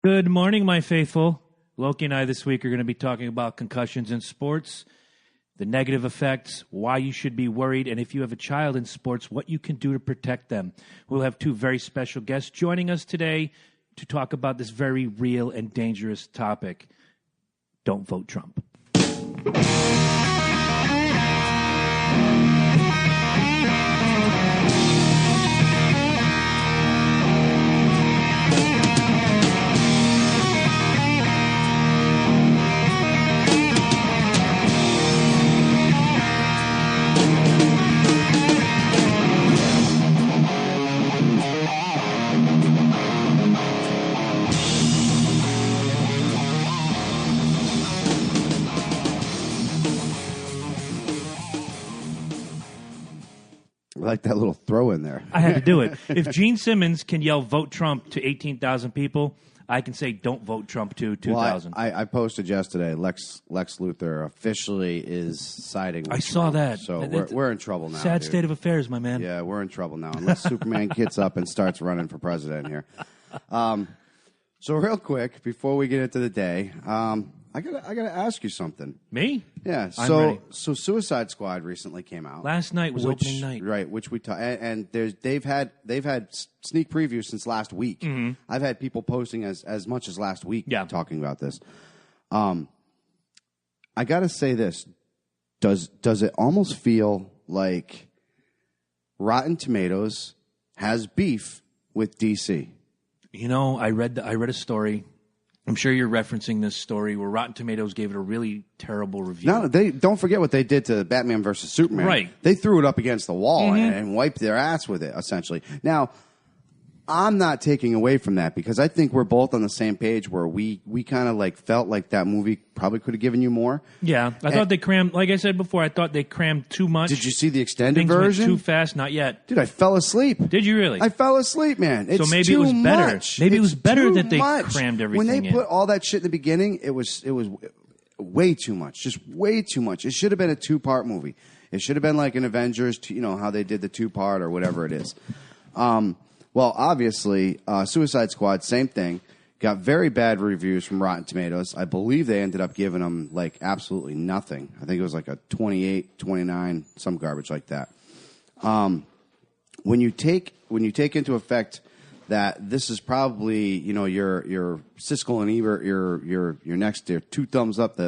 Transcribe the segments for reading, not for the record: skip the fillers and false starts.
Good morning, my faithful. Loki and I this week are going to be talking about concussions in sports, the negative effects, why you should be worried, and if you have a child in sports, what you can do to protect them. We'll have two very special guests joining us today to talk about this very real and dangerous topic. Don't vote Trump. I like that little throw in there. I had to do it. If Gene Simmons can yell vote Trump to 18,000 people, I can say don't vote Trump to 2,000. Well, I posted yesterday, Lex Luthor officially is siding with I saw Trump. that. So we're in trouble now. Sad dude. state of affairs, my man. Yeah, we're in trouble now, unless Superman gets up and starts running for president here. So real quick, before we get into the day, I gotta ask you something. Me? Yeah. I'm ready. So Suicide Squad recently came out. Last night was opening night. Right, which we and they've had sneak previews since last week. Mm-hmm. I've had people posting as much as last week talking about this. I gotta say this. Does it almost feel like Rotten Tomatoes has beef with DC? You know, I read a story. I'm sure you're referencing this story where Rotten Tomatoes gave it a really terrible review. No, they don't forget what they did to Batman versus Superman. Right. They threw it up against the wall and wiped their ass with it, essentially. Now, I'm not taking away from that because I think we're both on the same page where we kind of like felt like that movie probably could have given you more. Yeah, I thought they crammed, like I said before, I thought they crammed too much. Did you see the extended Things version? went too fast, not yet. Dude, I fell asleep. Did you really? I fell asleep, man. It's so maybe too it was better. much. Maybe it was It's better too that they much. crammed everything When they in. put all that shit in the beginning, it was way too much. Just way too much. It should have been a 2-part movie. It should have been like an Avengers, how they did the 2-part or whatever it is. Well, obviously, Suicide Squad, same thing. Got very bad reviews from Rotten Tomatoes. I believe they ended up giving them, like, absolutely nothing. I think it was like a 28, 29, some garbage like that. When you take into effect that this is probably, your Siskel and Ebert, your next to 2 thumbs up,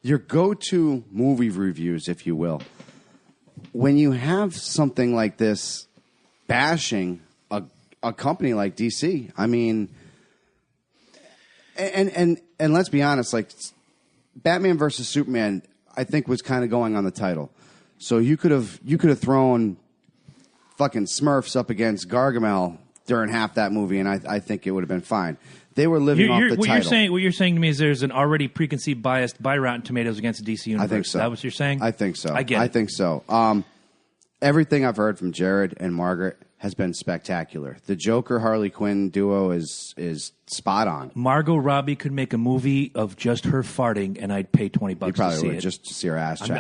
your go-to movie reviews, if you will. When you have something like this bashing a company like DC, I mean, and let's be honest, like Batman versus Superman, I think was kind of going on the title, so you could have thrown fucking Smurfs up against Gargamel during half that movie, and I think it would have been fine. They were living off the title. What you're saying to me is there's an already preconceived bias by Rotten Tomatoes against the DC universe. I think so. Is that what you're saying? I think so. I get it. I think so. Everything I've heard from Jared and Margaret has been spectacular. The Joker-Harley Quinn duo is spot on. Margot Robbie could make a movie of just her farting, and I'd pay $20 You to probably see would it. just to see her ass cheek.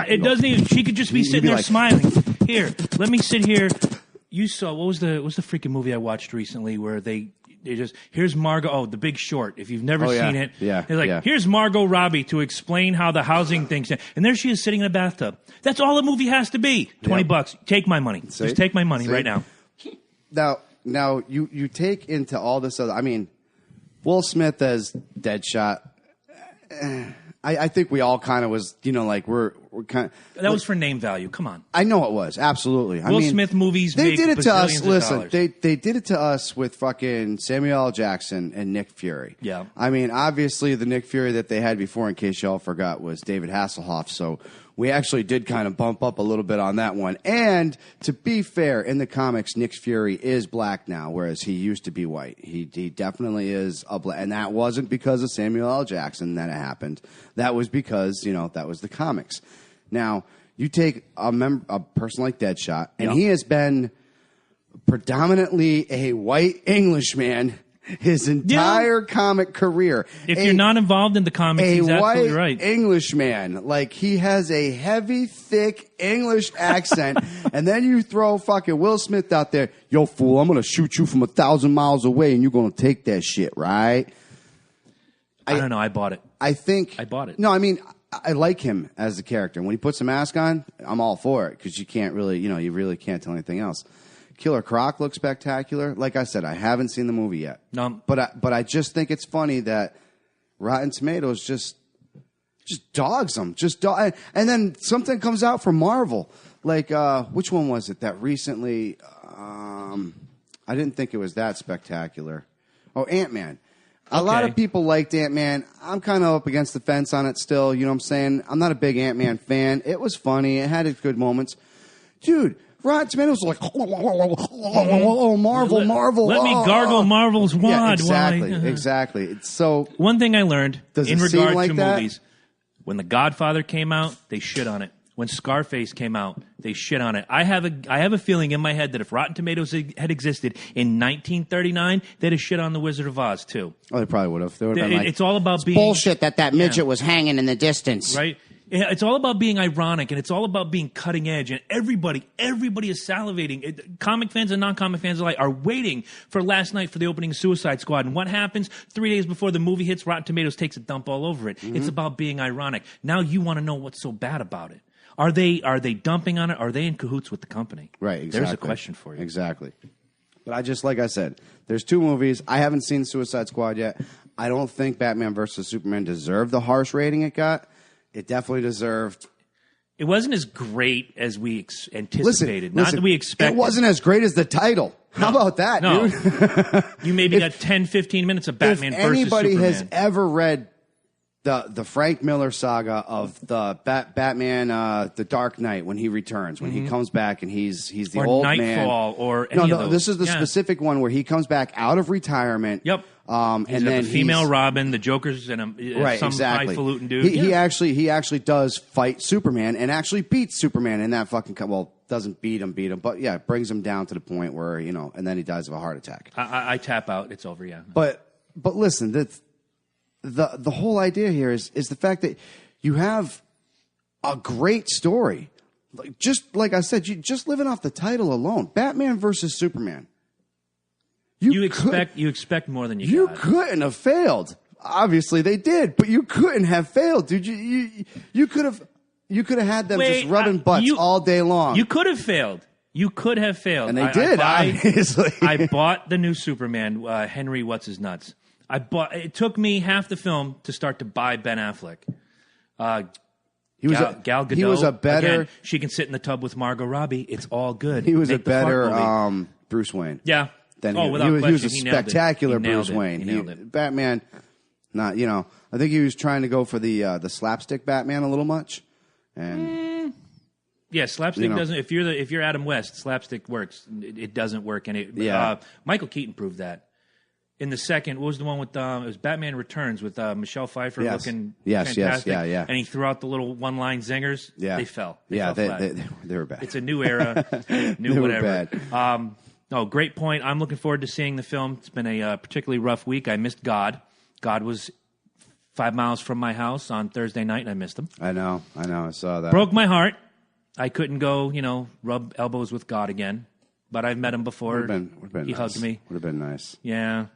It doesn't even. She could just be sitting there smiling. Here, let me sit here. You saw what was the freaking movie I watched recently where they just here's Margot. Oh, The Big Short. If you've never seen it, they're like, here's Margot Robbie to explain how the housing thing's. And there she is sitting in a bathtub. That's all the movie has to be. $20. Take my money. See? Just take my money right now. Now you take into all this other. I mean, Will Smith as Deadshot. I think we all kind of was, like we're kind of... That was for name value. Come on. I know it was. Absolutely. Will Smith movies they make did it to us. Listen, dollars. they did it to us with fucking Samuel L. Jackson and Nick Fury. Yeah. I mean, obviously the Nick Fury that they had before, in case y'all forgot, was David Hasselhoff. So we actually did kind of bump up a little bit on that one. And to be fair, in the comics, Nick Fury is black now, whereas he used to be white. He definitely is a black. And that wasn't because of Samuel L. Jackson that it happened. That was because, that was the comics. Now, you take a person like Deadshot, and he has been predominantly a white Englishman his entire comic career. If you're not involved in the comics, he's absolutely right. Englishman, like he has a heavy, thick English accent, and then you throw fucking Will Smith out there. Yo, fool, I'm gonna shoot you from 1,000 miles away, and you're gonna take that shit, right? I don't know. I bought it. I think I bought it. No, I mean, I like him as the character. When he puts a mask on, I'm all for it because you can't really, you really can't tell anything else. Killer Croc looks spectacular. Like I said, I haven't seen the movie yet. No, but I just think it's funny that Rotten Tomatoes just dogs them. And then something comes out from Marvel. Like which one was it that recently? I didn't think it was that spectacular. Oh, Ant-Man. A lot of people liked Ant-Man. I'm kind of up against the fence on it still. You know what I'm saying? I'm not a big Ant-Man fan. It was funny. It had its good moments. Dude, Rotten Tomatoes was like, Marvel. Let me gargle Marvel's wad. Yeah, exactly. It's so. One thing I learned in regard like to that? movies, when The Godfather came out, they shit on it. When Scarface came out, they shit on it. I have a feeling in my head that if Rotten Tomatoes had existed in 1939, they'd have shit on The Wizard of Oz too. Oh, they probably would have. They would have been like, it's all about being bullshit that midget was hanging in the distance. Right? It's all about being ironic, and it's all about being cutting edge, and everybody is salivating. Comic fans and non-comic fans alike are waiting for last night for the opening of Suicide Squad, and what happens 3 days before the movie hits, Rotten Tomatoes takes a dump all over it. Mm-hmm. It's about being ironic. Now you want to know what's so bad about it. Are they dumping on it? Are they in cahoots with the company? Right, exactly. There's a question for you. Exactly. But like I said, there's two movies. I haven't seen Suicide Squad yet. I don't think Batman vs. Superman deserved the harsh rating it got. It definitely deserved. It wasn't as great as we anticipated. Listen, Not that we expected. It wasn't as great as the title. How about that, dude? You maybe got 10, 15 minutes of Batman versus Superman. If anybody has ever read the Frank Miller saga of the Batman, the Dark Knight, when he returns, when he comes back and he's the or old Nightfall man. Or any of those. This is the specific one where he comes back out of retirement. Yep. And then the female Robin, the Joker's, and some exactly. highfalutin dude. He actually does fight Superman and actually beats Superman in that fucking. Doesn't beat him, but yeah, brings him down to the point where and then he dies of a heart attack. I tap out. It's over. Yeah. But listen, the whole idea here is the fact that you have a great story. Just like I said, you just living off the title alone, Batman versus Superman. You expect more than you got. You couldn't have failed. Obviously, they did, but you couldn't have failed, dude. You could have had them just rubbing butts all day long. You could have failed. And they did. Obviously, I bought the new Superman, Henry What's His Nuts. It took me half the film to start to buy Ben Affleck. Gal Gadot. He was a better. Again, she can sit in the tub with Margot Robbie. It's all good. He was a better Bruce Wayne. Yeah. Without question, he was a spectacular Bruce Wayne. He nailed it. Batman, not I think he was trying to go for the slapstick Batman a little much, and yeah, slapstick doesn't. If you're Adam West, slapstick works. It doesn't work, and Michael Keaton proved that. In the second, what was the one with it was Batman Returns with Michelle Pfeiffer looking fantastic. Yeah. And he threw out the little one-line zingers. Yeah. They fell. They were bad. It's a new era, new they whatever. Were bad. No, great point. I'm looking forward to seeing the film. It's been a particularly rough week. I missed God. God was 5 miles from my house on Thursday night, and I missed him. I know. I saw that. Broke my heart. I couldn't go, rub elbows with God again. But I've met him before. Would've been he nice. hugged me. Would have been nice. Yeah.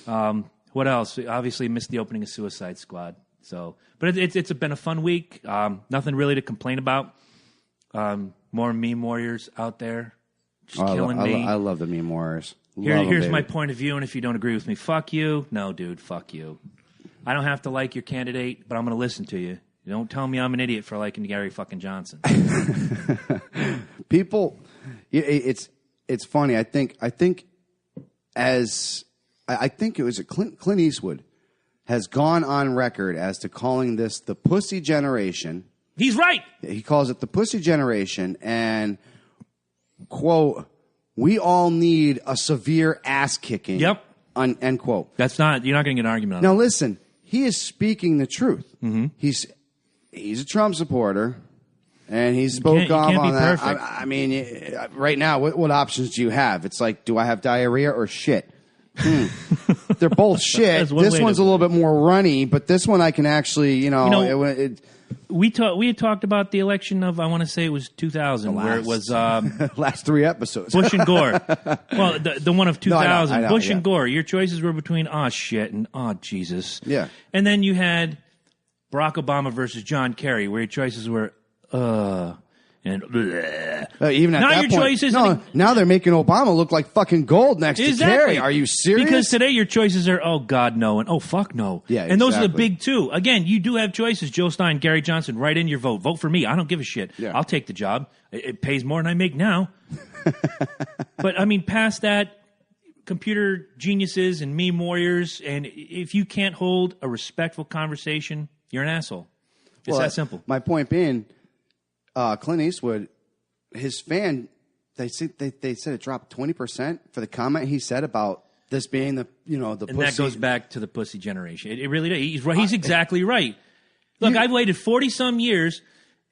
What else? We obviously missed the opening of Suicide Squad. But it's been a fun week. Nothing really to complain about. More meme warriors out there. Just killing me. I love the meme warriors. Here's my point of view, and if you don't agree with me, fuck you. No, dude, fuck you. I don't have to like your candidate, but I'm going to listen to you. You don't tell me I'm an idiot for liking Gary fucking Johnson. People, it's funny. I think it was Clint Eastwood has gone on record as to calling this the pussy generation. He's right. He calls it the pussy generation, and quote, we all need a severe ass kicking. Yep. End quote. You're not going to get an argument on that. Now listen, he is speaking the truth. Mm-hmm. He's a Trump supporter, and he spoke off on that. Perfect. I mean, right now, what options do you have? It's like, do I have diarrhea or shit? They're both shit. That's one This way one's to- a little bit more runny, but this one I can actually, We had talked about the election of, I want to say it was 2000, where it was last 3 episodes. Bush and Gore. Well, the one of 2000, I know, Bush yeah. and Gore. Your choices were between shit and Jesus. Yeah. And then you had Barack Obama versus John Kerry, where your choices were and bleh. Even at Now that your point, choices. now they're making Obama look like fucking gold next to Kerry. Are you serious? Because today your choices are, oh, God, no, and oh, fuck, no. Yeah, and those are the exactly. big two. Again, you do have choices. Joe Stein, Gary Johnson, write in your vote. Vote for me. I don't give a shit. Yeah. I'll take the job. It pays more than I make now. But, I mean, past that, computer geniuses and meme warriors, and if you can't hold a respectful conversation, you're an asshole. It's that simple. My point being, Clint Eastwood, his fan, they said it dropped 20% for the comment he said about this being the And pussy. that goes back to the pussy generation. It really does. He's right. He's exactly right. Look, I've waited 40-some years,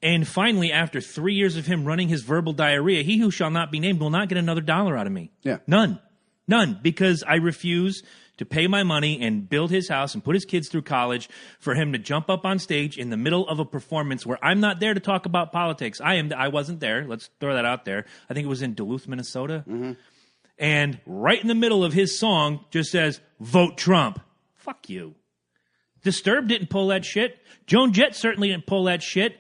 and finally, after 3 years of him running his verbal diarrhea, he who shall not be named will not get another dollar out of me. Yeah. None, because I refuse to pay my money and build his house and put his kids through college for him to jump up on stage in the middle of a performance where I'm not there to talk about politics. I wasn't there. Let's throw that out there. I think it was in Duluth, Minnesota. Mm-hmm. And right in the middle of his song just says, vote Trump. Fuck you. Disturbed didn't pull that shit. Joan Jett certainly didn't pull that shit.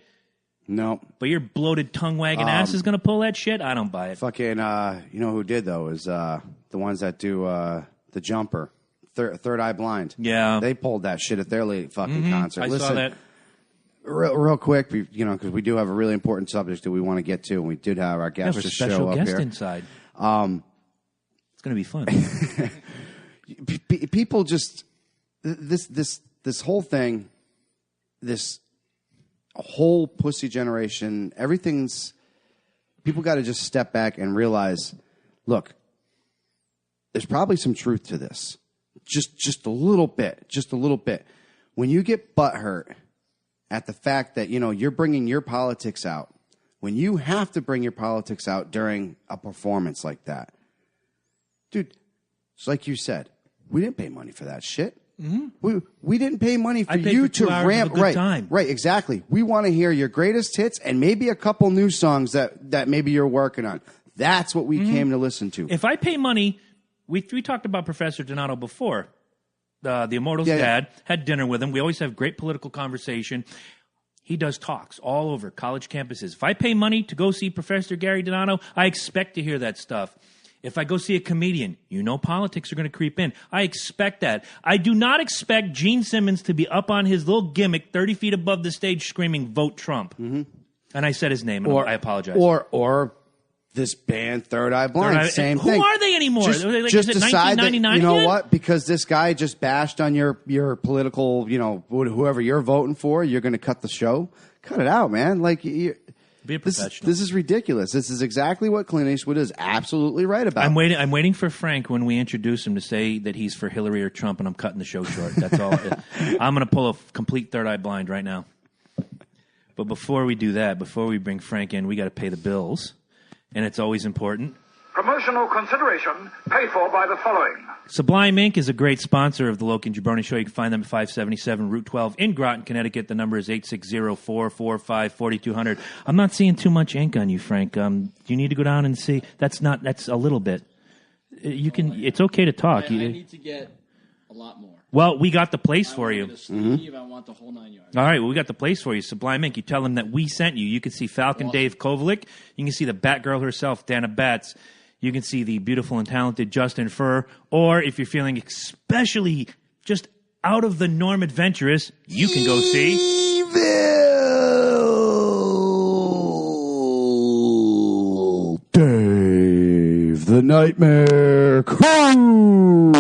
No. But your bloated tongue-wagging ass is going to pull that shit? I don't buy it. Fucking, you know who did, though, is the ones that do the jumper. Third Eye Blind. Yeah. They pulled that shit at their late fucking concert. I Listen, saw that. Real quick, because we do have a really important subject that we want to get to, and we did have our We guest have a just special show up guest here. inside. It's going to be fun. People just this whole thing, this whole pussy generation, everything's. People got to just step back and realize, look, there's probably some truth to this. Just a little bit. When you get butthurt at the fact that, you're bringing your politics out, when you have to bring your politics out during a performance like that, dude, it's like you said, we didn't pay money for that shit. Mm-hmm. We didn't pay money for you to ramp. Right, exactly. We want to hear your greatest hits and maybe a couple new songs that maybe you're working on. That's what we came to listen to. If I pay money, we talked about Professor Donato before. The Immortal's dad, had dinner with him. We always have great political conversation. He does talks all over college campuses. If I pay money to go see Professor Gary Donato, I expect to hear that stuff. If I go see a comedian, politics are going to creep in. I expect that. I do not expect Gene Simmons to be up on his little gimmick 30 feet above the stage screaming, vote Trump. Mm-hmm. And I said his name, and I apologize. Or this band, Third Eye Blind, same thing. Who are they anymore? Just is it decide that, 1999 you know again? what? Because this guy just bashed on your political, whoever you're voting for, you're going to cut the show. Cut it out, man. Be a professional. This is ridiculous. This is exactly what Clint Eastwood is absolutely right about. I'm waiting for Frank when we introduce him to say that he's for Hillary or Trump, and I'm cutting the show short. That's all. I'm going to pull a complete Third Eye Blind right now. But before we do that, before we bring Frank in, we got to pay the bills, and it's always important. Promotional consideration paid for by the following. Sublime Inc. is a great sponsor of the Loki and Jabroni Show. You can find them at 577 Route 12 in Groton, Connecticut. The number is 860-445-4200. I'm not seeing too much ink on you, Frank. Do you need to go down and see? That's a little bit. You can. It's okay to talk. I need to get a lot more. Well, we got the place for you. I want the whole 9 yards. All right, well, we got the place for you. Sublime Inc. You tell them that we sent you. You can see Falcon Dave Kovalik. You can see the Batgirl herself, Dana Batts. You can see the beautiful and talented Justin Furr. Or if you're feeling especially just out of the norm adventurous, you can go see Evil Dave the Nightmare Kruger.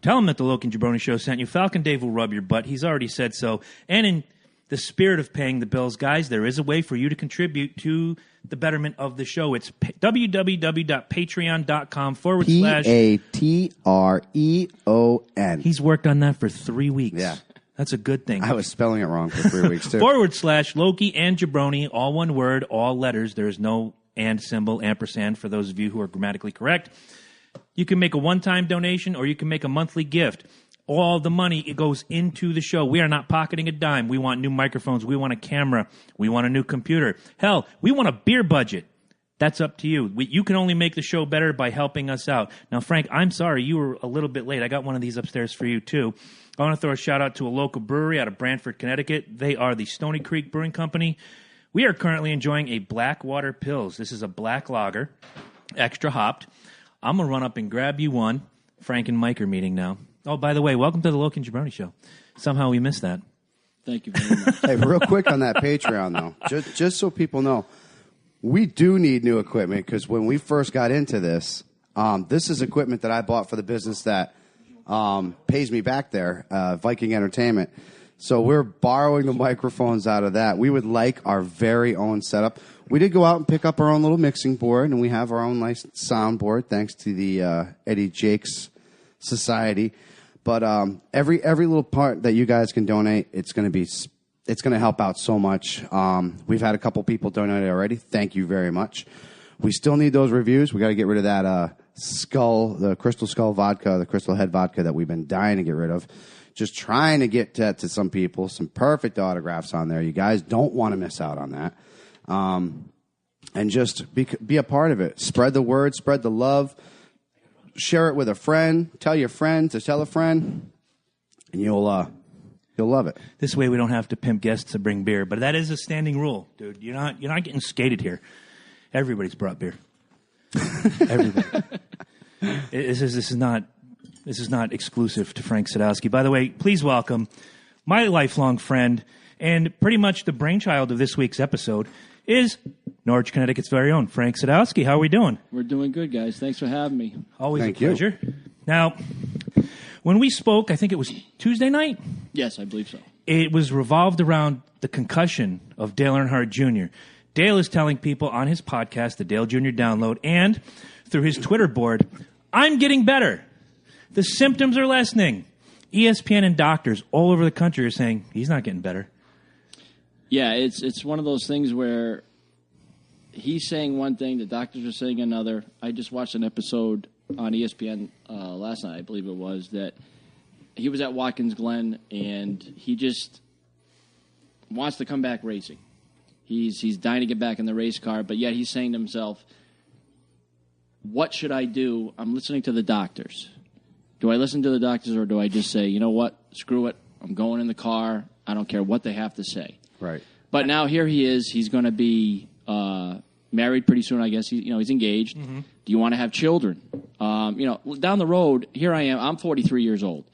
Tell him that the Loki and Jabroni Show sent you. Falcon Dave will rub your butt. He's already said so. And in the spirit of paying the bills, guys, there is a way for you to contribute to the betterment of the show. It's www.patreon.com/ Patreon. He's worked on that for 3 weeks. Yeah. That's a good thing. I was spelling it wrong for 3 weeks, too. / Loki and Jabroni, all one word, all letters. There is no and symbol, ampersand, for those of you who are grammatically correct. You can make a one-time donation or you can make a monthly gift. All the money, it goes into the show. We are not pocketing a dime. We want new microphones. We want a camera. We want a new computer. Hell, we want a beer budget. That's up to you. You can only make the show better by helping us out. Now, Frank, I'm sorry you were a little bit late. I got one of these upstairs for you, too. I want to throw a shout-out to a local brewery out of Brantford, Connecticut. They are the Stony Creek Brewing Company. We are currently enjoying a Blackwater Pils. This is a black lager, extra hopped. I'm going to run up and grab you one. Frank and Mike are meeting now. Oh, by the way, welcome to the Loki and Jabroni show. Somehow we missed that. Thank you very much. Hey, real quick on that Patreon, though, just so people know, we do need new equipment because when we first got into this, this is equipment that I bought for the business that pays me back there, Viking Entertainment. So we're borrowing the microphones out of that. We would like our very own setup. We did go out and pick up our own little mixing board, and we have our own nice soundboard thanks to the Eddie Jakes Society. But every little part that you guys can donate, it's going to help out so much. We've had a couple people donate already. Thank you very much. We still need those reviews. We got to get rid of that the Crystal Skull vodka, the Crystal Head vodka that we've been dying to get rid of. Just trying to get to some people, some perfect autographs on there. You guys don't want to miss out on that. And just be a part of it. Spread the word, spread the love. Share it with a friend. Tell your friend to tell a friend, and you'll love it. This way, we don't have to pimp guests to bring beer. But that is a standing rule, dude. You're not getting skated here. Everybody's brought beer. Everybody. This is not exclusive to Frank Sadowski. By the way, please welcome my lifelong friend and pretty much the brainchild of this week's episode is Norwich, Connecticut's very own Frank Sadowski. How are we doing? We're doing good, guys. Thanks for having me. Always Thank a pleasure. you. Now, when we spoke, I think it was Tuesday night. Yes, I believe so. It was revolved around the concussion of Dale Earnhardt Jr. Dale is telling people on his podcast, the Dale Jr. Download, and through his Twitter board, I'm getting better. The symptoms are lessening. ESPN and doctors all over the country are saying he's not getting better. Yeah, it's one of those things where he's saying one thing, the doctors are saying another. I just watched an episode on ESPN last night, I believe it was, that he was at Watkins Glen, and he just wants to come back racing. He's dying to get back in the race car, but yet he's saying to himself, what should I do? I'm listening to the doctors. Do I listen to the doctors, or do I just say, you know what, screw it, I'm going in the car, I don't care what they have to say. Right. But now here he is, he's going to be married pretty soon, I guess. He's engaged. Mm-hmm. Do you want to have children? Down the road, here I am, I'm 43 years old.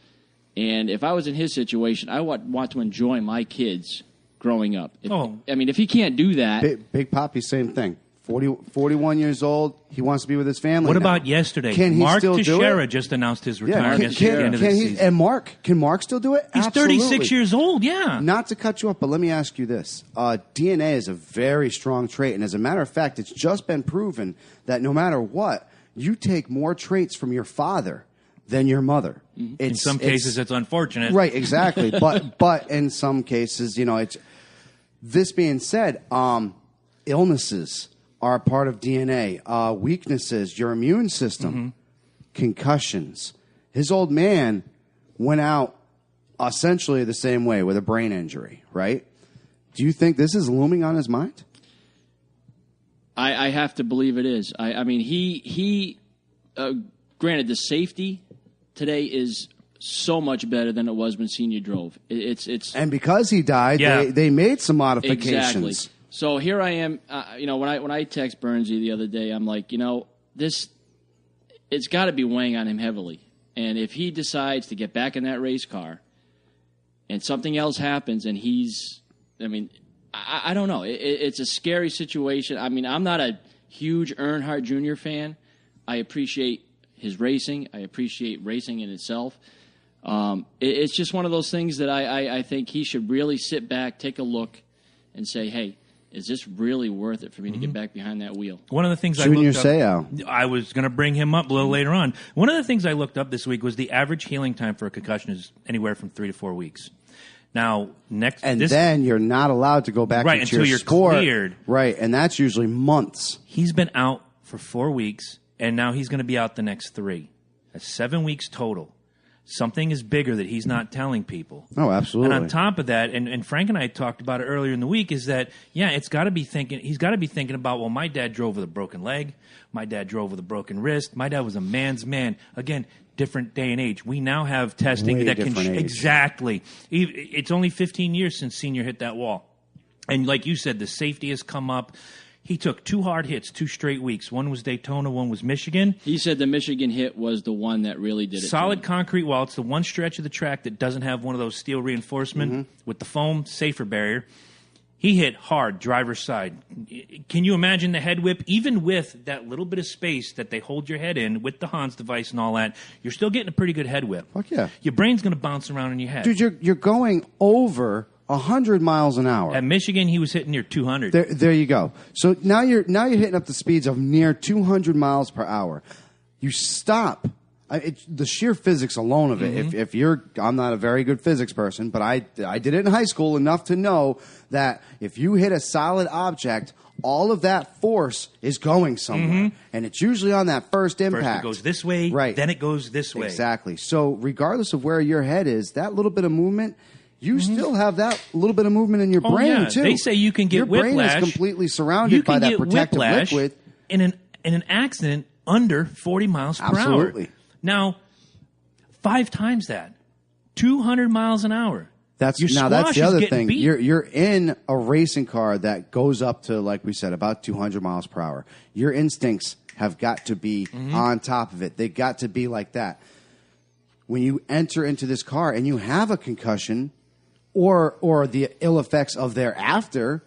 And if I was in his situation, I want to enjoy my kids growing up. If he can't do that. Big Poppy, same thing. 41 years old. He wants to be with his family. What now. About yesterday? Can he Mark still do Teixeira it? just announced his retirement at the end of the season. And can Mark still do it? He's Absolutely. 36 years old, yeah. Not to cut you off, but let me ask you this. DNA is a very strong trait, and as a matter of fact, it's just been proven that no matter what, you take more traits from your father than your mother. Mm-hmm. In some cases, it's unfortunate. Right, exactly. but in some cases, it's... This being said, illnesses are a part of DNA. Weaknesses, your immune system, concussions. His old man went out essentially the same way with a brain injury, right? Do you think this is looming on his mind? I have to believe it is. I mean, he granted, the safety today is so much better than it was when Senior drove. And because he died, they made some modifications. Exactly. So here I am. When I text Bernsey the other day, I'm like, it's got to be weighing on him heavily. And if he decides to get back in that race car, and something else happens, and I don't know. It's a scary situation. I mean, I'm not a huge Earnhardt Jr. fan. I appreciate his racing. I appreciate racing in itself. It's just one of those things that I think he should really sit back, take a look, and say, hey, is this really worth it for me to get back behind that wheel? One of the things Junior I looked Seau. up, I was going to bring him up a little later on. One of the things I looked up this week was the average healing time for a concussion is anywhere from 3 to 4 weeks. Now, then you're not allowed to go back into until your you're sport. cleared. Right, and that's usually months. He's been out for 4 weeks. and now he's going to be out the next 3. That's 7 weeks total. Something is bigger that he's not telling people. Oh, absolutely. And on top of that, and Frank and I talked about it earlier in the week, is that, he's got to be thinking about, well, my dad drove with a broken leg. My dad drove with a broken wrist. My dad was a man's man. Again, different day and age. We now have testing that can... Exactly. It's only 15 years since Senior hit that wall. And like you said, the safety has come up. He took 2 hard hits, 2 straight weeks. One was Daytona, one was Michigan. He said the Michigan hit was the one that really did it. Solid concrete wall. It's the one stretch of the track that doesn't have one of those steel reinforcement with the foam, safer barrier. He hit hard, driver's side. Can you imagine the head whip? Even with that little bit of space that they hold your head in with the Hans device and all that, you're still getting a pretty good head whip. Fuck yeah. Your brain's going to bounce around in your head. Dude, you're going over 100 miles an hour. At Michigan, he was hitting near 200. There you go. So now you're hitting up the speeds of near 200 miles per hour. You stop. The sheer physics alone of it. If you're, I'm not a very good physics person, but I did it in high school enough to know that if you hit a solid object, all of that force is going somewhere, and it's usually on that first impact. First it goes this way, right? Then it goes this way. Exactly. So regardless of where your head is, that little bit of movement. You still have that little bit of movement in your brain, too. They say you can get whiplash. Your brain is completely surrounded by that protective liquid. In an accident under 40 miles per hour. Absolutely. Now, 5 times that. 200 miles an hour. That's the other thing. You're in a racing car that goes up to, like we said, about 200 miles per hour. Your instincts have got to be on top of it. They got to be like that. When you enter into this car and you have a concussion or the ill effects of thereafter,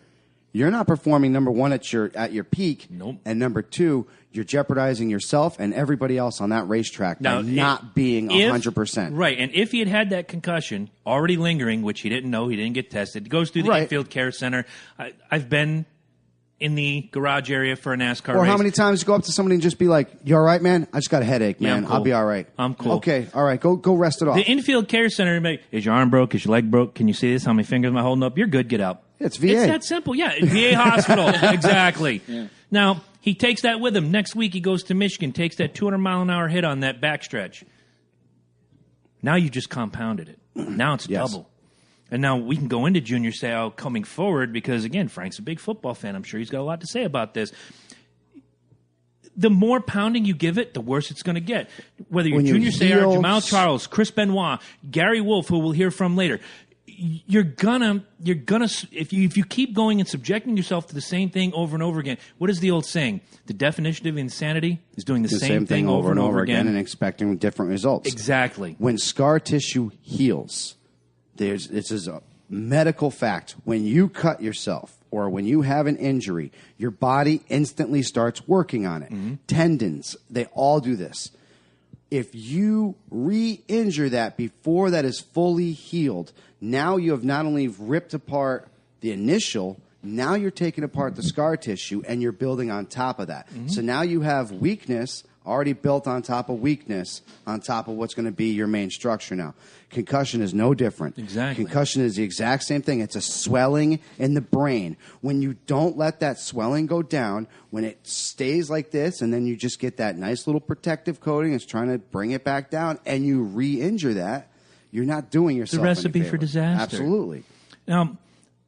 you're not performing, number one, at your peak. Nope. And number 2, you're jeopardizing yourself and everybody else on that racetrack by not being 100%. Right, and if he had that concussion already lingering, which he didn't know, he didn't get tested, it goes through the infield care center. I've been in the garage area for a NASCAR race. Or how many times you go up to somebody and just be like, you all right, man? I just got a headache, man. I'm cool. I'll be all right. I'm cool. Okay, all right. Go rest it off. The infield care center, is your arm broke? Is your leg broke? Can you see this? How many fingers am I holding up? You're good. Get out. It's VA. It's that simple. Yeah, VA hospital. Exactly. Yeah. Now, he takes that with him. Next week, he goes to Michigan, takes that 200-mile-an-hour hit on that backstretch. Now you just compounded it. Now it's double. And now we can go into Junior Seau coming forward because, again, Frank's a big football fan. I'm sure he's got a lot to say about this. The more pounding you give it, the worse it's going to get. Whether you're Junior Seau, Jamal Charles, Chris Benoit, Gary Wolf, who we'll hear from later, you're gonna if you keep going and subjecting yourself to the same thing over and over again. What is the old saying? The definition of insanity is doing the same thing over and over again and expecting different results. Exactly. When scar tissue heals, this is a medical fact. When you cut yourself or when you have an injury, your body instantly starts working on it. Tendons, they all do this. If you re-injure that before that is fully healed, now you have not only ripped apart the initial, now you're taking apart the scar tissue and you're building on top of that. So now you have weakness already built on top of weakness on top of what's going to be your main structure now. Concussion is no different. Exactly. Concussion is the exact same thing. It's a swelling in the brain. When you don't let that swelling go down, when it stays like this, and then you just get that nice little protective coating, it's trying to bring it back down, and you re-injure that, you're not doing yourself the recipe any favor. For disaster. Absolutely.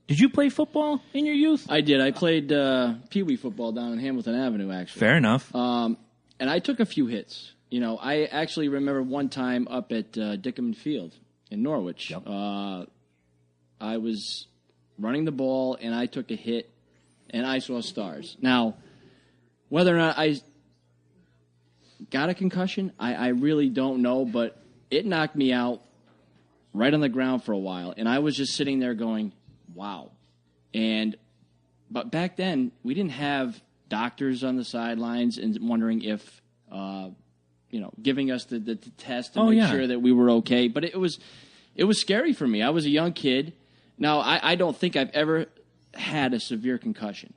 Did you play football in your youth? I did. I played Pee-wee football down in Hamilton Avenue, actually. Fair enough. And I took a few hits. You know, I actually remember one time up at Dickerman Field in Norwich. Yep. I was running the ball, and I took a hit, and I saw stars. Now, whether or not I got a concussion, I really don't know, but it knocked me out right on the ground for a while, and I was just sitting there going, wow. But back then, we didn't have doctors on the sidelines and wondering if, giving us the test to make sure that we were okay. But it was scary for me. I was a young kid. Now, I don't think I've ever had a severe concussion.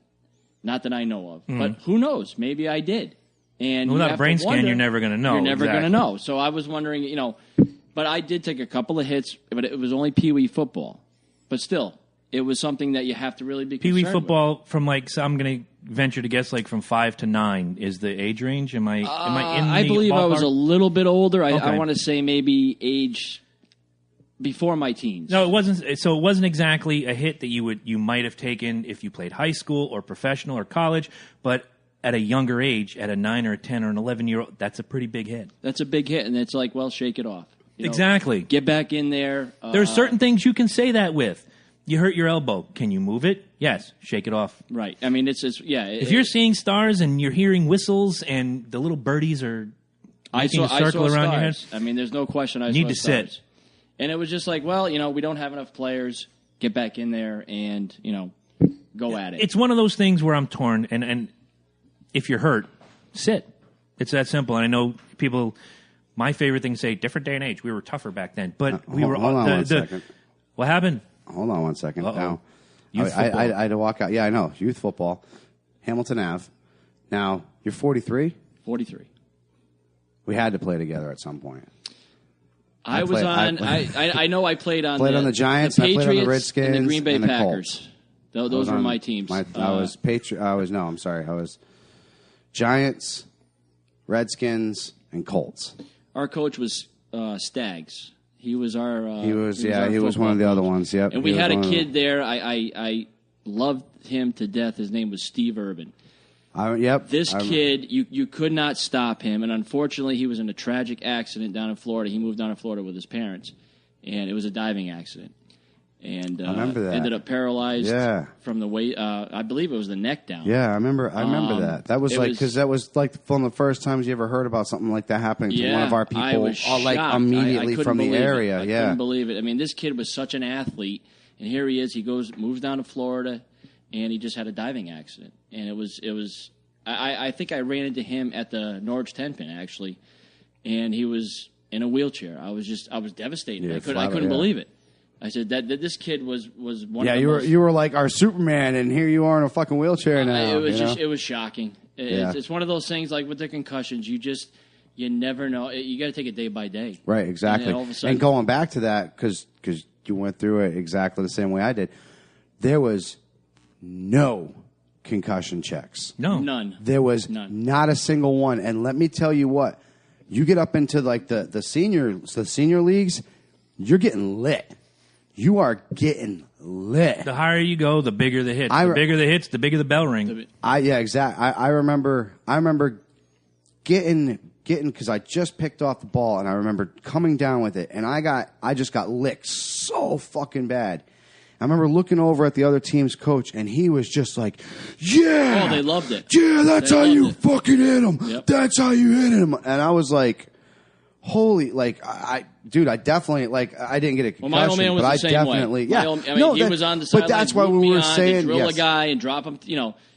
Not that I know of. But who knows? Maybe I did. And without a brain scan, you're never going to know. You're never going to know. So I was wondering, but I did take a couple of hits, but it was only Pee-wee football. But still, it was something that you have to really be concerned Pee-wee football with. From I'm going to venture to guess like from 5 to 9 is the age range. Am I in the I believe ballpark? I was a little bit older. Okay. I want to say maybe age before my teens. No, it wasn't. So it wasn't exactly a hit that you might have taken if you played high school or professional or college, but at a younger age, at a 9 or a 10 or an 11-year-old, that's a pretty big hit. That's a big hit, and it's like, well, shake it off. You know, Exactly. Get back in there. There's certain things you can say that with. You hurt your elbow. Can you move it? Yes. Shake it off. Right. I mean, it's yeah. If you're seeing stars and you're hearing whistles and the little birdies are making a circle around your head, I mean, there's no question. I need saw to stars. sit. And it was just like, well, we don't have enough players. Get back in there and go at it. It's one of those things where I'm torn, and if you're hurt, sit. It's that simple. And I know people. My favorite thing to say, different day and age. We were tougher back then, but we were. Hold on one second. What happened? Hold on 1 second. Uh-oh. Now, I had to walk out. Yeah, I know. Youth football, Hamilton Ave. Now, you're 43? 43. We had to play together at some point. I know I played on on the Giants, the I Patriots, played on the Redskins, and the Green Bay and the Packers. Those were my teams. I was Giants, Redskins, and Colts. Our coach was Staggs. He was our. He was one of the other ones. Yep. And we had a kid there. I loved him to death. His name was Steve Urban. This kid, you could not stop him, and unfortunately, he was in a tragic accident down in Florida. He moved down to Florida with his parents, and it was a diving accident. And I remember that. Ended up paralyzed from the waist. I believe it was the neck down. Yeah, I remember that. That was because that was like one of the first times you ever heard about something like that happening to one of our people. I was shocked. Immediately I from the area. I couldn't believe it. I mean, this kid was such an athlete, and here he is. He moves down to Florida, and he just had a diving accident. And it was. I think I ran into him at the Norwich 10-pin actually, and he was in a wheelchair. I was devastated. Yeah, I couldn't believe it. I said that this kid was one. Yeah, of the you were like our Superman, and here you are in a fucking wheelchair now. It was shocking. It's one of those things like with the concussions. You never know. You got to take it day by day. Right, exactly. And all of a sudden, and going back to that, because you went through it exactly the same way I did. There was no concussion checks. No, none. There was not a single one. And let me tell you what, you get up into like the senior leagues, you're getting lit. You are getting lit. The higher you go, the bigger the hits. The bigger the hits, the bigger the bell ring. Exactly. I remember getting because I just picked off the ball, and I remember coming down with it, and I just got licked so fucking bad. I remember looking over at the other team's coach, and he was just like, "Yeah, oh, they loved it. Yeah, that's how you fucking hit him. Yep. That's how you hit him." And I was like, "Holy, like, I definitely like I didn't get a concussion, well, my old man was but the I same definitely, way. He was on the sideline. But that's why we were saying, drill a guy and drop him,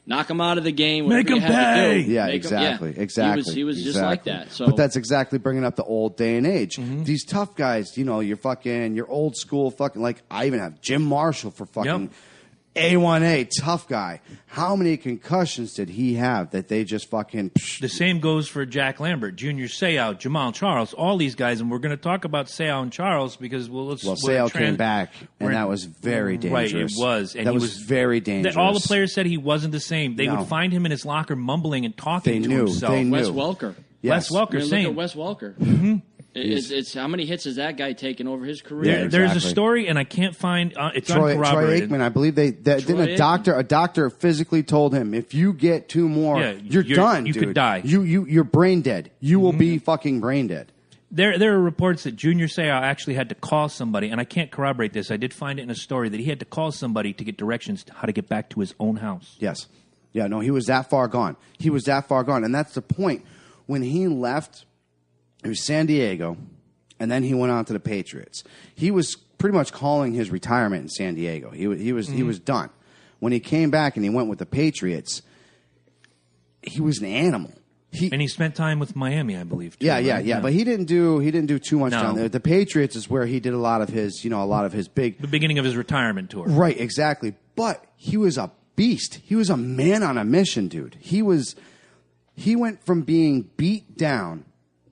knock him out of the game. Make him pay. Yeah, exactly. He was just like that. So, but that's exactly bringing up the old day and age. Mm-hmm. These tough guys, you're old school fucking, like, I even have Jim Marshall for fucking A1A, tough guy. How many concussions did he have that they just fucking... The same goes for Jack Lambert, Junior Seau, Jamal Charles, all these guys. And we're going to talk about Seau and Charles because, Seau came back, and that was very dangerous. Right, it was. And that was very dangerous. All the players said he wasn't the same. They would find him in his locker mumbling and talking to himself. They knew. Wes Welker. Yes. Wes Welker, Look same. at Wes Welker. Mm-hmm. It's how many hits has that guy taken over his career? Yeah, There's a story, and I can't find it's Troy uncorroborated. Aikman, I believe didn't a doctor physically told him, if you get two more, you're done. You dude. could die. You're brain dead. You will be fucking brain dead. There are reports that Junior Seau actually had to call somebody, and I can't corroborate this. I did find it in a story that he had to call somebody to get directions to how to get back to his own house. Yes. Yeah, no, he was that far gone. And that's the point. When he left, it was San Diego, and then he went on to the Patriots. He was pretty much calling his retirement in San Diego. He was done. When he came back and he went with the Patriots, he was an animal. And he spent time with Miami, I believe. Too, yeah, right? yeah. But he didn't do too much down there. The Patriots is where he did a lot of his big... The beginning of his retirement tour. Right, exactly. But he was a beast. He was a man on a mission, dude. He went from being beat down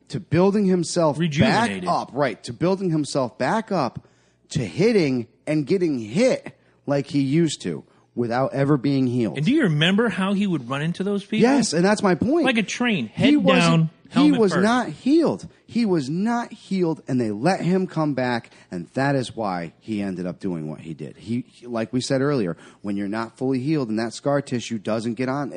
to building himself back up. Right, to building himself back up to hitting and getting hit like he used to. without ever being healed. And do you remember how he would run into those people? Yes, and that's my point. Like a train, head down, He helmet was first. not healed. He was not healed, and they let him come back, and that is why he ended up doing what he did. He like we said earlier, when you're not fully healed and that scar tissue doesn't get on,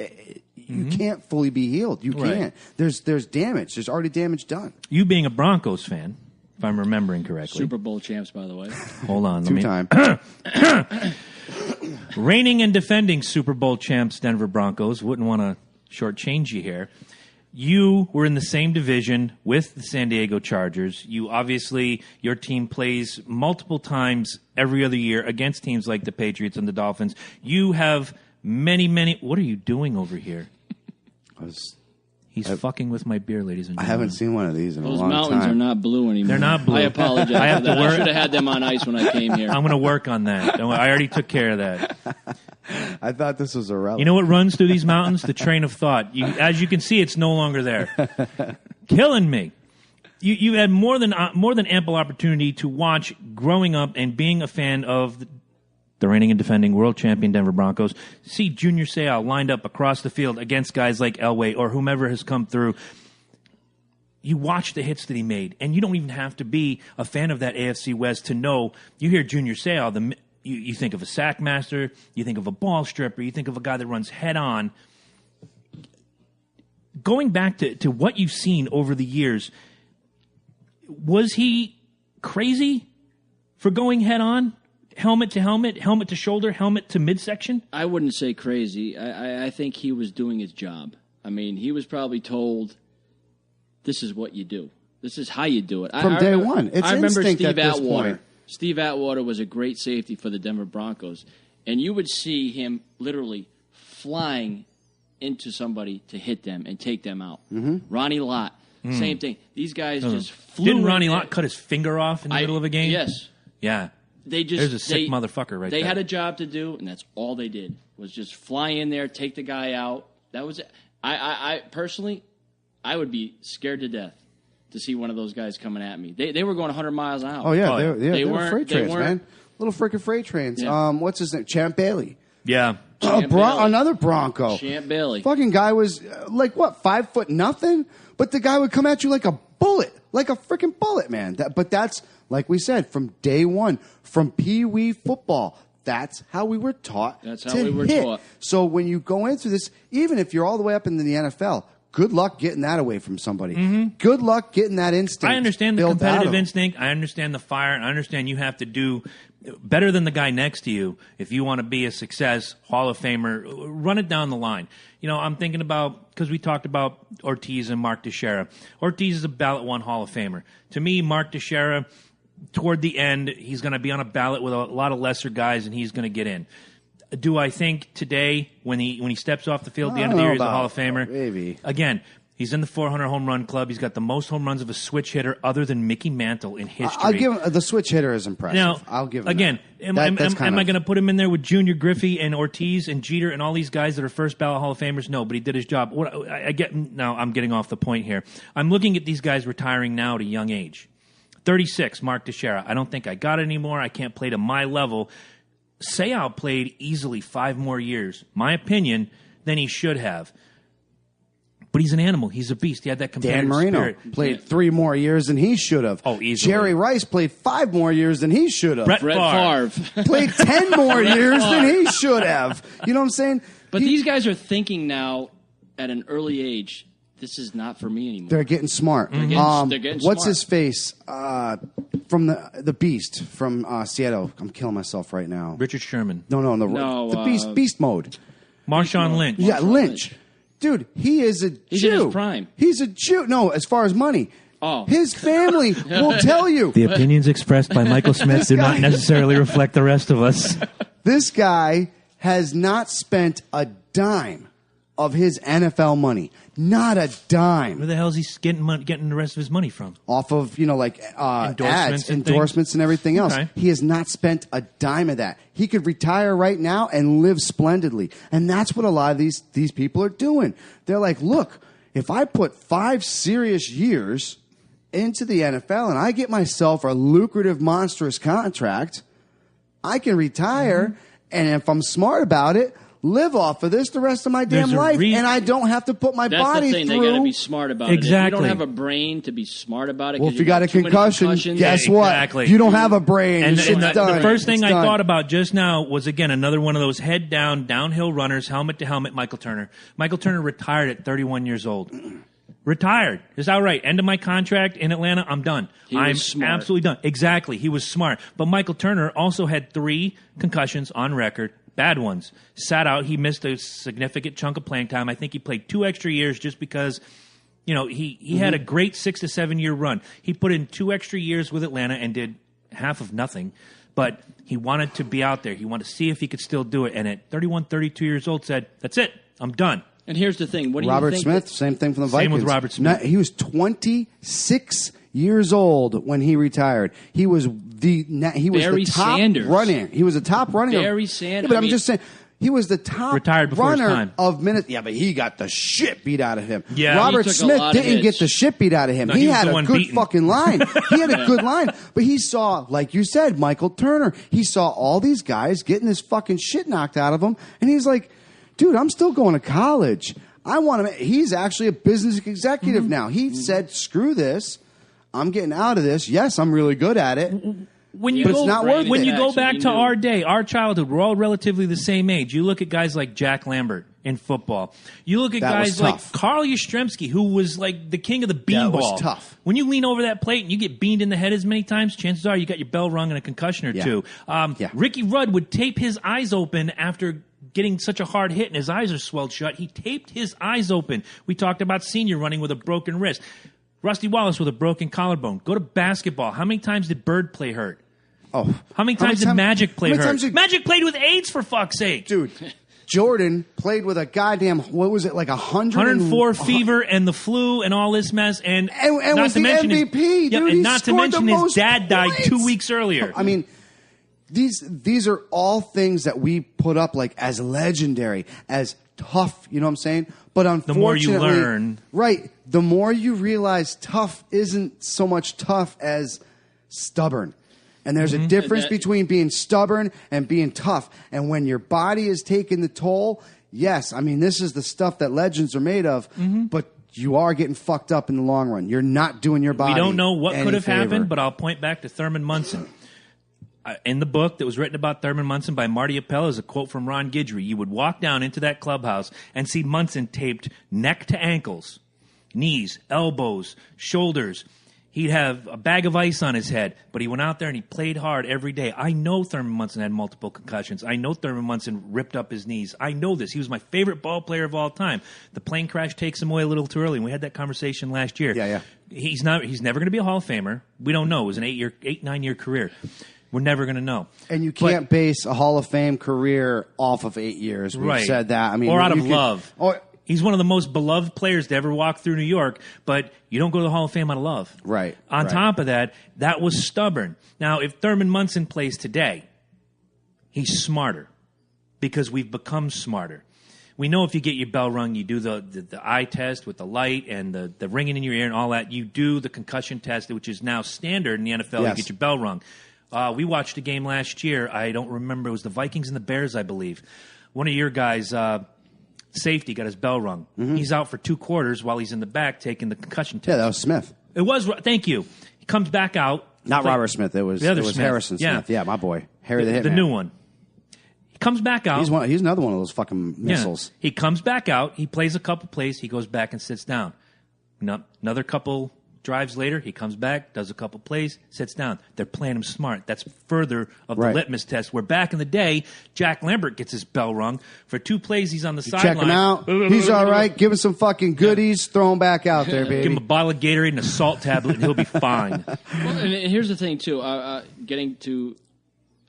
you can't fully be healed. You Right. can't. There's damage. There's already damage done. You being a Broncos fan, if I'm remembering correctly. Super Bowl champs, by the way. Hold on. Two-time. Reigning and defending Super Bowl champs Denver Broncos. Wouldn't want to shortchange you here. You were in the same division with the San Diego Chargers. You obviously, your team plays multiple times every other year against teams like the Patriots and the Dolphins. You have many. What are you doing over here? He's fucking with my beer, ladies and I gentlemen. haven't seen one of these in Those a long time. mountains are not blue anymore. They're not blue. I apologize. I have to I work- should have had them on ice when I came here. I'm going to work on that. Don't worry, I already took care of that. I thought this was irrelevant. You know what runs through these mountains? The train of thought. As you can see, it's no longer there. Killing me. You had more than ample opportunity to watch growing up and being a fan of the reigning and defending world champion Denver Broncos. See Junior Seau lined up across the field against guys like Elway or whomever has come through. You watch the hits that he made, and you don't even have to be a fan of that AFC West to know. You hear Junior Seau, you think of a sack master, you think of a ball stripper, you think of a guy that runs head on. Going back to what you've seen over the years, was he crazy for going head on? Helmet to helmet, helmet to shoulder, helmet to midsection? I wouldn't say crazy. I think he was doing his job. I mean, he was probably told, this is what you do. This is how you do it. From day one. It's I remember instinct Steve at this Atwater. point. Steve Atwater was a great safety for the Denver Broncos. And you would see him literally flying into somebody to hit them and take them out. Ronnie Lott, same thing. These guys just flew. Didn't Ronnie in there. Lott cut his finger off in the middle of a game? Yes. Yeah. There's a sick motherfucker right They there. had a job to do, and that's all they did was just fly in there, take the guy out. That was it. I personally, I would be scared to death to see one of those guys coming at me. They were going 100 miles an hour. Oh, yeah. Oh, They were weren't- freight they trains, weren't- man. Little freaking freight trains. Yeah. What's his name? Champ Bailey. Yeah. Champ Bailey. Another Bronco. Champ Bailey. Fucking guy was like, what, 5 foot nothing? But the guy would come at you like a bullet. Like a freaking bullet, man. But that's, like we said, from day one, from Pee Wee football, that's how we were taught. That's how to we were hit. taught. So when you go into this, even if you're all the way up into the NFL, good luck getting that away from somebody. Good luck getting that instinct. I understand the built out of competitive them. instinct. I understand the fire. And I understand you have to do better than the guy next to you if you want to be a success, Hall of Famer. Run it down the line. You know, I'm thinking about, because we talked about Ortiz and Mark Teixeira. Ortiz is a ballot one Hall of Famer. To me, Mark Teixeira, toward the end, he's going to be on a ballot with a lot of lesser guys, and he's going to get in. Do I think today, when he steps off the field at the end of the year, he's a Hall of Famer? Maybe. Again, he's in the 400 home run club. He's got the most home runs of a switch hitter other than Mickey Mantle in history. I'll give him, the switch hitter is impressive. Now, I'll give him again. that. Am That's kind I of- going to put him in there with Junior Griffey and Ortiz and Jeter and all these guys that are first ballot Hall of Famers? No, but he did his job. What I get now, I'm getting off the point here. I'm looking at these guys retiring now at a young age. 36, Mark Teixeira. I don't think I got it anymore. I can't play to my level. Seau played easily 5 more years, my opinion, than he should have. But he's an animal. He's a beast. He had that competitive Dan Marino spirit. played 3 more years than he should have. Oh, easily. Jerry Rice played 5 more years than he should have. Brett Brett Favre. Played 10 more years than he should have. You know what I'm saying? But these guys are thinking now at an early age, this is not for me anymore. They're getting smart. They're getting What's smart. his face? From the Beast from Seattle. I'm killing myself right now. Richard Sherman. No, No, the Beast mode. Marshawn Lynch. Yeah, Lynch. Dude, he is a He's Jew. in his prime. He's a Jew. No, as far as money. Oh. His family will tell you. The opinions expressed by Michael Smith do not necessarily reflect the rest of us. This guy has not spent a dime of his NFL money. Not a dime. Where the hell is he getting the rest of his money from? Off of, Endorsements ads, and endorsements and everything else. Okay. He has not spent a dime of that. He could retire right now and live splendidly. And that's what a lot of these people are doing. They're like, look, if I put 5 serious years into the NFL and I get myself a lucrative, monstrous contract, I can retire And if I'm smart about it, live off of this the rest of my damn life, and I don't have to put my That's body the thing. through. They got to be smart about it. If you Exactly. don't have a brain to be smart about it, Well, if you got a concussion, guess what? Exactly. You don't have a brain. And, Shit's the done. first thing It's I done. thought about just now was, again, another one of those head-down, downhill runners, helmet-to-helmet, Michael Turner. Michael Turner retired at 31 years old. Retired. Is outright. End of my contract in Atlanta. I'm done. I'm smart. absolutely done. Exactly. He was smart. But Michael Turner also had 3 concussions on record. Bad ones. Sat out. He missed a significant chunk of playing time. I think he played 2 extra years just because, he had a great 6 to 7 year run. He put in 2 extra years with Atlanta and did half of nothing. But he wanted to be out there. He wanted to see if he could still do it. And at 31, 32 years old said, that's it. I'm done. And here's the thing. What do Robert you think? Smith, same thing from the Same Vikings. with Robert Smith. He was 26 years old when he retired. He was the Barry top Sanders. runner. He was a top runner. Barry Sanders. Yeah, but I'm just saying. He was the top Retired before his runner time. of minutes. Yeah, but he got the shit beat out of him. Yeah. Robert He took a Smith lot of didn't hits. get the shit beat out of him. No, he he was had the a one good beaten. fucking line. He had a good line. But he saw, like you said, Michael Turner. He saw all these guys getting this fucking shit knocked out of him. And he's like, dude, I'm still going to college. I want to. He's actually a business executive now. He said, "Screw this. I'm getting out of this. Yes, I'm really good at it, When you but go, it's not worth when it." you go That's what back he to knew. our day, our childhood, we're all relatively the same age. You look at guys like Jack Lambert in football. You look at That was guys like tough. Carl Yastrzemski, who was like the king of the That beanball. was tough. When you lean over that plate and you get beamed in the head as many times, chances are you got your bell rung and a concussion or Yeah. two. Yeah. Ricky Rudd would tape his eyes open after getting such a hard hit and his eyes are swelled shut. He taped his eyes open. We talked about Senior running with a broken wrist. Rusty Wallace with a broken collarbone. Go to basketball. How many times did Bird play hurt? Oh, How many times did Magic play how many hurt? times did- Magic played with AIDS, for fuck's sake. dude? Jordan played with a goddamn, what was it, like 104 fever and the flu and all this mess. And And not was to the mention his- MVP, Yep, dude. and He not to scored mention the his most dad died points. 2 weeks earlier. I mean, these are all things that we put up like as legendary, as tough. You know what I'm saying? But unfortunately, more you learn. right? The more you realize tough isn't so much tough as stubborn. And there's a difference between being stubborn and being tough. And when your body is taking the toll, yes, I mean, this is the stuff that legends are made of, but you are getting fucked up in the long run. You're not doing your body. We don't know what any could have favor. happened, but I'll point back to Thurman Munson. In the book that was written about Thurman Munson by Marty Appel is a quote from Ron Guidry. You would walk down into that clubhouse and see Munson taped neck to ankles, knees, elbows, shoulders. He'd have a bag of ice on his head, but he went out there and he played hard every day. I know Thurman Munson had multiple concussions. I know Thurman Munson ripped up his knees. I know this. He was my favorite ball player of all time. The plane crash takes him away a little too early, and we had that conversation last year. Yeah. He's never going to be a Hall of Famer. We don't know. It was an 9-year career. We're never going to know. And you can't base a Hall of Fame career off of 8 years. We've said that. I mean, or out you of could- love. Or, He's one of the most beloved players to ever walk through New York, but you don't go to the Hall of Fame out of love. Right. On right. top of that, that was stubborn. Now, if Thurman Munson plays today, he's smarter because we've become smarter. We know if you get your bell rung, you do the eye test with the light and the ringing in your ear and all that. You do the concussion test, which is now standard in the NFL. Yes. You get your bell rung. We watched a game last year. I don't remember. It was the Vikings and the Bears, I believe. One of your guys, safety, got his bell rung. He's out for 2 quarters while he's in the back taking the concussion test. Yeah, that was Smith. It was. Thank you. He comes back out. Not Robert Smith. It was, The other it was Smith. Harrison Yeah. Smith. Yeah, my boy. Harry the Hitman. The new one. He comes back out. He's another one of those fucking Yeah. missiles. He comes back out. He plays a couple plays. He goes back and sits down. Another couple drives later, he comes back, does a couple plays, sits down. They're playing him smart. That's further of the Right. litmus test. Where back in the day, Jack Lambert gets his bell rung. For 2 plays, he's on the sideline. Check him out. He's all right. Give him some fucking goodies. Throw him back out there, baby. Give him a bottle of Gatorade and a salt tablet, and he'll be fine. Well, and here's the thing, too. Getting to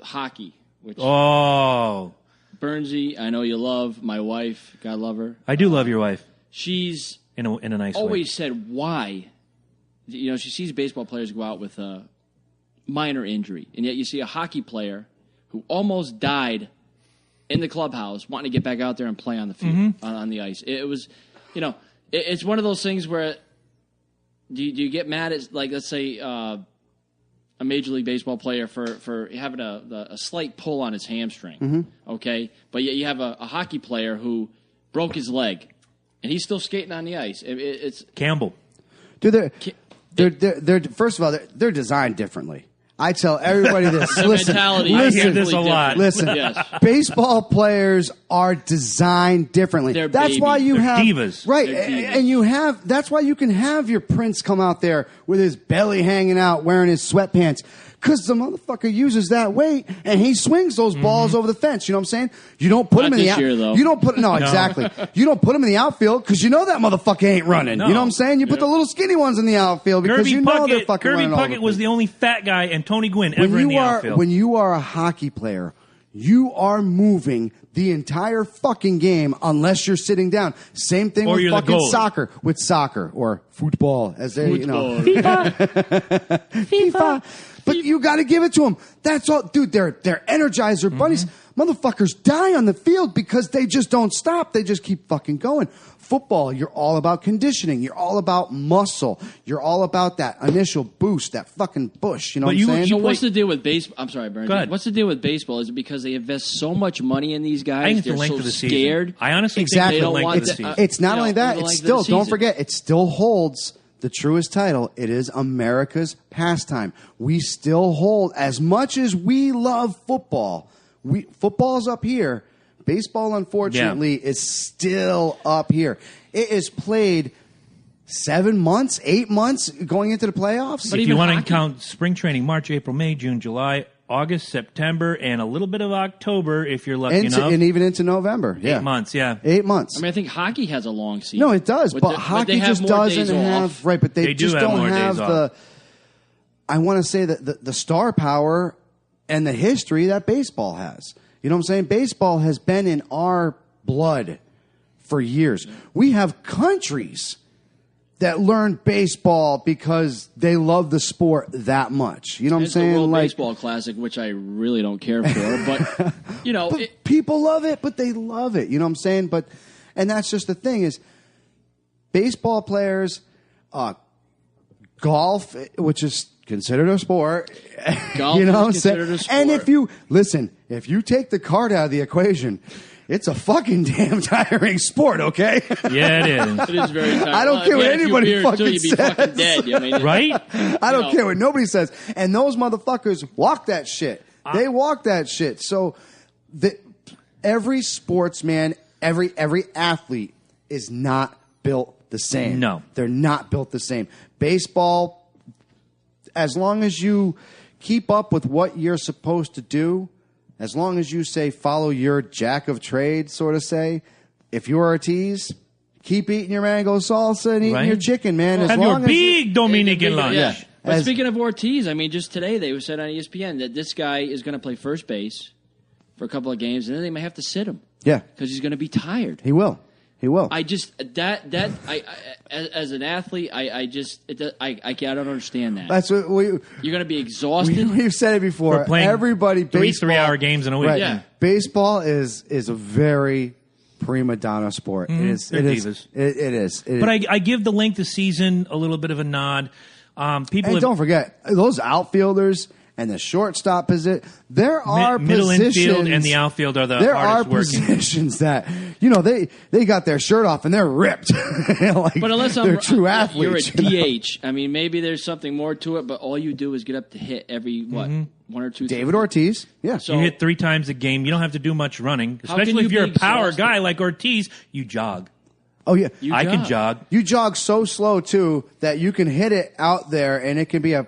hockey, which Oh, Bernsey, I know you love. My wife, God love her. I do love your wife She's in a nice way. always said why. You know, she sees baseball players go out with a minor injury, and yet you see a hockey player who almost died in the clubhouse wanting to get back out there and play on the field, on the ice. It was, you know, it's one of those things where do you get mad at, like, let's say, a Major League Baseball player for having a slight pull on his hamstring, okay? But yet you have a hockey player who broke his leg, and he's still skating on the ice. It's Campbell. Dude, they're first of all, they're designed differently. I tell everybody this. Listen, I hear this a lot. Listen, Yes. baseball players are designed differently. They're That's babies. why you They're have divas. right, They're divas. and you have. That's why you can have your Prince come out there with his belly hanging out, wearing his sweatpants. Because the motherfucker uses that weight and he swings those balls over the fence. You know what I'm saying? You don't put Not him in the this year, though. You don't put exactly. You don't put him in the outfield because you know that motherfucker ain't running. No. You know what I'm saying? You put the little skinny ones in the outfield because Kirby you know they're Puckett, fucking Kirby running all Puckett over was the the only fat guy, and Tony Gwynn ever in the outfield. When you are a hockey player, you are moving the entire fucking game unless you're sitting down. Same thing Or with you're the fucking goalie. soccer. With soccer or football, as they FIFA. FIFA. But you got to give it to them. That's all, dude. They're energized. They're bunnies. Motherfuckers die on the field because they just don't stop. They just keep fucking going. Football, you're all about conditioning. You're all about muscle. You're all about that initial boost, that fucking push. You know But what I'm saying? So what's the deal with baseball? I'm sorry, Burns. Go ahead. What's the deal with baseball? Is it because they invest so much money in these guys? I think it's the They're length so of the scared. season. I honestly Exactly. think They it's the don't length want of the to- season. It's not You only know, that, the it's length of still, the don't season. forget, it still holds the truest title. It is America's pastime. We still hold, as much as we love football, football's up here. Baseball, unfortunately, is still up here. It is played 7 months, 8 months going into the playoffs. But If even you want to hockey- count spring training, March, April, May, June, July, August, September, and a little bit of October if you're lucky enough. And even into November. 8 months, yeah. 8 months. I mean, I think hockey has a long season. No, it does, But but they- but hockey they have just more days doesn't have off. right. But they They do just have don't more have days the. off. I want to say that the star power and the history that baseball has. You know what I'm saying? Baseball has been in our blood for years. We have countries that learn baseball because they love the sport that much. You know what I'm It's the saying? World Like, Baseball Classic, which I really don't care for, but you know, but people love it, but they love it. You know what I'm saying? But and that's just the thing is, baseball players, golf, which is considered a sport. Golf you know is what I'm considered saying? a sport. And if you take the card out of the equation, it's a fucking damn tiring sport. Okay. Yeah, it is. it is very tiring. I don't care what Again, if you anybody appear fucking until you be says. fucking dead. I mean, Right? I don't know. care what nobody says. And those motherfuckers walk that shit. They walk that shit. So every sportsman, every athlete is not built the same. No. They're not built the same. Baseball, as long as you keep up with what you're supposed to do, as long as you say follow your jack of trades, sort of say, if you're Ortiz, keep eating your mango salsa and eating Right. your chicken, man. As Have your long as you- big Dominican lunch. Yeah. But As- speaking of Ortiz, I mean, just today they said on ESPN that this guy is going to play first base for a couple of games, and then they might have to sit him yeah, because he's going to be tired. he will. He will. I just as an athlete, I don't understand that. That's what You're going to be exhausted. we've said it before. We're playing Everybody, three baseball, 3-hour games in a week. Right. Yeah. Baseball is a very prima donna sport. It is. They're It is. divas. It is. It But is. I give the length of season a little bit of a nod. People And have, don't forget those outfilders and the shortstop position. There are middle positions, infield and the outfield are the there are hardest working. positions that they got their shirt off and they're ripped. Like, But unless they're true athletes. you're a DH. I mean, maybe there's something more to it. But all you do is get up to hit every one or two. David Ortiz. Yeah. So- You hit 3 times a game. You don't have to do much running, How can especially you if you're be a power exhausted? guy like Ortiz. You jog. Oh yeah. I can jog. You jog so slow too that you can hit it out there, and it can be a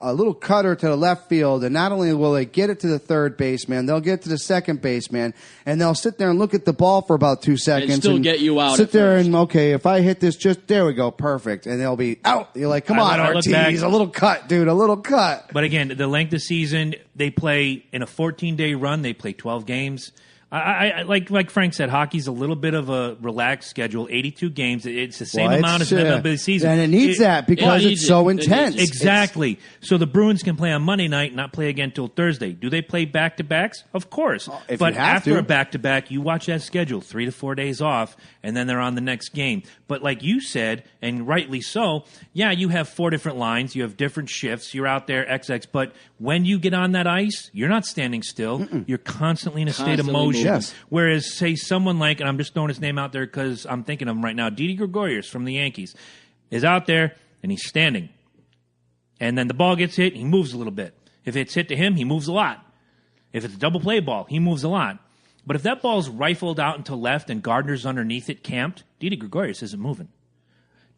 little cutter to the left field. And not only will they get it to the third baseman, they'll get to the second baseman, and they'll sit there and look at the ball for about 2 seconds still get you out Sit at there first. and okay, if I hit this, just there we go, perfect, and they'll be out. You're like, come on, I look Ortiz, back- a little cut, dude, a little cut. But again, the length of season, they play in a 14-day run. They play 12 games. I like Frank said, hockey's a little bit of a relaxed schedule. 82 games. It's the same amount as the season. And it needs that because it's so intense. Exactly. So the Bruins can play on Monday night and not play again until Thursday. Do they play back-to-backs? Of course. But after a back-to-back, you watch that schedule, 3 to 4 days off, and then they're on the next game. But like you said, and rightly so, yeah, you have 4 different lines. You have different shifts. You're out there, XX. But when you get on that ice, you're not standing still. Mm-mm. You're constantly in a state of motion. Yes. Whereas, say, someone like, and I'm just throwing his name out there because I'm thinking of him right now, Didi Gregorius from the Yankees is out there and he's standing. And then the ball gets hit, he moves a little bit. If it's hit to him, he moves a lot. If it's a double play ball, he moves a lot. But if that ball's rifled out into left and Gardner's underneath it camped, Didi Gregorius isn't moving.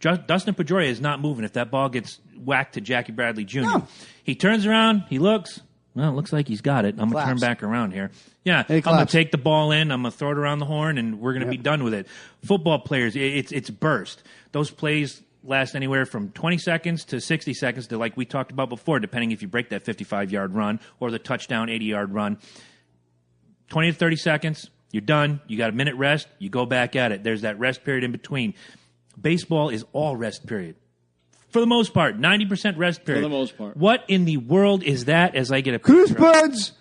Dustin Pedroia is not moving if that ball gets whacked to Jackie Bradley Jr. No. He turns around, he looks. Well, it looks like he's got it. I'm going to turn back around here. Yeah, I'm going to take the ball in. I'm going to throw it around the horn, and we're going to be done with it. Football players, it's burst. Those plays last anywhere from 20 seconds to 60 seconds to, like we talked about before, depending if you break that 55-yard run or the touchdown 80-yard run. 20 to 30 seconds, you're done. You got a minute rest. You go back at it. There's that rest period in between. Baseball is all rest period. For the most part, 90% rest period. For the most part. What in the world is that as I get a Chris picture Burns,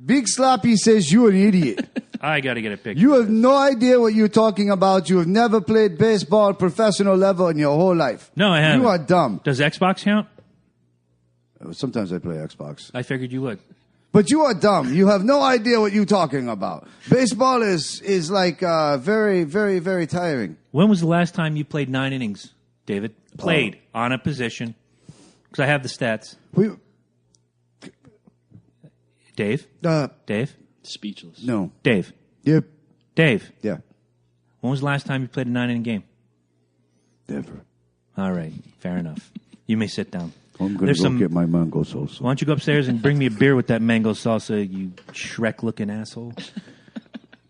Big Sloppy says you're an idiot. I got to get a picture. You have no idea what you're talking about. You have never played baseball at professional level in your whole life. No, I haven't. You are dumb. Does Xbox count? Sometimes I play Xbox. I figured you would. But you are dumb. You have no idea what you're talking about. Baseball is like very, very, very tiring. When was the last time you played 9 innings, David? Played on a position. Because I have the stats. Dave? Dave? Speechless. No. Dave? Yep. Dave? Yeah. When was the last time you played a 9-inning game? Never. All right. Fair enough. You may sit down. I'm going to go get my mango salsa. Why don't you go upstairs and bring me a beer with that mango salsa, you Shrek-looking asshole?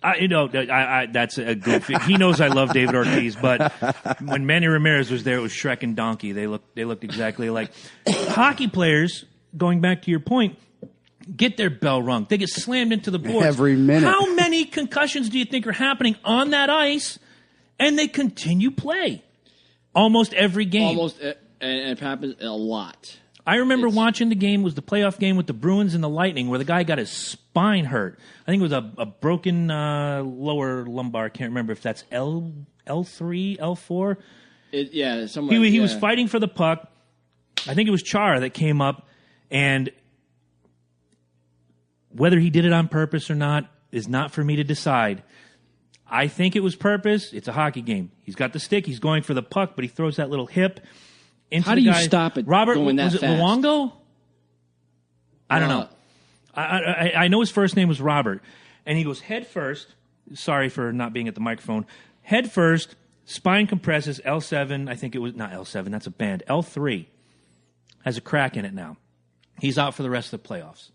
That's a good. He knows I love David Ortiz, but when Manny Ramirez was there, it was Shrek and Donkey. They looked exactly alike. Hockey players, going back to your point, get their bell rung. They get slammed into the boards every minute. How many concussions do you think are happening on that ice, and they continue play almost every game? And it happens a lot. I remember watching the game, was the playoff game with the Bruins and the Lightning, where the guy got his spine hurt. I think it was a broken lower lumbar. I can't remember if that's L3, L4. Somewhere. He was fighting for the puck. I think it was Chara that came up, and whether he did it on purpose or not is not for me to decide. I think it was purpose. It's a hockey game. He's got the stick. He's going for the puck, but he throws that little hip. How do you stop it going that fast? Was it Luongo? I don't know. I know his first name was Robert. And he goes head first. Sorry for not being at the microphone. Head first, spine compresses, L7. I think it was not L7. That's a band. L3 has a crack in it now. He's out for the rest of the playoffs.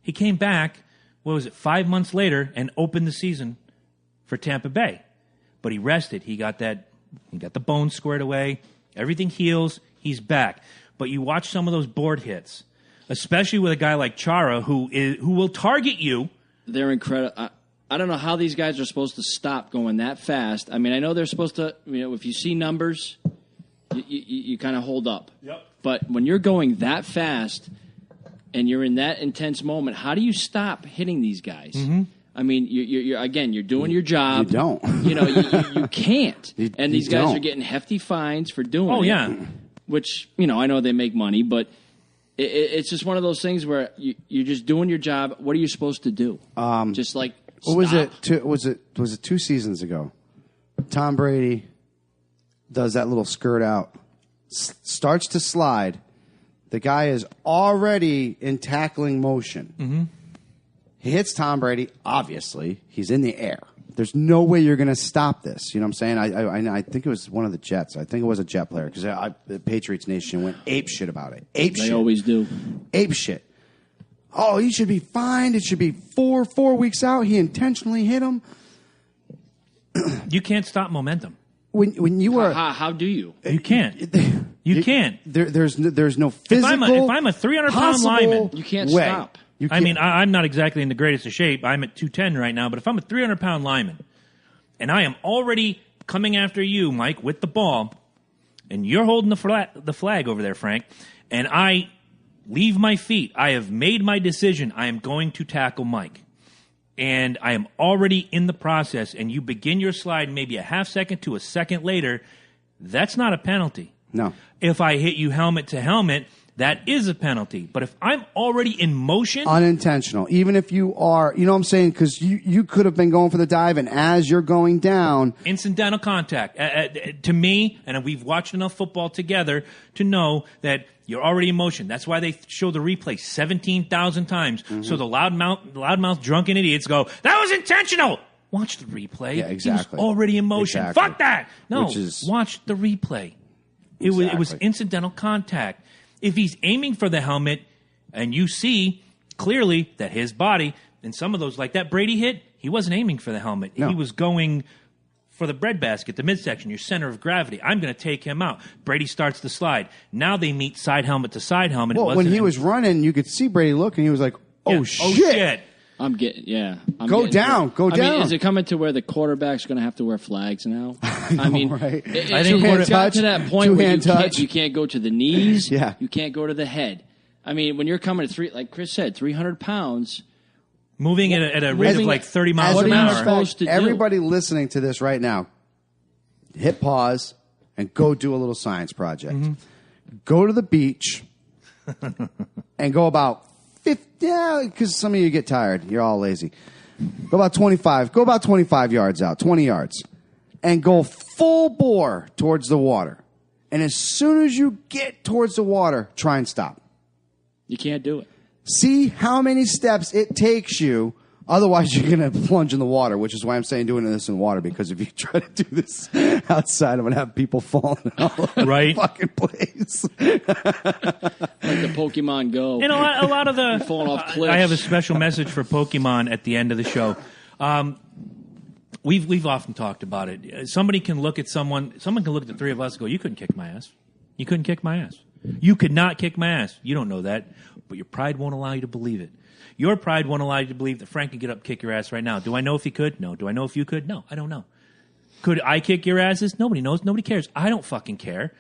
He came back, 5 months later, and opened the season for Tampa Bay. But he rested. He got the bones squared away. Everything heals. He's back. But you watch some of those board hits, especially with a guy like Chara, who will target you. They're incredible. I don't know how these guys are supposed to stop going that fast. I mean, I know they're supposed to. If you see numbers, you kind of hold up. Yep. But when you're going that fast and you're in that intense moment, how do you stop hitting these guys? Mm-hmm. I mean, you're doing your job. You don't. You can't. And these guys don't. are getting hefty fines for doing it. Oh, yeah. Which, I know they make money, but it's just one of those things where you're just doing your job. What are you supposed to do? Just like what stop. was it 2 seasons ago? Tom Brady does that little skirt out, starts to slide. The guy is already in tackling motion. Mm-hmm. He hits Tom Brady. Obviously, he's in the air. There's no way you're going to stop this. You know what I'm saying? I think it was one of the Jets. I think it was a Jet player because the Patriots Nation went ape shit about it. They always do. Ape shit. Oh, he should be fined. It should be 4 weeks out. He intentionally hit him. You can't stop momentum. When you are, how do you? You can't. You can't. There's no physical. If I'm a 300-pound lineman, you can't way. stop. I mean, I'm not exactly in the greatest of shape. I'm at 210 right now, but if I'm a 300-pound lineman and I am already coming after you, Mike, with the ball, and you're holding the flag over there, Frank, and I leave my feet, I have made my decision, I am going to tackle Mike. And I am already in the process, and you begin your slide maybe a half second to a second later, that's not a penalty. No. If I hit you helmet to helmet, that is a penalty. But if I'm already in motion... Unintentional. Even if you are, you know what I'm saying? Because you could have been going for the dive, and as you're going down... Incidental contact. To me, and we've watched enough football together to know that you're already in motion. That's why they show the replay 17,000 times. Mm-hmm. So the loudmouth drunken idiots go, that was intentional! Watch the replay. Yeah, exactly. He was already in motion. Exactly. Fuck that! No, watch the replay. It was incidental contact. If he's aiming for the helmet and you see clearly that his body, and some of those, like that Brady hit, he wasn't aiming for the helmet. No. He was going for the breadbasket, the midsection, your center of gravity. I'm going to take him out. Brady starts the slide. Now they meet side helmet to side helmet. Well, when he was running, you could see Brady look, and he was like, oh, shit. Go down. I mean, is it coming to where the quarterback's going to have to wear flags now? I mean, right? I think it's got to that point where you can't go to the knees. Yeah. You can't go to the head. I mean, when you're coming to like Chris said, 300 pounds. Moving at a rate of like 30 miles an hour. Supposed to everybody listening to this right now, hit pause and go do a little science project. Mm-hmm. Go to the beach and go about 50, because some of you get tired. You're all lazy. Go about 25 yards out, 20 yards, and go full bore towards the water. And as soon as you get towards the water, try and stop. You can't do it. See how many steps it takes you. Otherwise, you're going to plunge in the water, which is why I'm saying doing this in water, because if you try to do this outside, I'm going to have people falling all over the fucking place. Like the Pokemon Go. And a lot of the... falling off cliffs. I have a special message for Pokemon at the end of the show. We've often talked about it. Someone can look at the three of us and go, you couldn't kick my ass. You couldn't kick my ass. You could not kick my ass. You don't know that, but your pride won't allow you to believe it. Your pride won't allow you to believe that Frank can get up and kick your ass right now. Do I know if he could? No. Do I know if you could? No, I don't know. Could I kick your asses? Nobody knows. Nobody cares. I don't fucking care.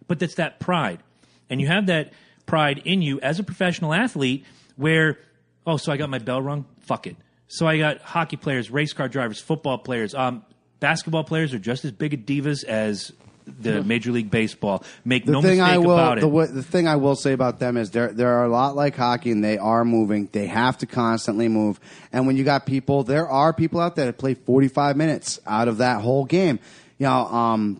But that's that pride. And you have that pride in you as a professional athlete where, so I got my bell rung? Fuck it. So I got hockey players, race car drivers, football players. Basketball players are just as big a divas as the Major League Baseball. Make no mistake about it. The thing I will say about them is they're a lot like hockey, and they are moving. They have to constantly move. And when you got people, there are people out there that play 45 minutes out of that whole game. You know,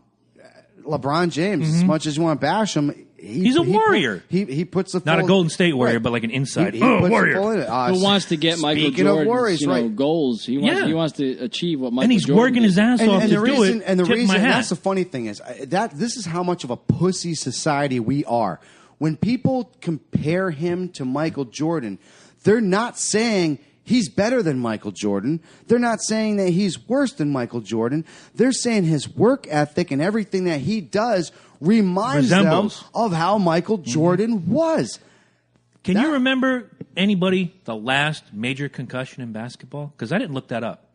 LeBron James, as much as you want to bash him, he's a warrior. He puts the not a Golden State warrior, but like an inside warrior. Who wants to get Michael Jordan's goals? He wants to achieve what Michael Jordan. And he's working his ass off to do it. And the reason that's the funny thing is that this is how much of a pussy society we are. When people compare him to Michael Jordan, they're not saying he's better than Michael Jordan. They're not saying that he's worse than Michael Jordan. They're saying his work ethic and everything that he does reminds them of how Michael Jordan was. Can you remember anybody, the last major concussion in basketball? Because I didn't look that up.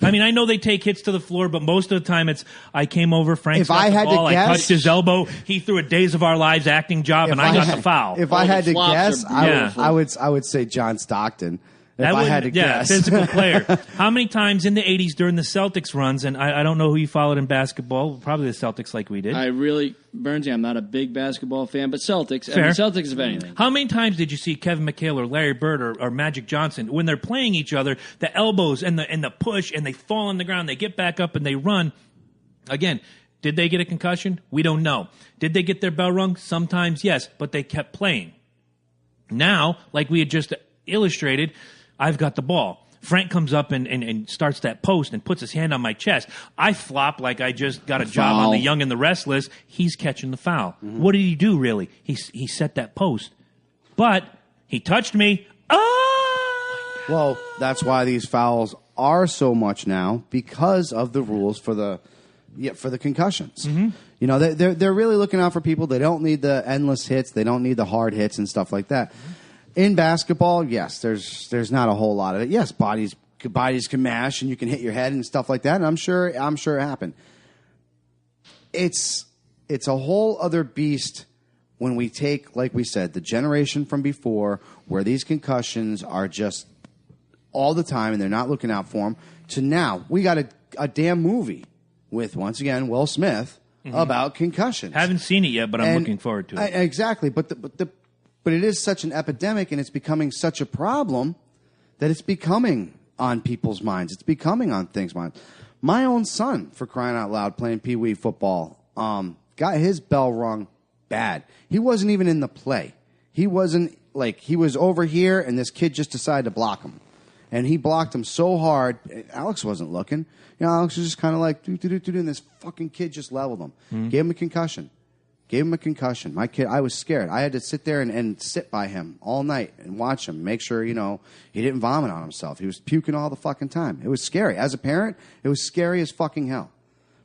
I mean, I know they take hits to the floor, but most of the time it's, I came over, Frank got the ball, I touched his elbow, he threw a Days of Our Lives acting job, and I got the foul. If I had to guess, I would say John Stockton. If I had to guess. Physical player. How many times in the 80s during the Celtics runs, and I don't know who you followed in basketball, probably the Celtics like we did. Burnsy, I'm not a big basketball fan, but Celtics. Fair. I mean, Celtics, if anything. How many times did you see Kevin McHale or Larry Bird or Magic Johnson, when they're playing each other, the elbows and the push, and they fall on the ground, they get back up and they run? Again, did they get a concussion? We don't know. Did they get their bell rung? Sometimes, yes, but they kept playing. Now, like we had just illustrated, I've got the ball. Frank comes up and starts that post and puts his hand on my chest. I flop like I just got a job on The Young and the Restless. He's catching the foul. Mm-hmm. What did he do, really? He set that post. But he touched me. Well, that's why these fouls are so much now, because of the rules for the concussions. Mm-hmm. You know, they're really looking out for people. They don't need the endless hits. They don't need the hard hits and stuff like that. In basketball, yes, there's not a whole lot of it. Yes, bodies can mash and you can hit your head and stuff like that. And I'm sure it happened. It's a whole other beast when we take, like we said, the generation from before where these concussions are just all the time and they're not looking out for them, to now we got a damn movie with, once again, Will Smith about concussions. Haven't seen it yet, but I'm looking forward to it. Exactly, but it is such an epidemic and it's becoming such a problem that it's becoming on people's minds. It's becoming on things' minds. My own son, for crying out loud, playing Pee Wee football, got his bell rung bad. He wasn't even in the play. He was over here, and this kid just decided to block him. And he blocked him so hard, Alex wasn't looking. Alex was just kind of like, and this fucking kid just leveled him. Mm-hmm. Gave him a concussion. My kid, I was scared. I had to sit there and sit by him all night and watch him, make sure, he didn't vomit on himself. He was puking all the fucking time. It was scary. As a parent, it was scary as fucking hell.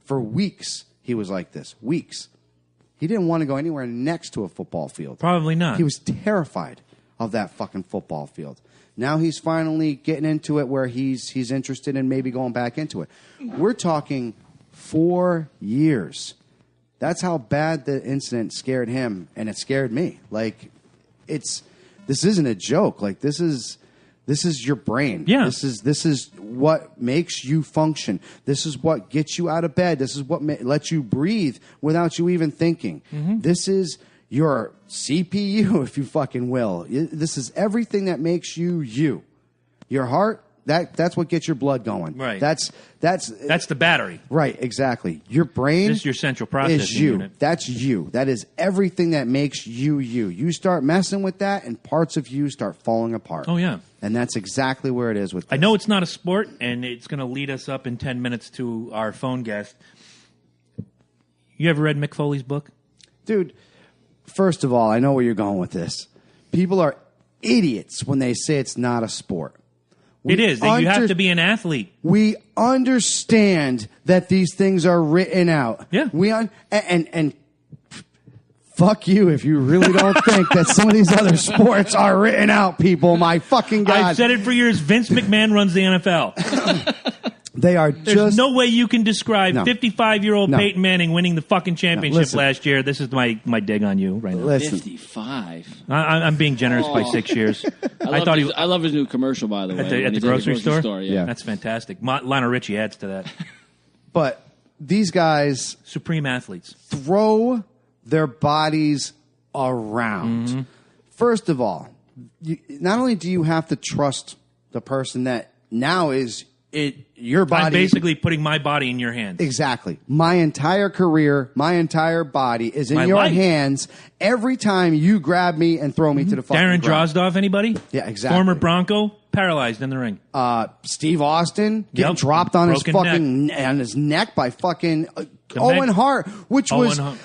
For weeks, he was like this. Weeks. He didn't want to go anywhere next to a football field. Probably not. He was terrified of that fucking football field. Now he's finally getting into it where he's interested in maybe going back into it. We're talking 4 years. That's how bad the incident scared him, and it scared me. Like, this isn't a joke. Like, this is your brain. Yeah. This is what makes you function. This is what gets you out of bed. This is what lets you breathe without you even thinking. Mm-hmm. This is your CPU, if you fucking will. This is everything that makes you you. Your heart, that's what gets your blood going. Right. That's the battery. Right, exactly. Your brain this is your central processing is you. unit. That's you. That is everything that makes you you. You start messing with that and parts of you start falling apart. Oh, yeah. And that's exactly where it is with this. I know it's not a sport, and it's going to lead us up in 10 minutes to our phone guest. You ever read Mick Foley's book? Dude, first of all, I know where you're going with this. People are idiots when they say it's not a sport. It is. You have to be an athlete. We understand that these things are written out. Yeah. And fuck you if you really don't think that some of these other sports are written out, people. My fucking God. I've said it for years. Vince McMahon runs the NFL. They are There's no way you can describe 55-year-old No. Peyton Manning winning the fucking championship listen. last year. This is my dig on you right now. Listen. 55. I'm being generous by 6 years. I love his new commercial, by the way. At when the he's grocery store? Yeah. That's fantastic. Lionel Richie adds to that. But these guys Supreme athletes. throw their bodies around. Mm-hmm. First of all, not only do you have to trust the person that now is your body. I'm basically putting my body in your hands. Exactly. My entire career, my entire body is in My your life. hands every time you grab me and throw me to the fucking Darren ground. Drozdov, anybody? Yeah, exactly. Former Bronco, paralyzed in the ring. Steve Austin getting Yep. dropped on his Broken fucking on his neck by fucking Owen Hart, which Owen was Hart,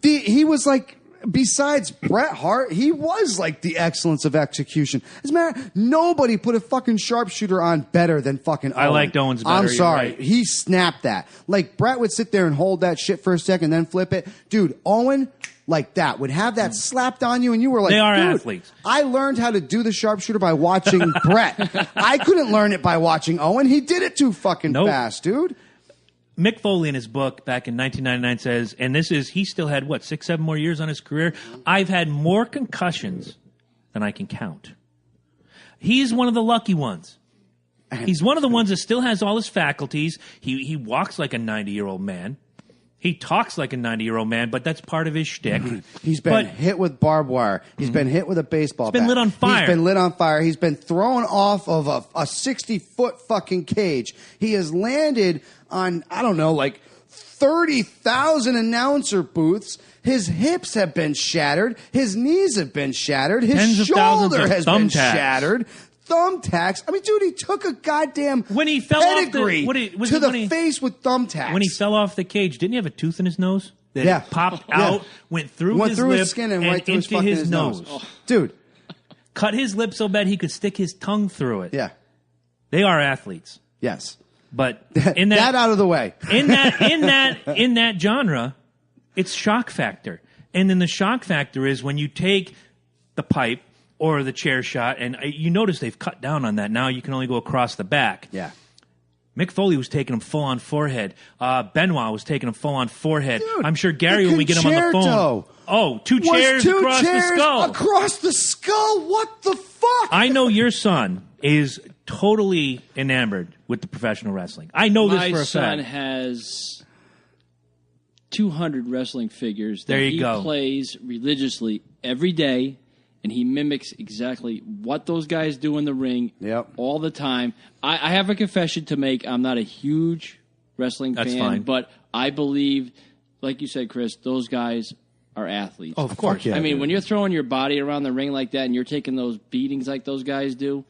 he was like. Besides Bret Hart, he was like the excellence of execution. As a matter, nobody put a fucking sharpshooter on better than fucking Owen. I liked Owen's better, I'm you're sorry. right. He snapped that. Like, Bret would sit there and hold that shit for a second, then flip it. Dude, Owen, like that, would have that slapped on you, and you were like, They are dude, athletes. I learned how to do the sharpshooter by watching Bret. I couldn't learn it by watching Owen. He did it too fucking Nope. fast, dude. Mick Foley in his book back in 1999 says, and he still had, 6-7 more years on his career? I've had more concussions than I can count. He's one of the lucky ones. He's one of the ones that still has all his faculties. He walks like a 90-year-old man. He talks like a 90-year-old man, but that's part of his shtick. He's been hit with barbed wire. He's been hit with a baseball bat. He's been lit on fire. He's been lit on fire. He's been thrown off of a 60-foot fucking cage. He has landed on, 30,000 announcer booths. His hips have been shattered. His knees have been shattered. His Tens of thousands shoulder of has been thumbtacks. shattered. Thumbtacks. I mean, dude, he took a goddamn When he fell off the- pedigree what he- was to it the when he- face with thumbtacks. When he fell off the cage, didn't he have a tooth in his nose? That Yeah. popped Yeah. out, went through his through lip, his skin and right through his into fucking his nose. Dude, Cut his lip so bad he could stick his tongue through it. yeah. They are athletes. Yes. But in that out of the way. in that genre, it's shock factor. And then the shock factor is when you take the pipe or the chair shot. And you notice they've cut down on that. Now you can only go across the back. Yeah. Mick Foley was taking him full on forehead. Benoit was taking him full on forehead. Dude, I'm sure Gary, when we get him on the phone. Oh, two chairs across the skull. Across the skull? What the fuck? I know your son is totally enamored with the professional wrestling. I know this for a fact. My son has 200 wrestling figures that he go. plays religiously every day, and he mimics exactly what those guys do in the ring all the time. I have a confession to make. I'm not a huge wrestling fan, fine. but I believe, like you said, Chris, those guys are athletes. Oh, of course. Yeah, I mean, when you're throwing your body around the ring like that and you're taking those beatings like those guys do,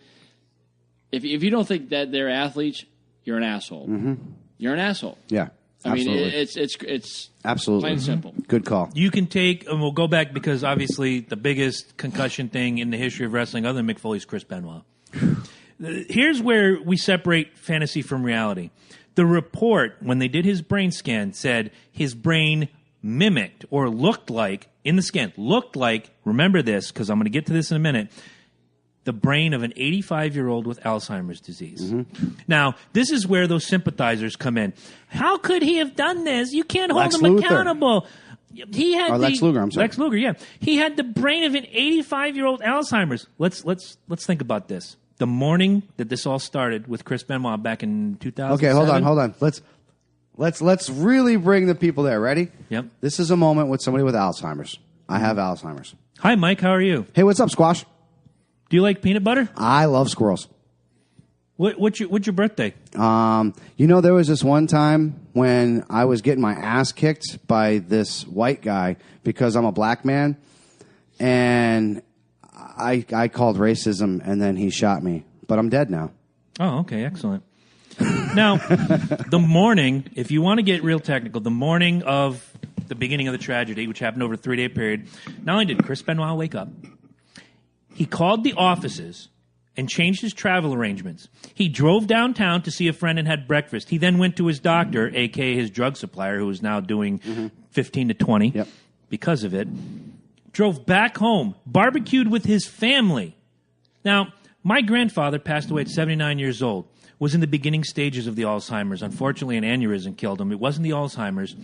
if you don't think that they're athletes, you're an asshole. Mm-hmm. You're an asshole. Yeah. I mean, absolutely. it's absolutely plain and simple. Good call. You can take, and we'll go back because obviously the biggest concussion thing in the history of wrestling, other than Mick Foley's Chris Benoit. Here's where we separate fantasy from reality. The report, when they did his brain scan, said his brain mimicked or looked like, in the scan, remember this because I'm going to get to this in a minute, the brain of an 85-year-old with Alzheimer's disease. Mm-hmm. Now, this is where those sympathizers come in. How could he have done this? You can't hold him accountable. He had Lex Luger, I'm sorry. Lex Luger, yeah. He had the brain of an 85-year-old Alzheimer's. Let's think about this. The morning that this all started with Chris Benoit back in 2007. Okay, hold on. Let's really bring the people there. Ready? Yep. This is a moment with somebody with Alzheimer's. I have Alzheimer's. Hi, Mike. How are you? Hey, what's up, Squash? Do you like peanut butter? I love squirrels. What's your birthday? There was this one time when I was getting my ass kicked by this white guy because I'm a black man, and I called racism, and then he shot me. But I'm dead now. Oh, okay, excellent. Now, the morning, if you want to get real technical, the morning of the beginning of the tragedy, which happened over a 3-day period, not only did Chris Benoit wake up, he called the offices and changed his travel arrangements. He drove downtown to see a friend and had breakfast. He then went to his doctor, a.k.a. his drug supplier, who is now doing 15 to 20 because of it. Drove back home, barbecued with his family. Now, my grandfather passed away at 79 years old, was in the beginning stages of the Alzheimer's. Unfortunately, an aneurysm killed him. It wasn't the Alzheimer's.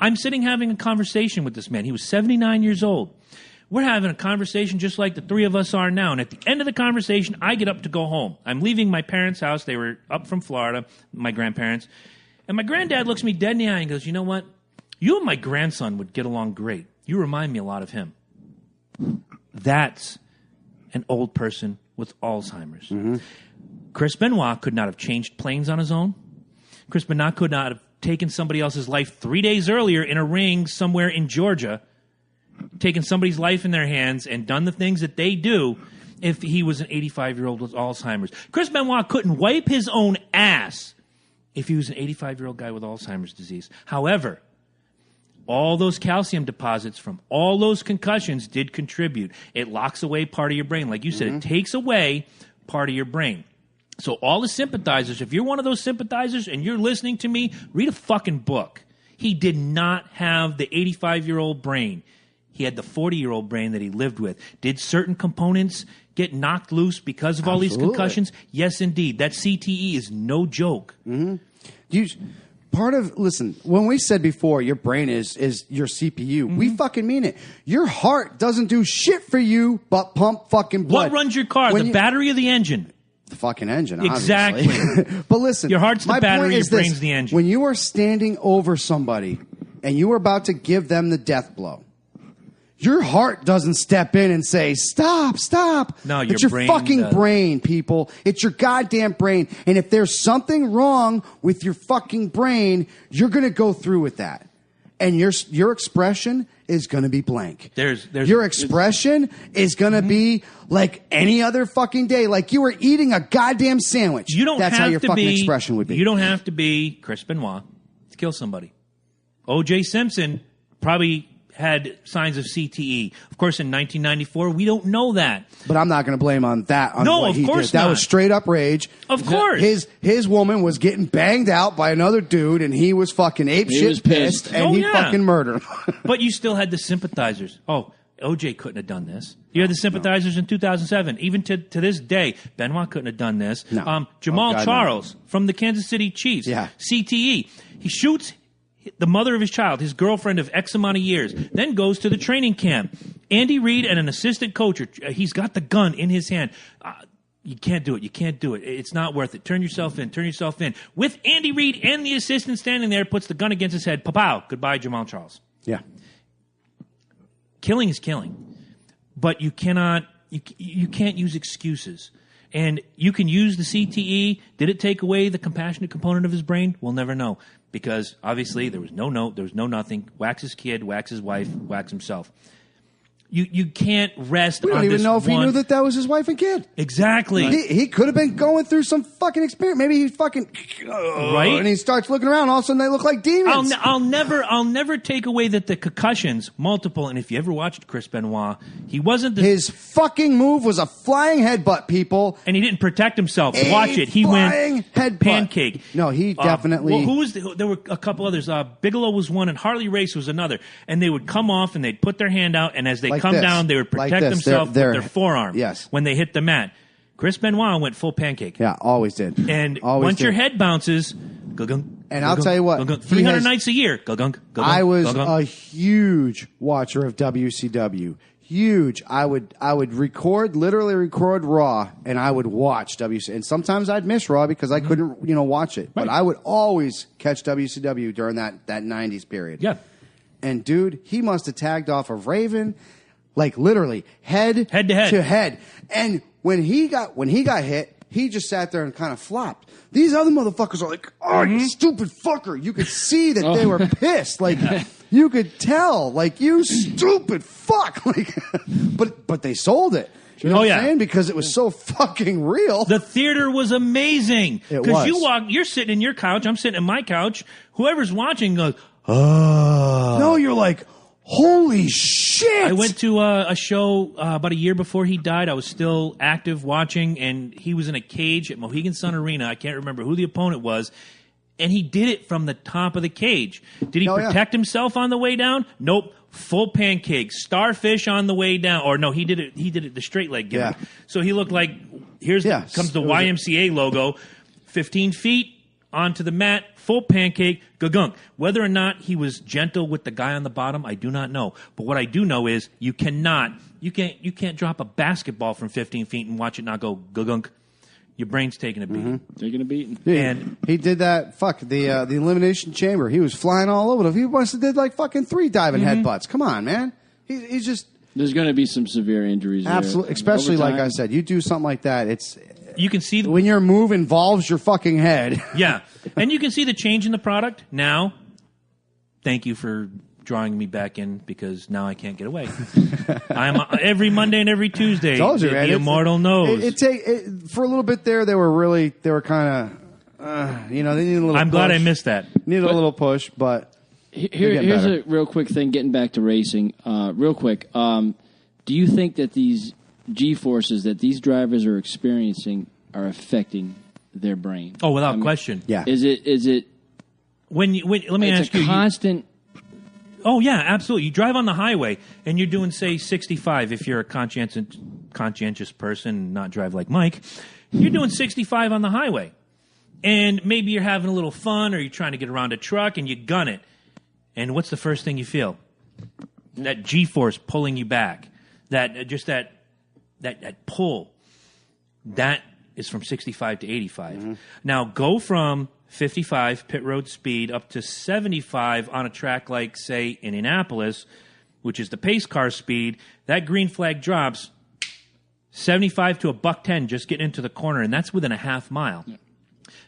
I'm sitting having a conversation with this man. He was 79 years old. We're having a conversation just like the three of us are now. And at the end of the conversation, I get up to go home. I'm leaving my parents' house. They were up from Florida, my grandparents. And my granddad looks me dead in the eye and goes, you know what? You and my grandson would get along great. You remind me a lot of him. That's an old person with Alzheimer's. Mm-hmm. Chris Benoit could not have changed planes on his own. Chris Benoit could not have taken somebody else's life 3 days earlier in a ring somewhere in Georgia, taken somebody's life in their hands and done the things that they do if he was an 85-year-old with Alzheimer's. Chris Benoit couldn't wipe his own ass if he was an 85-year-old guy with Alzheimer's disease. However, all those calcium deposits from all those concussions did contribute. It locks away part of your brain. Like you said, it takes away part of your brain. So all the sympathizers, if you're one of those sympathizers and you're listening to me, read a fucking book. He did not have the 85-year-old brain. He had the 40-year-old brain that he lived with. Did certain components get knocked loose because of all these concussions? Yes, indeed. That CTE is no joke. Mm-hmm. Listen, when we said before your brain is your CPU, we fucking mean it. Your heart doesn't do shit for you but pump fucking blood. What runs your car, the battery or the engine? The fucking engine, exactly. Obviously. But listen, your heart's the battery, your brain's the engine. When you are standing over somebody and you are about to give them the death blow, your heart doesn't step in and say, stop. No, it's your fucking brain, people. It's your goddamn brain. And if there's something wrong with your fucking brain, you're going to go through with that. And your expression is going to be blank. Your expression is going to be like any other fucking day, like you were eating a goddamn sandwich. That's how your fucking expression would be. You don't have to be Chris Benoit to kill somebody. O.J. Simpson probably had signs of CTE. Of course, in 1994, we don't know that. But I'm not going to blame on that. No, of course not. That was straight up rage. Of course. His woman was getting banged out by another dude, and he was fucking ape shit pissed, and he fucking murdered him. But you still had the sympathizers. Oh, OJ couldn't have done this. You had the sympathizers in 2007. Even to this day, Benoit couldn't have done this. No. Jamal God, Charles from the Kansas City Chiefs, Yeah. CTE. He shoots the mother of his child, his girlfriend of X amount of years, then goes to the training camp. Andy Reid and an assistant coach, he's got the gun in his hand. You can't do it. You can't do it. It's not worth it. Turn yourself in. Turn yourself in. With Andy Reid and the assistant standing there, puts the gun against his head. Pow. Goodbye, Jamal Charles. Yeah. Killing is killing. But you cannot, you can't use excuses. And you can use the CTE. Did it take away the compassionate component of his brain? We'll never know. Because obviously there was no note, there was no nothing. Wax his kid, wax his wife, wax himself. You can't rest on this. We don't even know if he one- knew that was his wife and kid. Exactly. He could have been going through some fucking experience. Maybe he fucking Right? and he starts looking around. All of a sudden, they look like demons. I'll never take away that the concussions, multiple. And if you ever watched Chris Benoit, he wasn't the, His fucking move was a flying headbutt. People, and he didn't protect himself. A Watch it. He flying went headbutt. pancake. No, he definitely. Well, who was there were a couple others. Bigelow was one, and Harley Race was another. And they would come off and they'd put their hand out, and as they Like come this. down, they would Like protect this. themselves They're- with their forearm. yes. When they hit the mat. Chris Benoit went full pancake. Yeah, always did. And always once did. your head bounces, gunk. And I'll tell you what, he 300 has- nights a year. Gunk. I was a huge watcher of WCW. Huge. I would literally record Raw, and I would watch WCW. And sometimes I'd miss Raw because I couldn't, watch it. But I would always catch WCW during that 90s period. Yeah. And dude, he must have tagged off of Raven, like literally head to head. And when he got hit, he just sat there and kind of flopped. These other motherfuckers are like, "Oh, you stupid fucker!" You could see that they were pissed. Like you could tell, like you stupid fuck. Like, but they sold it. You know what I'm saying? Because it was so fucking real. The theater was amazing. It Because was. you're sitting in your couch, I'm sitting in my couch. Whoever's watching goes, oh. No, you're like, holy shit! I went to a show about a year before he died. I was still active watching, and he was in a cage at Mohegan Sun Arena. I can't remember who the opponent was. And he did it from the top of the cage. Did he protect himself on the way down? Nope. Full pancake. Starfish on the way down. Or no, he did it the straight leg gimmick. Yeah. So he looked like, comes the YMCA logo. 15 feet onto the mat, full pancake, gagunk. Whether or not he was gentle with the guy on the bottom, I do not know. But what I do know is you can't drop a basketball from 15 feet and watch it not go gagunk. Your brain's taking a beating. Taking a beating. And he did that. The Elimination Chamber. He was flying all over. He must have did like fucking 3 diving headbutts. Come on, man. He's just There's going to be some severe injuries. absolutely. Especially Over like time. I said, you do something like that. It's you can see when your move involves your fucking head. Yeah. And you can see the change in the product now. Thank you for drawing me back in because now I can't get away. I'm every Monday and every Tuesday. Told you, man. The immortal knows. For a little bit there. They were kind of, they needed a little. I'm push. glad I missed that. Needed a little push, but Here's a real quick thing. Getting back to racing, real quick. Do you think that these G-forces that these drivers are experiencing are affecting their brain? Oh, without question. yeah. Is it? When let me It's ask a you. constant. Oh yeah, absolutely. You drive on the highway and you're doing say 65 if you're a conscientious person, not drive like Mike. You're doing 65 on the highway. And maybe you're having a little fun or you're trying to get around a truck and you gun it. And what's the first thing you feel? That G-force pulling you back. That pull. That is from 65 to 85. Mm-hmm. Now go from 55 pit road speed up to 75 on a track like, say, Indianapolis, which is the pace car speed. That green flag drops 75 to $110 just getting into the corner, and that's within a half mile. Yeah.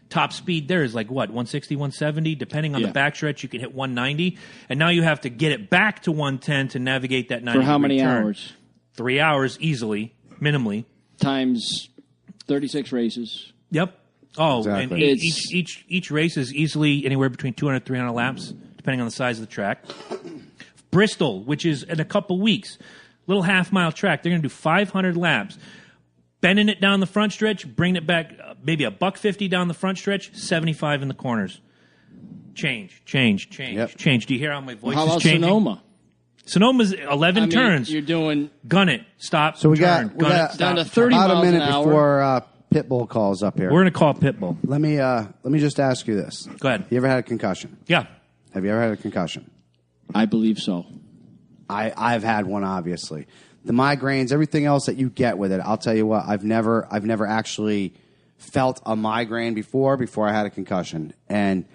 Top speed there is like what, 160, 170? Depending on the backstretch, you can hit 190. And now you have to get it back to 110 to navigate that 90 For how many turn. hours? 3 hours easily, minimally. Times 36 races. Yep. Oh, Exactly. and each race is easily anywhere between 200 and 300 laps, depending on the size of the track. Bristol, which is in a couple weeks, little half-mile track, they're going to do 500 laps. Bending it down the front stretch, bringing it back maybe $150 down the front stretch, 75 in the corners. Change. Yep. Do you hear how my voice How is about changing? Sonoma? Sonoma's 11 turns. You're doing gun it, stop, So we turn, got gun it, down to stop, 30 turn. about a miles an minute hour. before Pitbull calls up here. We're going to call Pitbull. Let me just ask you this. Go ahead. You ever had a concussion? Yeah. Have you ever had a concussion? I believe so. I've had one, obviously. The migraines, everything else that you get with it. I'll tell you what. I've never actually felt a migraine before I had a concussion, and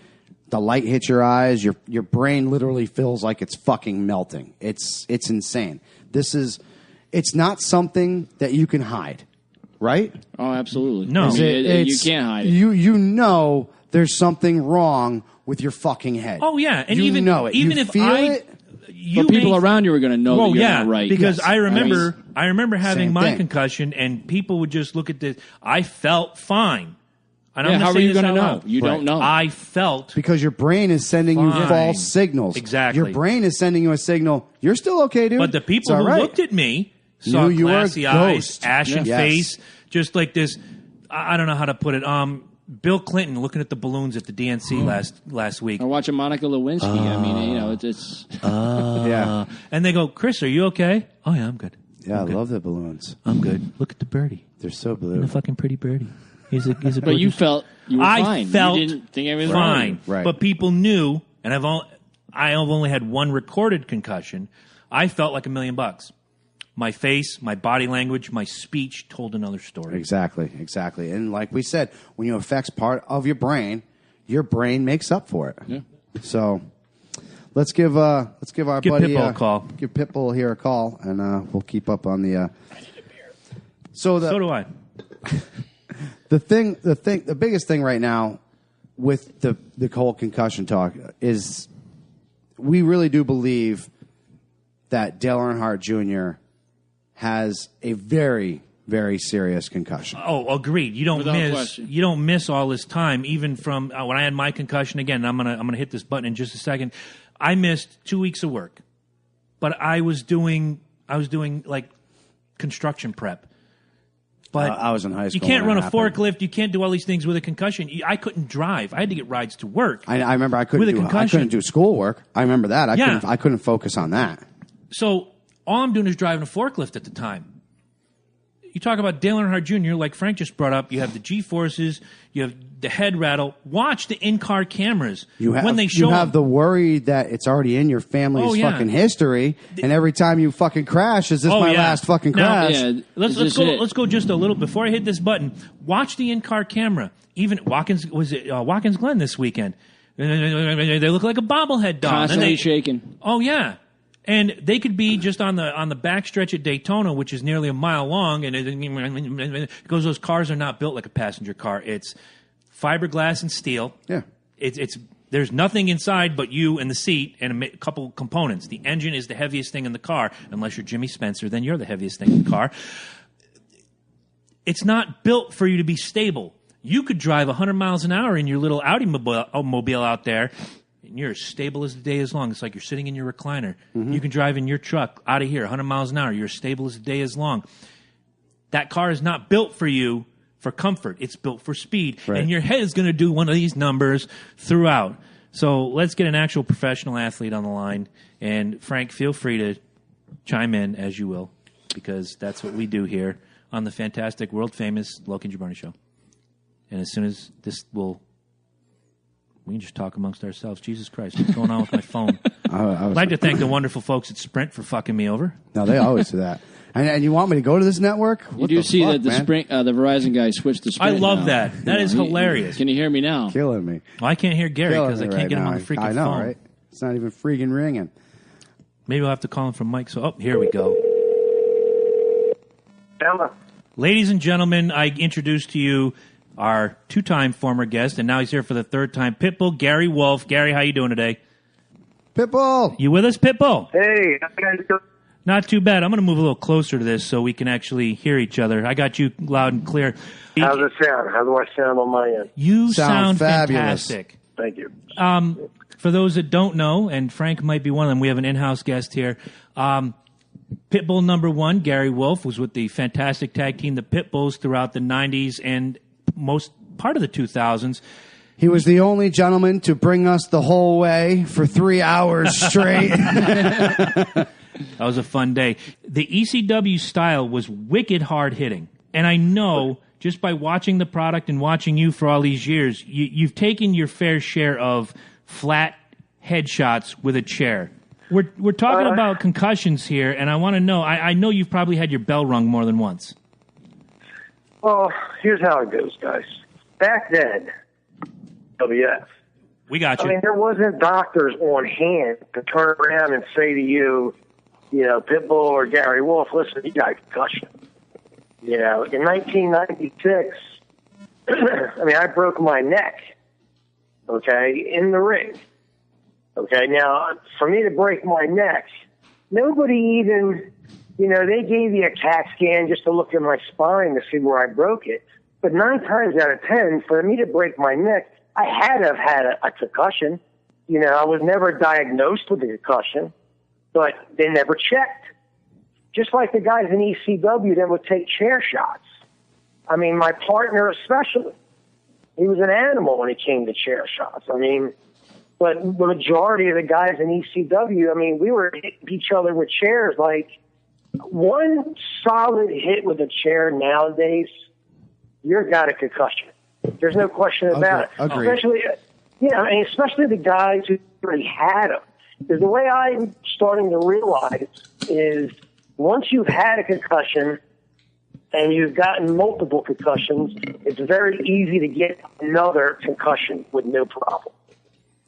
the light hits your eyes. Your brain literally feels like it's fucking melting. It's insane. It's not something that you can hide, right? Oh, absolutely. No. I mean, you can't hide it. You know there's something wrong with your fucking head. Oh yeah, and you even know it. Even you if feel it. But people around you are going to know that you're not right. Because Yes. I remember having Same my thing. concussion, and people would just look at this. I felt fine. And Yeah, I'm how are say you this going to out know? loud. You don't know. I felt Because your brain is sending you Fine. false signals. Exactly. Your brain is sending you a signal. You're still okay, dude. But the people It's all who right. looked at me saw Knew you were a glassy eyes, ghost. ashen Yeah. face, just like this. I don't know how to put it. Bill Clinton looking at the balloons at the DNC last week, Or watching Monica Lewinsky. I mean, it's Yeah. and they go, "Chris, are you okay?" Oh yeah, I'm good. Yeah, I I'm good. love the balloons. I'm good. Look at the birdie. They're so The blue. fucking pretty birdie. He's a But you gorgeous- felt you were I fine. felt You didn't think anything was fine, wrong. Right. but people knew, and I have only had one recorded concussion. I felt like $1 million. My face, my body language, my speech told another story. Exactly. And like we said, when you affects part of your brain makes up for it. Yeah. So let's give our Give buddy Pitbull a call. Give Pitbull here a call, and we'll keep up on the. So do I. the biggest thing right now with the whole concussion talk is we really do believe that Dale Earnhardt Jr. has a very, very serious concussion. Oh, agreed. You don't Without question. You don't miss all this time, even from when I had my concussion. Again, I'm gonna hit this button in just a second. I missed 2 weeks of work, but I was doing like construction prep. But I was in high school You can't when run that a happened. forklift. You can't do all these things with a concussion. I couldn't drive. I had to get rides to work. I remember I couldn't With a concussion. do schoolwork. I remember that. Yeah. I couldn't focus on that. So all I'm doing is driving a forklift at the time. You talk about Dale Earnhardt Jr., like Frank just brought up. You have the G-forces. You have the head rattle. Watch the in-car cameras when they show you have them. the worry that it's already in your family's Oh, yeah. fucking history, and every time you fucking crash, is this Oh, my yeah. last fucking Now, crash? Yeah, Let's this go. is it. Let's go just a little before I hit this button. Watch the in-car camera. Even Watkins Watkins Glen this weekend. They look like a bobblehead doll. Constantly And they- shaking. Oh yeah, and they could be just on the back stretch at Daytona, which is nearly a mile long, and because those cars are not built like a passenger car. It's fiberglass and steel. Yeah. It's there's nothing inside but you and the seat and a couple components. The engine is the heaviest thing in the car. Unless you're Jimmy Spencer, then you're the heaviest thing in the car. It's not built for you to be stable. You could drive 100 miles an hour in your little Audi mobile out there, and you're as stable as the day is long. It's like you're sitting in your recliner. Mm-hmm. You can drive in your truck out of here 100 miles an hour. You're as stable as the day is long. That car is not built for you for comfort. It's built for speed. Right. And your head is going to do one of these numbers throughout. So let's get an actual professional athlete on the line. And Frank, feel free to chime in as you will, because that's what we do here on the fantastic, world-famous Loki and Jabroni show. And as soon as we can just talk amongst ourselves. Jesus Christ, what's going on with my phone? I'd like to thank the wonderful folks at Sprint for fucking me over. No, they always do that. And you want me to go to this network? You What do the see fuck, that the man? the Verizon guy switched to I Sprint. love now. that. That is hilarious. Can you hear me now? Killing me. Well, I can't hear Gary Killing because I me can't right get him now. on the freaking I know, phone. right? It's not even freaking ringing. Maybe we'll have to call him from Mike. So, here we go. Hello. Ladies and gentlemen, I introduced to you our two-time former guest, and now he's here for the third time, Pitbull Gary Wolf. Gary, how you doing today? Pitbull! You with us, Pitbull? Hey, how you guys doing? Not too bad. I'm going to move a little closer to this so we can actually hear each other. I got you loud and clear. How's it sound? How do I sound on my end? You Sound sound fabulous. fantastic. Thank you. For those that don't know, and Frank might be one of them, we have an in-house guest here. Pitbull number one, Gary Wolf, was with the fantastic tag team, the Pitbulls, throughout the 90s and most part of the 2000s. He was the only gentleman to bring us the whole way for 3 hours straight. That was a fun day. The ECW style was wicked hard-hitting. And I know, just by watching the product and watching you for all these years, you've taken your fair share of flat headshots with a chair. We're talking about concussions here, and I want to know, I know you've probably had your bell rung more than once. Well, here's how it goes, guys. Back then, WF. We got you. I mean, there wasn't doctors on hand to turn around and say to you, Pitbull or Gary Wolf, listen, you got a concussion. In 1996, I broke my neck, okay, in the ring. Okay, now, for me to break my neck, nobody even, they gave you a CAT scan just to look at my spine to see where I broke it. But 9 times out of 10, for me to break my neck, I had to have had a concussion. I was never diagnosed with a concussion, but they never checked. Just like the guys in ECW that would take chair shots. I mean, my partner especially, he was an animal when it came to chair shots. But the majority of the guys in ECW, we were hitting each other with chairs. Like, one solid hit with a chair nowadays, you've got a concussion. There's no question about it. Agreed. Especially the guys who already had them. Because the way I'm starting to realize is once you've had a concussion and you've gotten multiple concussions, it's very easy to get another concussion with no problem.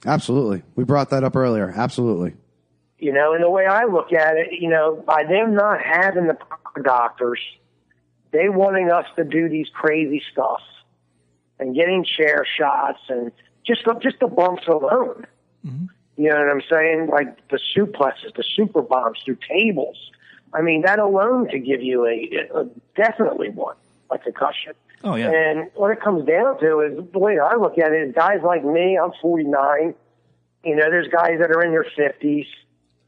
Absolutely. We brought that up earlier. Absolutely. And the way I look at it, by them not having the proper doctors, they wanting us to do these crazy stuff and getting chair shots and just the bumps alone. Mm-hmm. You know what I'm saying? Like the suplexes, the super bombs through tables. That alone could give you a definitely one, a concussion. Oh, yeah. And what it comes down to is, the way I look at it is guys like me, I'm 49, there's guys that are in their 50s,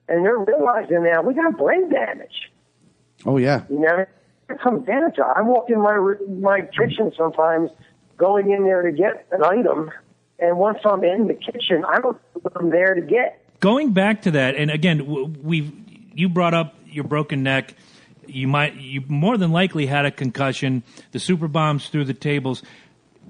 and they're realizing now we got brain damage. Oh, yeah. It comes down to it. I walk in my kitchen sometimes going in there to get an item, and once I'm in the kitchen, I don't know what I'm there to get. Going back to that, and again, you brought up your broken neck. You more than likely had a concussion, the super bombs through the tables.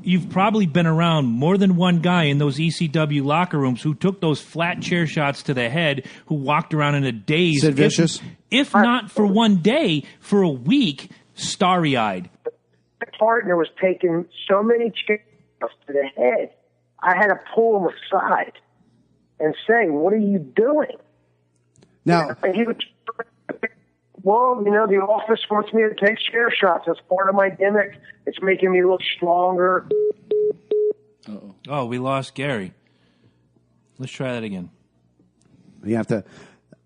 You've probably been around more than one guy in those ECW locker rooms who took those flat chair shots to the head, who walked around in a daze. Sid Vicious? If not for one day, for a week, starry-eyed. My partner was taking so many chairs to the head, I had to pull him aside and say, what are you doing? Now, and he would, well, the office wants me to take chair shots. That's part of my gimmick. It's making me look stronger. Uh-oh. Oh, we lost Gary. Let's try that again. You have to.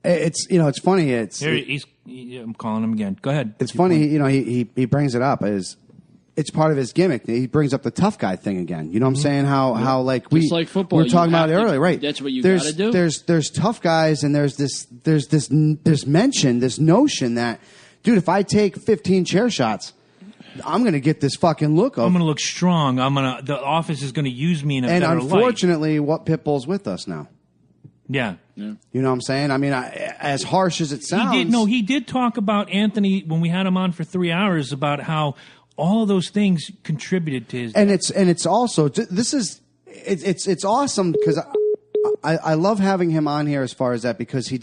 It's it's funny. I'm calling him again. Go ahead. It's funny. He brings it up as it's part of his gimmick. He brings up the tough guy thing again. You know what I'm saying? How like just like football, we were talking about it earlier, right? That's what you got to do. There's tough guys, and there's this notion that, dude, if I take 15 chair shots, I'm going to get this fucking look. I'm going to look strong. The office is going to use me in a better light. And unfortunately, what Pitbull's with us now. Yeah. You know what I'm saying? As harsh as it sounds. He did talk about Anthony when we had him on for 3 hours about how all of those things contributed to his. And it's also it's awesome because I love having him on here as far as that, because he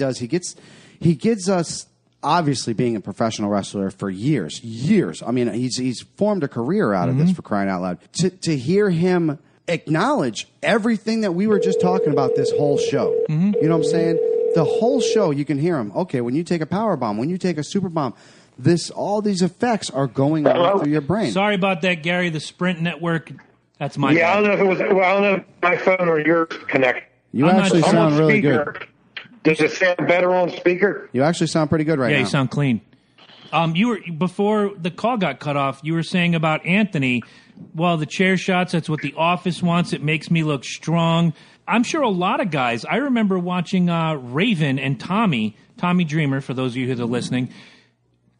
gives us, obviously being a professional wrestler for years. He's formed a career out of this, for crying out loud. To hear him acknowledge everything that we were just talking about this whole show. Mm-hmm. You know what I'm saying? The whole show, you can hear him. Okay, when you take a power bomb, when you take a super bomb, all these effects are going on through your brain. Sorry about that, Gary. The Sprint network. That's my. Yeah, I don't know if I don't know if my phone or yours connect. You actually sound really good. Does it sound better on speaker? You actually sound pretty good right now. Yeah, you sound clean. Before the call got cut off, you were saying about Anthony. Well, the chair shots, that's what the office wants. It makes me look strong. I'm sure a lot of guys, I remember watching Raven and Tommy Dreamer, for those of you who are listening,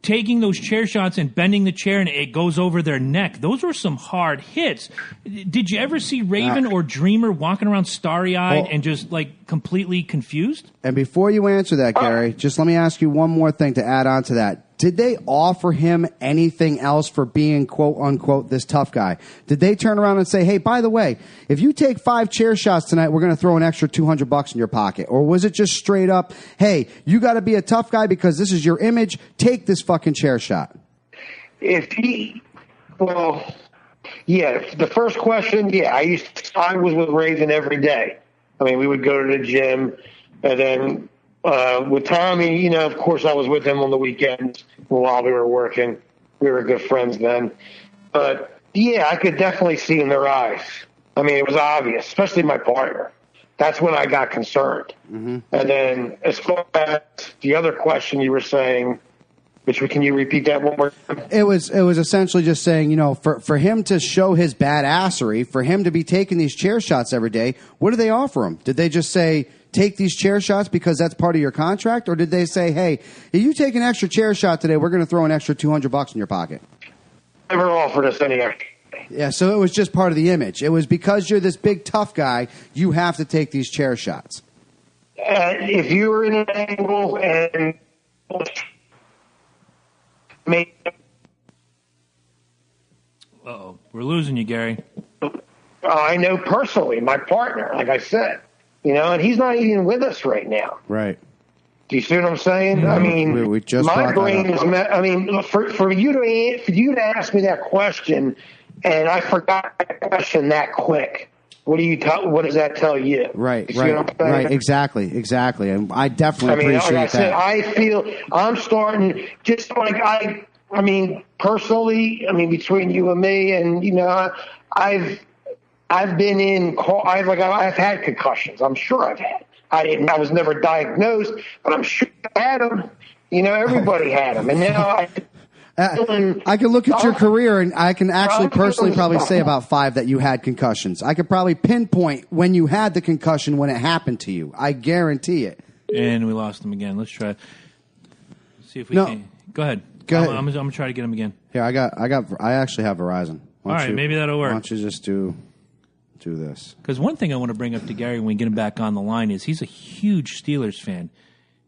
taking those chair shots and bending the chair and it goes over their neck. Those were some hard hits. Did you ever see Raven or Dreamer walking around starry-eyed and just like completely confused? And before you answer that, Gary, just let me ask you one more thing to add on to that. Did they offer him anything else for being, quote unquote, this tough guy? Did they turn around and say, hey, by the way, if you take 5 chair shots tonight, we're going to throw an extra $200 in your pocket? Or was it just straight up, hey, you got to be a tough guy because this is your image, take this fucking chair shot? Well, yeah, the first question, yeah, I was with Raven every day. I mean, we would go to the gym, and then with Tommy, of course I was with him on the weekends while we were working. We were good friends then. But, yeah, I could definitely see in their eyes. I mean, it was obvious, especially my partner. That's when I got concerned. Mm-hmm. And then as far as the other question you were saying, can you repeat that one more time? It was essentially just saying, for him to show his badassery, for him to be taking these chair shots every day, what did they offer him? Did they just say, take these chair shots because that's part of your contract? Or did they say, hey, if you take an extra chair shot today, we're going to throw an extra $200 in your pocket? Never offered us any extra. Yeah, so it was just part of the image. It was because you're this big tough guy, you have to take these chair shots. If you were in an angle and Uh-oh, we're losing you, Gary. I know personally, my partner, like I said, and he's not even with us right now. Right. Do you see what I'm saying? I mean, we just my brain is. I mean, for you to ask me that question, and I forgot that question that quick. What does that tell you? Right. Exactly. And I definitely appreciate like I said, that. I feel I'm starting just like I mean, personally, between you and me, and I've been in. I've had concussions. I'm sure I've had. I was never diagnosed, but I'm sure I had them. Everybody had them, and now I can look at your career, and I can actually personally probably say about 5 that you had concussions. I could probably pinpoint when you had the concussion when it happened to you. I guarantee it. And we lost him again. Let's try. See if we can. Go ahead. I'm gonna try to get him again. Here, I actually have Verizon. All right, maybe that'll work. Why don't you just do this? Because one thing I want to bring up to Gary when we get him back on the line is he's a huge Steelers fan,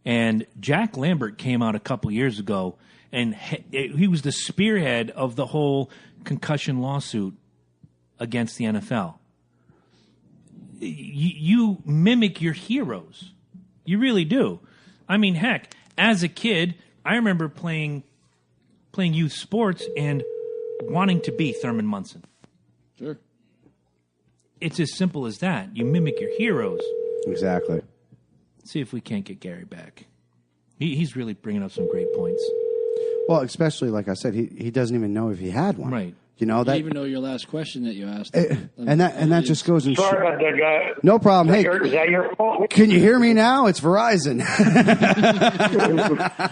and Jack Lambert came out a couple years ago. And he was the spearhead of the whole concussion lawsuit against the NFL. You mimic your heroes. You really do. I mean, heck, as a kid, I remember playing youth sports and wanting to be Thurman Munson. Sure. It's as simple as that. You mimic your heroes. Exactly. Let's see if we can't get Gary back. He's really bringing up some great points. Well, especially, like I said, he doesn't even know if he had one. Right. You don't even know your last question that you asked. And that just goes in. Sorry about that, guy. No problem. Hey, is that your fault? Can you hear me now? It's Verizon.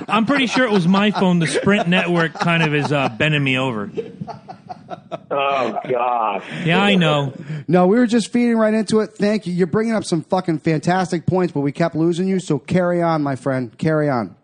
I'm pretty sure it was my phone. The Sprint network kind of is bending me over. Oh, God. Yeah, I know. No, we were just feeding right into it. Thank you. You're bringing up some fucking fantastic points, but we kept losing you, so carry on, my friend. Carry on.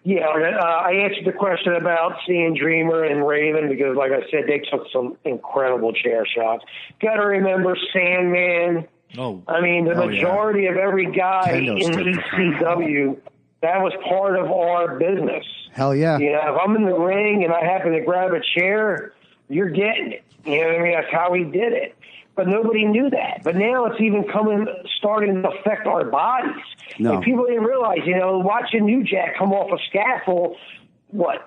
Yeah, I answered the question about seeing Dreamer and Raven because, like I said, they took some incredible chair shots. Got to remember Sandman. Oh, I mean, the majority of every guy in ECW, that was part of our business. Hell yeah. If I'm in the ring and I happen to grab a chair, you're getting it. You know what I mean? That's how we did it. But nobody knew that. But now it's even starting to affect our bodies. No. And people didn't realize, watching New Jack come off a scaffold,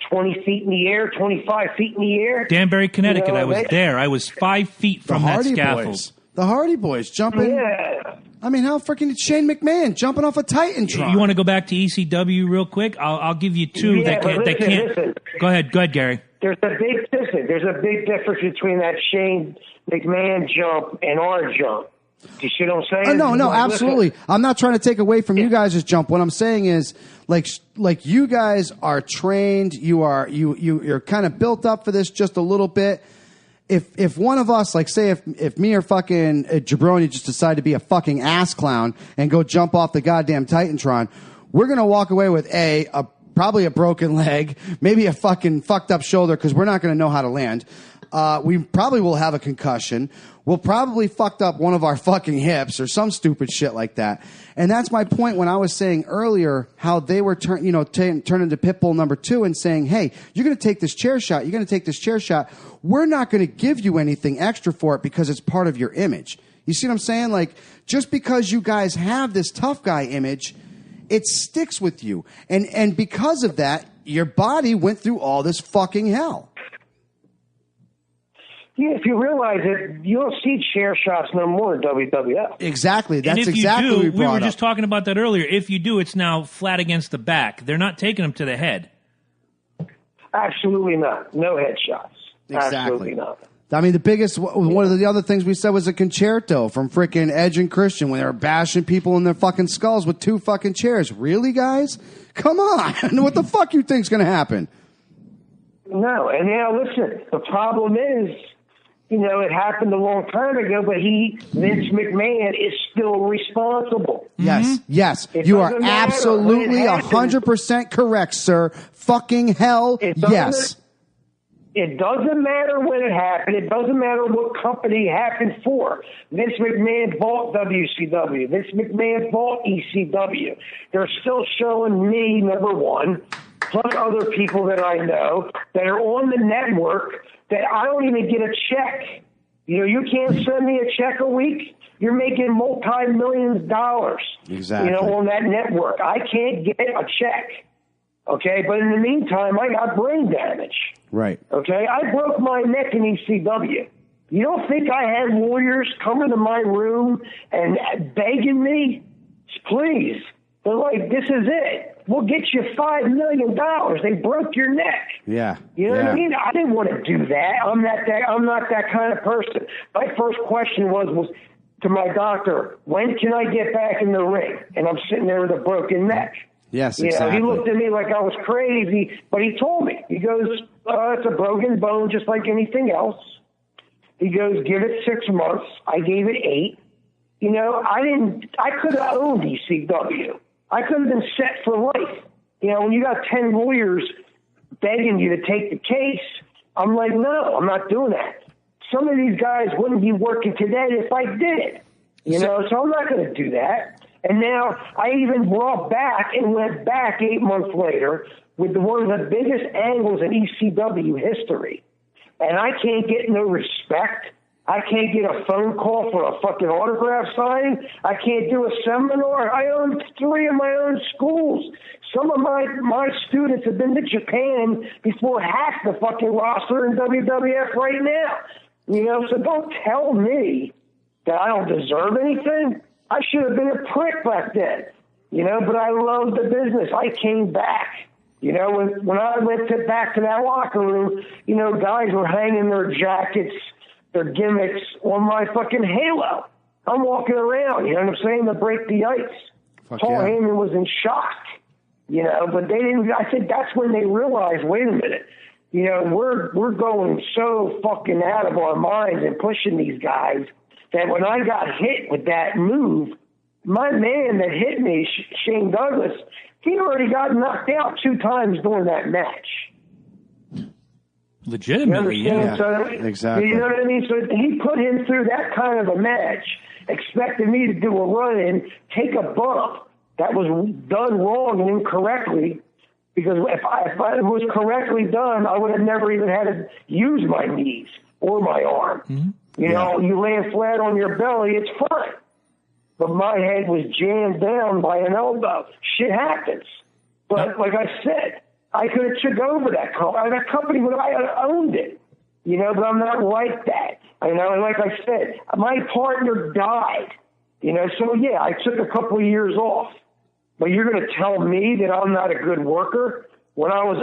20 feet in the air, 25 feet in the air? Danbury, Connecticut. I was there. I was 5 feet from that scaffold. Boys. The Hardy Boys jumping. Yeah. I mean, how freaking did Shane McMahon jumping off a Titantron? You want to go back to ECW real quick? I'll give you 2 that can't. Listen. Go ahead, Gary. There's a big difference between that Shane McMahon jump and our jump. Do you see what I'm saying? No, absolutely. I'm not trying to take away from you guys' jump. What I'm saying is, like you guys are trained. You're kind of built up for this just a little bit. If one of us, like say if me or fucking Jabroni just decide to be a fucking ass clown and go jump off the goddamn Titantron, we're gonna walk away with a probably a broken leg, maybe a fucking fucked up shoulder because we're not going to know how to land. We probably will have a concussion. We'll probably fucked up one of our fucking hips or some stupid shit like that. And that's my point when I was saying earlier how they were turning to Pitbull number 2 and saying, hey, you're going to take this chair shot. You're going to take this chair shot. We're not going to give you anything extra for it because it's part of your image. You see what I'm saying? Like, just because you guys have this tough guy image, it sticks with you. And because of that, your body went through all this fucking hell. Yeah, if you realize it, you don't see chair shots no more in WWF. Exactly. That's and if exactly you do, what we were just talking about that earlier. If you do, it's now flat against the back. They're not taking them to the head. Absolutely not. No headshots. Exactly. Absolutely not. I mean, one of the other things we said was a concerto from freaking Edge and Christian when they were bashing people in their fucking skulls with 2 fucking chairs. Really, guys? Come on. What the fuck you think's going to happen? No. And now, listen, the problem is, it happened a long time ago, but Vince McMahon is still responsible. Yes. You are absolutely 100% correct, sir. Fucking hell, yes. It doesn't matter when it happened. It doesn't matter what company it happened for. Vince McMahon bought WCW. Vince McMahon bought ECW. They're still showing me, number one, plus other people that I know that are on the network that I don't even get a check. You can't send me a check a week. You're making multi-millions of dollars. Exactly. On that network. I can't get a check. Okay, but in the meantime, I got brain damage. Right. Okay, I broke my neck in ECW. You don't think I had lawyers coming to my room and begging me, please? They're like, this is it. We'll get you $5 million. They broke your neck. Yeah. You know what I mean? I didn't want to do that. I'm not that kind of person. My first question was to my doctor, when can I get back in the ring? And I'm sitting there with a broken neck. Yes, exactly. He looked at me like I was crazy, but he told me. He goes, it's a broken bone just like anything else. He goes, give it 6 months. I gave it 8. I could have owned ECW. I could have been set for life. When you got 10 lawyers begging you to take the case, I'm like, no, I'm not doing that. Some of these guys wouldn't be working today if I did. So I'm not going to do that. And now I even brought back and went back 8 months later with one of the biggest angles in ECW history. And I can't get no respect. I can't get a phone call for a fucking autograph sign. I can't do a seminar. I own 3 of my own schools. Some of my students have been to Japan before half the fucking roster in WWF right now. So don't tell me that I don't deserve anything. I should have been a prick back then, but I loved the business. I came back. When I went back to that locker room, guys were hanging their jackets, their gimmicks on my fucking halo. I'm walking around, you know what I'm saying, to break the ice. Paul Heyman was in shock, but they didn't. I think that's when they realized, wait a minute, we're going so fucking out of our minds and pushing these guys that when I got hit with that move, my man that hit me, Shane Douglas, he already got knocked out 2 times during that match. Legitimately, yeah. So, exactly. You know what I mean? So he put him through that kind of a match, expecting me to do a run-in, take a bump that was done wrong and incorrectly, because if it was correctly done, I would have never even had to use my knees or my arm. Mm-hmm. You land flat on your belly, it's fine. But my head was jammed down by an elbow. Shit happens. But like I said, I could have took over that company. That company would have owned it. But I'm not like that. And like I said, my partner died. So yeah, I took a couple of years off. But you're going to tell me that I'm not a good worker? When I was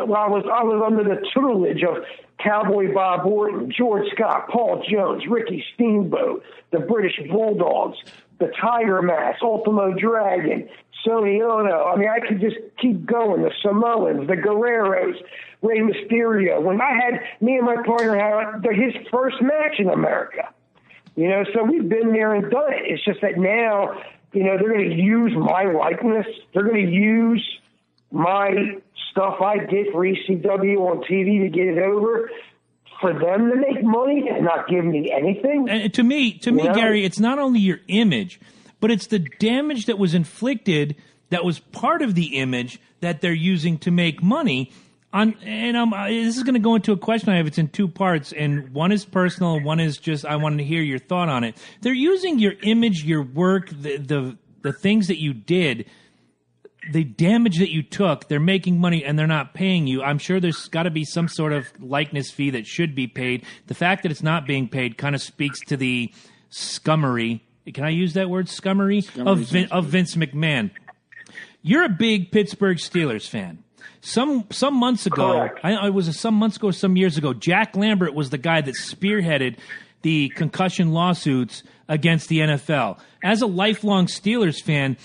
under the tutelage of Cowboy Bob Orton, George Scott, Paul Jones, Ricky Steamboat, the British Bulldogs, the Tiger Mask, Ultimo Dragon, Sonny Ono. I mean, I could just keep going. The Samoans, the Guerreros, Rey Mysterio. When me and my partner had his first match in America. So we've been there and done it. It's just that now, they're going to use my likeness. They're going to use my stuff I did for ECW on TV to get it over, for them to make money and not give me anything? And to me, Gary, it's not only your image, but it's the damage that was inflicted that was part of the image that they're using to make money. This is going to go into a question I have. It's in two parts, and one is personal, and one is just I wanted to hear your thought on it. They're using your image, your work, the things that you did, the damage that you took. They're making money, and they're not paying you. I'm sure there's got to be some sort of likeness fee that should be paid. The fact that it's not being paid kind of speaks to the scummery. Can I use that word, scummery? Of Vince McMahon. You're a big Pittsburgh Steelers fan. Some months ago, some years ago, Jack Lambert was the guy that spearheaded the concussion lawsuits against the NFL. As a lifelong Steelers fan,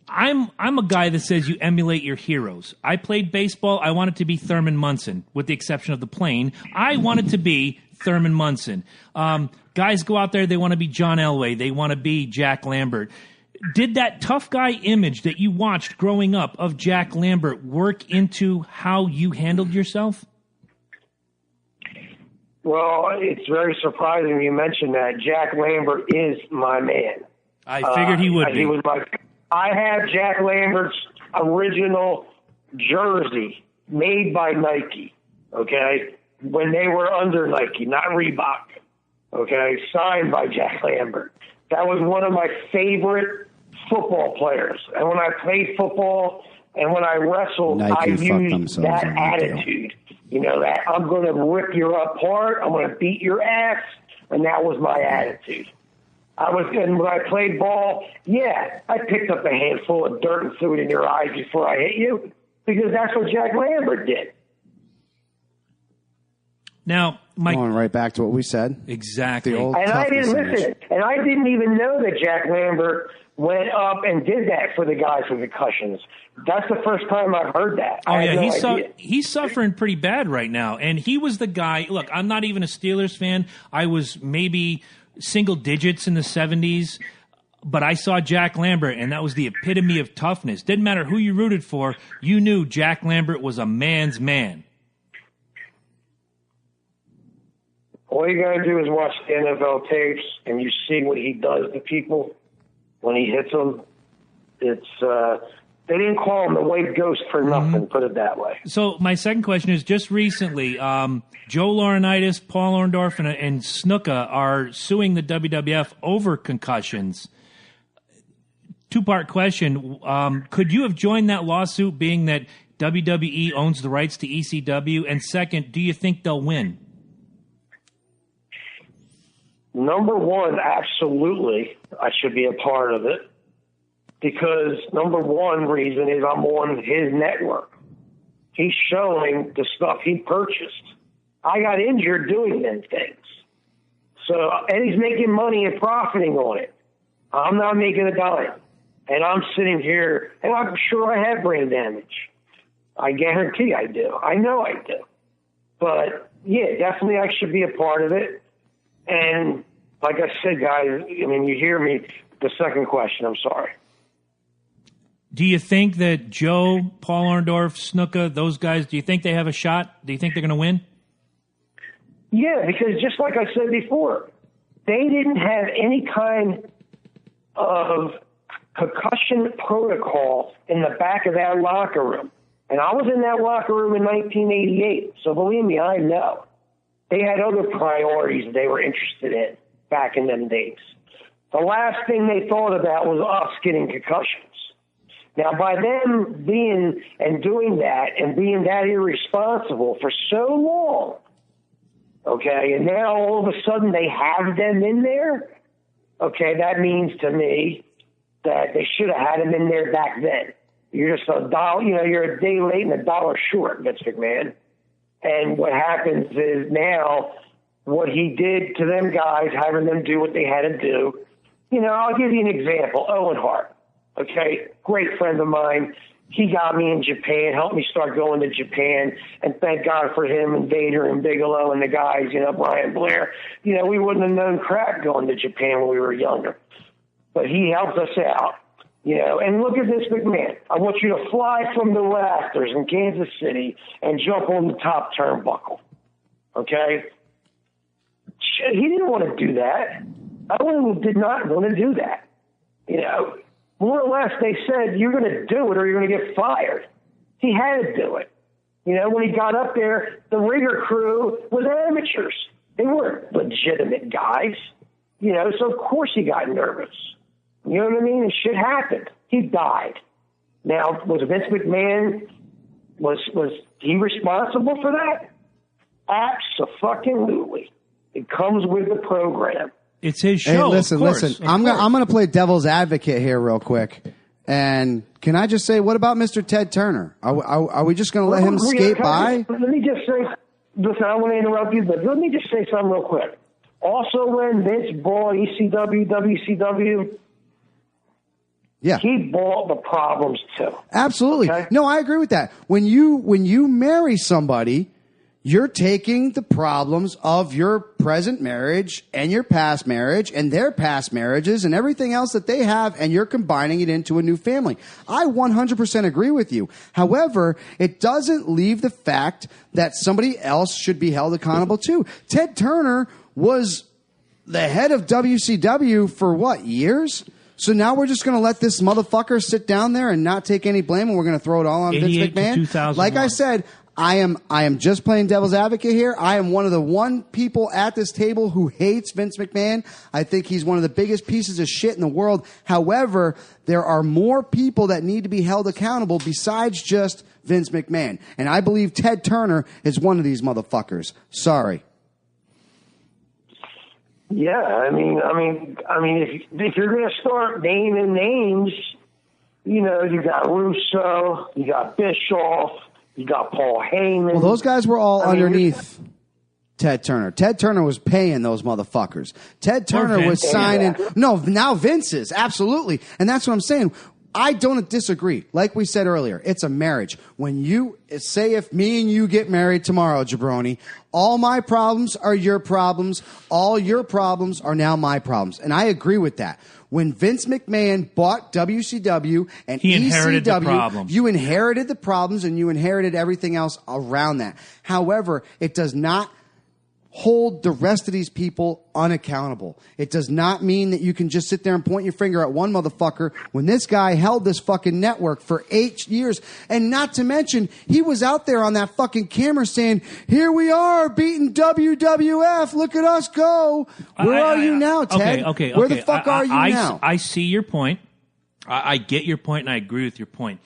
I'm a guy that says you emulate your heroes. I played baseball. I wanted to be Thurman Munson, with the exception of the plane. I wanted to be Thurman Munson. Guys go out there, they want to be John Elway. They want to be Jack Lambert. Did that tough guy image that you watched growing up of Jack Lambert work into how you handled yourself? Well, it's very surprising you mentioned that. Jack Lambert is my man. I figured he would be. He was I have Jack Lambert's original jersey made by Nike, okay, when they were under Nike, not Reebok, okay, signed by Jack Lambert. That was one of my favorite football players. And when I played football and when I wrestled, I used that attitude. You know, that I'm going to rip you apart, I'm going to beat your ass, and that was my attitude. And when I played ball, I picked up a handful of dirt and threw it in your eyes before I hit you, because that's what Jack Lambert did. Now, Mike, going right back to what we said. Exactly. The old and I didn't listen. And I didn't even know that Jack Lambert went up and did that for the guys with concussions. That's the first time I've heard that. Oh, yeah, he's suffering pretty bad right now. And he was the guy. Look, I'm not even a Steelers fan. I was maybe single digits in the 70s. But I saw Jack Lambert, and that was the epitome of toughness. Didn't matter who you rooted for. You knew Jack Lambert was a man's man. All you got to do is watch the NFL tapes, and you see what he does to people when he hits them. It's they didn't call him the White Ghost for nothing, put it that way. So my second question is, just recently, Joe Laurinaitis, Paul Orndorff, and Snuka are suing the WWF over concussions. Two-part question. Could you have joined that lawsuit, being that WWE owns the rights to ECW? And second, do you think they'll win? Number one, absolutely, I should be a part of it, because number one reason is I'm on his network. He's showing the stuff he purchased. I got injured doing them things. So, and he's making money and profiting on it. I'm not making a dime. And I'm sitting here, and I'm sure I have brain damage. I guarantee I do. I know I do. But, yeah, definitely I should be a part of it. And like I said, guys, I mean, you hear me, the second question, I'm sorry. Do you think that Joe, Paul Orndorff, Snuka, those guys, do you think they have a shot? Do you think they're going to win? Yeah, because just like I said before, they didn't have any kind of concussion protocol in the back of that locker room. And I was in that locker room in 1988, so believe me, I know. They had other priorities they were interested in back in them days. The last thing they thought about was us getting concussions. Now, by them being and doing that and being that irresponsible for so long, okay, and now all of a sudden they have them in there, okay, that means to me that they should have had them in there back then. You're just $1, you're a day late and $1 short, Vince McMahon. And what happens is now what he did to them guys, having them do what they had to do. I'll give you an example. Owen Hart, okay, great friend of mine. He got me in Japan, helped me start going to Japan, and thank God for him and Vader and Bigelow and the guys, Brian Blair. We wouldn't have known crap going to Japan when we were younger. But he helped us out. You know, and look at this McMahon. I want you to fly from the rafters in Kansas City and jump on the top turnbuckle. Okay? Shit, he didn't want to do that. Owen did not want to do that. You know, more or less they said, you're going to do it or you're going to get fired. He had to do it. You know, when he got up there, the rigger crew was amateurs. They weren't legitimate guys. You know, so of course he got nervous. You know what I mean? And shit happened. He died. Now, was Vince McMahon, was he responsible for that? Abso-fucking-lutely. It comes with the program. It's his show. Hey, listen. I'm going to play devil's advocate here real quick. And can I just say, what about Mr. Ted Turner? Are we just going to let him skate by? Let me just say, listen, I don't want to interrupt you, but let me just say something real quick. Also, when Vince bought ECW, WCW, yeah, he bought the problems too. Absolutely. Okay? No, I agree with that. When you marry somebody, you're taking the problems of your present marriage and your past marriage and their past marriages and everything else that they have, and you're combining it into a new family. I 100% agree with you. However, it doesn't leave the fact that somebody else should be held accountable too. Ted Turner was the head of WCW for what, years? So now we're just going to let this motherfucker sit down there and not take any blame, and we're going to throw it all on Vince McMahon? Like I said, I am just playing devil's advocate here. I am one of the people at this table who hates Vince McMahon. I think he's one of the biggest pieces of shit in the world. However, there are more people that need to be held accountable besides just Vince McMahon. And I believe Ted Turner is one of these motherfuckers. Sorry. Yeah, I mean, if you're going to start naming names, you know, you got Russo, you got Bischoff, you got Paul Heyman. Well, those guys were all underneath Ted Turner. Ted Turner was paying those motherfuckers. Ted Turner was signing. No, now Vince is. Absolutely. And that's what I'm saying. I don't disagree. Like we said earlier, it's a marriage. When you say, if me and you get married tomorrow, Jabroni, all my problems are your problems. All your problems are now my problems. And I agree with that. When Vince McMahon bought WCW and he inherited ECW, the problems. You inherited the problems and you inherited everything else around that. However, it does not hold the rest of these people unaccountable. It does not mean that you can just sit there and point your finger at one motherfucker when this guy held this fucking network for 8 years. And not to mention, he was out there on that fucking camera saying, here we are beating WWF. Look at us go. Where are you now, Ted? Okay. Where the fuck are you now? I see your point. I get your point, and I agree with your point.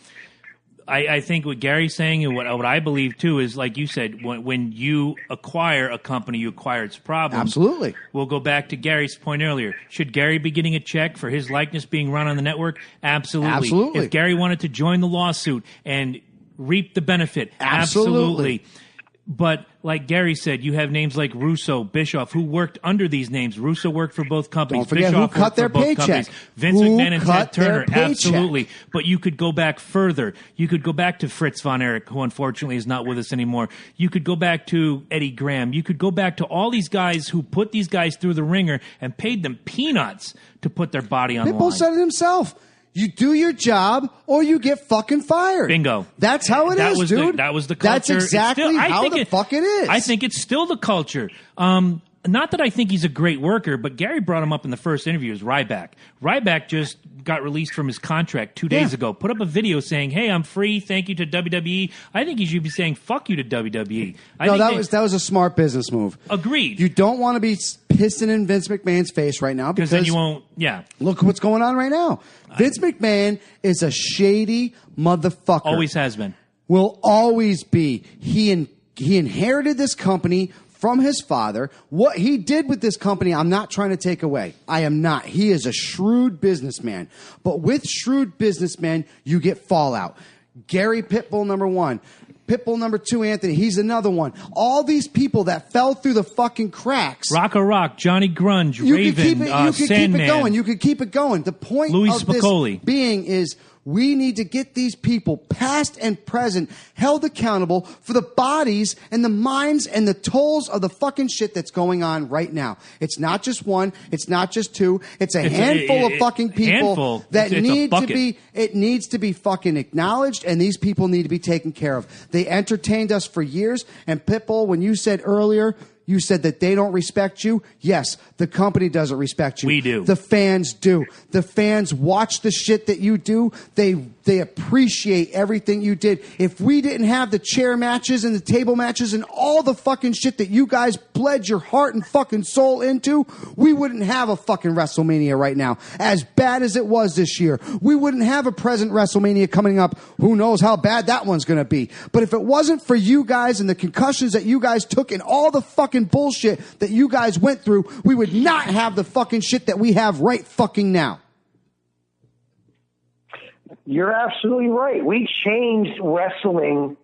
I think what Gary's saying and what I believe too is, like you said, when you acquire a company, you acquire its problems. Absolutely. We'll go back to Gary's point earlier. Should Gary be getting a check for his likeness being run on the network? Absolutely. If Gary wanted to join the lawsuit and reap the benefit, absolutely. But like Gary said, you have names like Russo, Bischoff, who worked under these names. Russo worked for both companies. Don't forget Bischoff who cut their paycheck. Vince McMahon and Ted Turner, absolutely. But you could go back further. You could go back to Fritz von Erich, who unfortunately is not with us anymore. You could go back to Eddie Graham. You could go back to all these guys who put these guys through the ringer and paid them peanuts to put their body on the line. Pitbull said it himself. You do your job or you get fucking fired. Bingo. That's how it is, dude. That was the culture. That's exactly how the fuck it is. I think it's still the culture. Not that I think he's a great worker, but Gary brought him up in the first interview as Ryback. Ryback just got released from his contract 2 days ago. Put up a video saying, hey, I'm free. Thank you to WWE. I think he should be saying fuck you to WWE. That was a smart business move. Agreed. You don't want to be pissing in Vince McMahon's face right now because then you won't. Yeah. Look what's going on right now. Vince McMahon is a shady motherfucker. Always has been. Will always be. He inherited this company from his father. What he did with this company, I'm not trying to take away. I am not. He is a shrewd businessman. But with shrewd businessmen, you get fallout. Gary Pitbull, number one. Pitbull, number two, Anthony. He's another one. All these people that fell through the fucking cracks. Rocco Rock, Johnny Grunge, Raven, Sandman. You could keep it going. The point Louis of Spicoli. this being is We need to get these people, past and present, held accountable for the bodies and the minds and the tolls of the fucking shit that's going on right now. It's not just one. It's not just two. It's a handful of fucking people that need to be, it needs to be fucking acknowledged, and these people need to be taken care of. They entertained us for years, and Pitbull, when you said earlier, you said that they don't respect you. Yes, the company doesn't respect you. We do. The fans do. The fans watch the shit that you do. They appreciate everything you did. If we didn't have the chair matches and the table matches and all the fucking shit that you guys bled your heart and fucking soul into, we wouldn't have a fucking WrestleMania right now. As bad as it was this year, we wouldn't have a present WrestleMania coming up. Who knows how bad that one's going to be. But if it wasn't for you guys and the concussions that you guys took and all the fucking bullshit that you guys went through, we would not have the fucking shit that we have right fucking now. You're absolutely right. We changed wrestling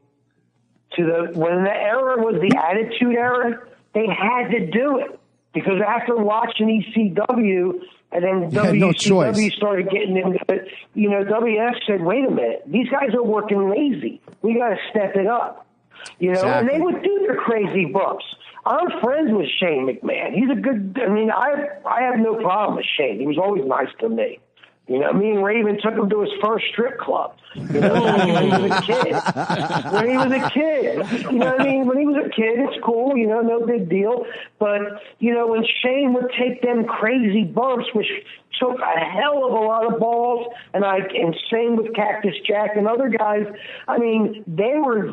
to when the era was the Attitude Era, they had to do it. Because after watching ECW and then WCW started getting into it, WF said, wait a minute, these guys are working lazy. We got to step it up. And they would do their crazy bumps. I'm friends with Shane McMahon. He's a good, I have no problem with Shane. He was always nice to me. Me and Raven took him to his first strip club. When he was a kid. When he was a kid. When he was a kid, it's cool, no big deal. But, when Shane would take them crazy bumps, which took a hell of a lot of balls, and same with Cactus Jack and other guys, they were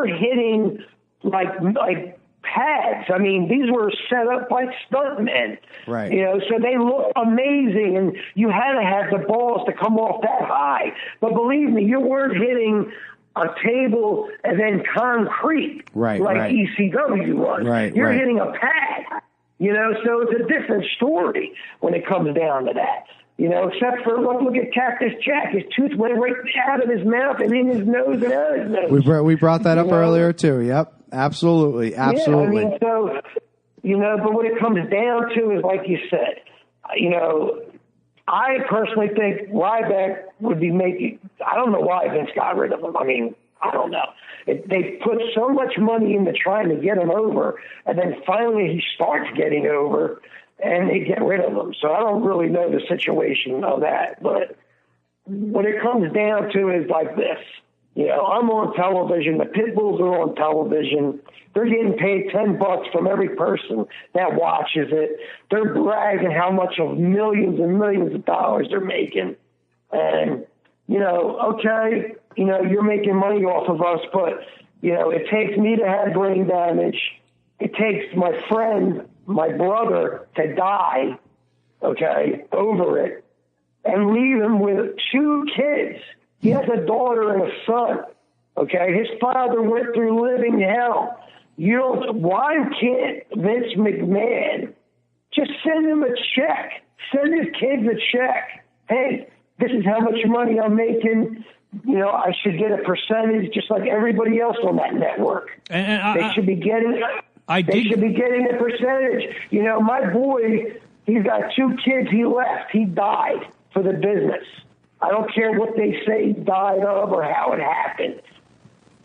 hitting like pads. These were set up by stuntmen. Right. So they look amazing, and you had to have the balls to come off that high. But believe me, you weren't hitting a table and then concrete like ECW was. Right. You're hitting a pad. So it's a different story when it comes down to that. Except for look at Cactus Jack. His tooth went right out of his mouth and in his nose and out of his nose. We brought that up earlier too. Yep. Absolutely. Yeah, but what it comes down to is, like you said, I personally think Ryback would be making, I don't know why Vince got rid of him. I don't know. They put so much money into trying to get him over, and then finally he starts getting over, and they get rid of him. So I don't really know the situation of that. But what it comes down to is like this. I'm on television. The Pitbulls are on television. They're getting paid $10 from every person that watches it. They're bragging how much of millions and millions of dollars they're making. And, okay, you're making money off of us, but, it takes me to have brain damage. It takes my friend, my brother, to die, okay, over it, and leave him with 2 kids. He has a daughter and a son, okay? His father went through living hell. Why can't Vince McMahon just send him a check? Send his kids a check. Hey, this is how much money I'm making. I should get a percentage just like everybody else on that network. They should be getting a percentage. My boy, he's got 2 kids. He left. He died for the business. I don't care what they say he died of or how it happened.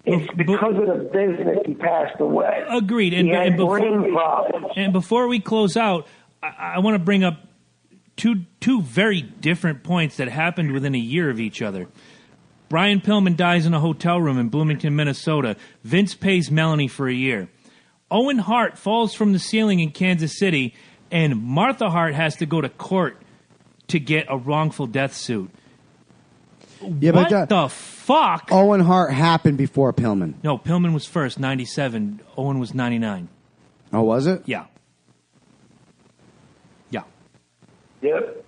It's because of the business he passed away. Agreed. He had brain problems. And before we close out, I want to bring up two very different points that happened within a year of each other. Brian Pillman dies in a hotel room in Bloomington, Minnesota. Vince pays Melanie for a year. Owen Hart falls from the ceiling in Kansas City, and Martha Hart has to go to court to get a wrongful death suit. Yeah, what the fuck? Owen Hart happened before Pillman. No, Pillman was first, 97. Owen was 99. Oh, was it? Yeah. Yep.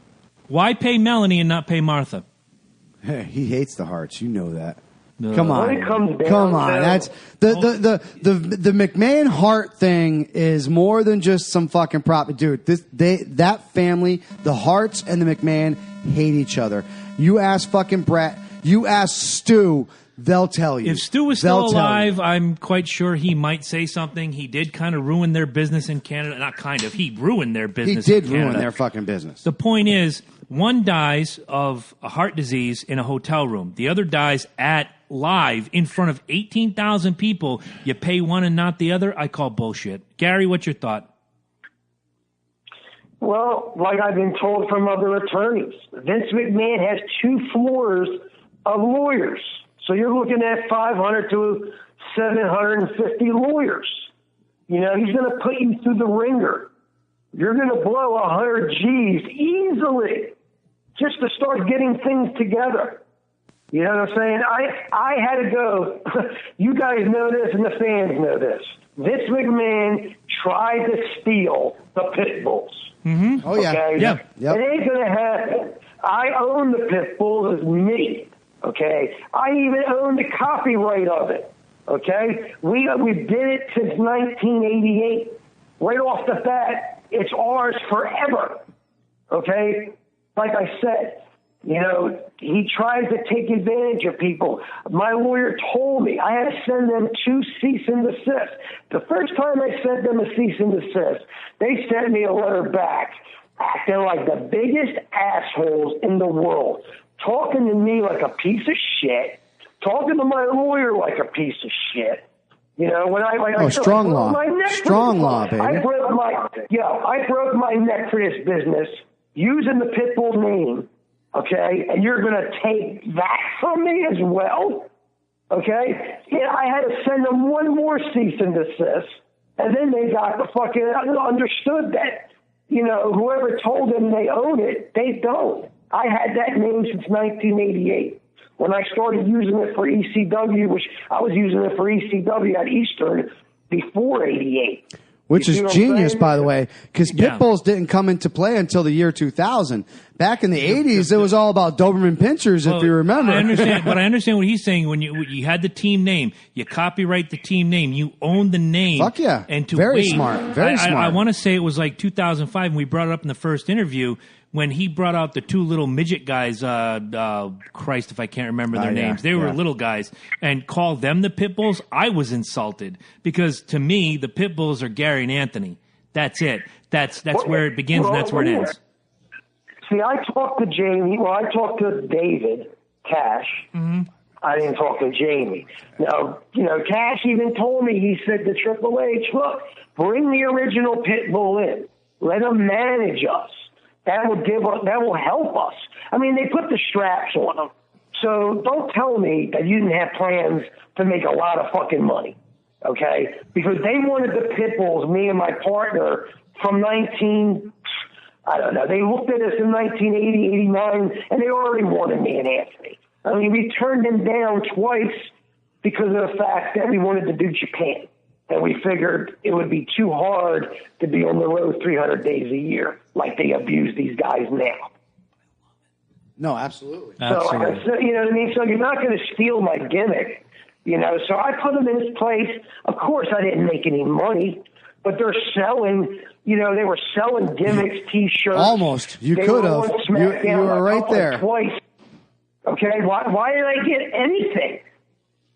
Why pay Melanie and not pay Martha? Hey, he hates the Harts. You know that. No. Come on. That's the McMahon Hart thing is more than just some fucking prop. Dude, that family, the Harts and the McMahon, hate each other. You ask fucking Brett. You ask Stu. They'll tell you. If Stu was still alive, I'm quite sure he might say something. He did kind of ruin their business in Canada. Not kind of. He ruined their business He did in Canada. ruin their fucking business. The point is, one dies of a heart disease in a hotel room. The other dies live in front of 18,000 people. You pay one and not the other? I call bullshit. Gary, what's your thought? Well, like I've been told from other attorneys, Vince McMahon has 2 floors of lawyers. So you're looking at 500 to 750 lawyers. You know, he's going to put you through the ringer. You're going to blow 100 G's easily just to start getting things together. You know what I'm saying? I had to go. You guys know this and the fans know this. Vince McMahon tried to steal the pit bulls. Mm-hmm. Oh, yeah. Okay? Yep. It ain't going to happen. I own the pit bulls as me. Okay? I even own the copyright of it. Okay? We did it since 1988. Right off the bat, it's ours forever. Okay? Like I said, you know, he tries to take advantage of people. My lawyer told me I had to send them 2 cease and desist. The first time I sent them a cease and desist, they sent me a letter back acting like the biggest assholes in the world, talking to me like a piece of shit, talking to my lawyer like a piece of shit. You know, when strong law. Strong law, baby. I broke my neck for this business using the Pitbull name. Okay, and you're going to take that from me as well? Okay? Yeah, I had to send them 1 more cease and desist, and then they got the fucking understood that, you know, whoever told them they own it, they don't. I had that name since 1988. When I started using it for ECW, which I was using it for ECW at Eastern before 88. Which is genius, by the way, because pit bulls didn't come into play until the year 2000. Back in the 80s, it was all about Doberman Pinschers, if you remember. I understand, but I understand what he's saying. When you had the team name, you copyright the team name, you own the name. Fuck yeah. And to Very wait, smart. Very smart. I want to say it was like 2005, and we brought it up in the first interview, when he brought out the 2 little midget guys, Christ, if I can't remember their names. They were little guys, and called them the pit bulls. I was insulted because to me, the pit bulls are Gary and Anthony. That's it. That's where it begins and that's where it ends. See, I talked to Jamie. Well, I talked to David Cash. Mm-hmm. I didn't talk to Jamie. Now, you know, Cash even told me, he said to Triple H, look, bring the original pit bull in. Let him manage us. That will help us. I mean, they put the straps on them. So don't tell me that you didn't have plans to make a lot of fucking money, okay? Because they wanted the pit bulls, me and my partner, from I don't know. They looked at us in 1980, 89, and they already wanted me and Anthony. I mean, we turned them down twice because of the fact that we wanted to do Japan. And we figured it would be too hard to be on the road 300 days a year like they abuse these guys now. No, absolutely. So, you know what I mean? So you're not going to steal my gimmick, you know. So I put them in his place. Of course, I didn't make any money, but they're selling, you know, they were selling gimmicks, T-shirts. Almost. You could have. You were right there. Twice. Okay, why did I get anything?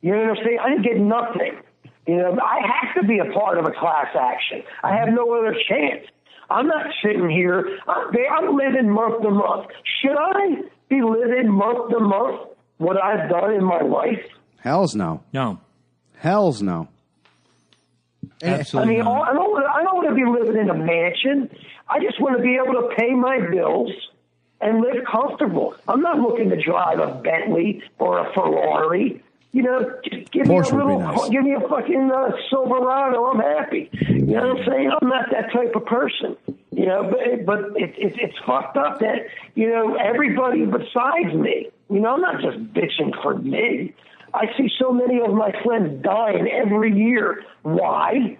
You know what I'm saying? I didn't get nothing. You know, I have to be a part of a class action. I have no other chance. I'm not sitting here. I'm living month to month. Should I be living month to month what I've done in my life? Hells no. No. Hells no. Absolutely. I mean, I don't want to be living in a mansion. I just want to be able to pay my bills and live comfortable. I'm not looking to drive a Bentley or a Ferrari. You know, just give me a fucking Silverado. I'm happy. You know what I'm saying? I'm not that type of person. You know, but it's fucked up that, you know, everybody besides me. You know, I'm not just bitching for me. I see so many of my friends dying every year. Why?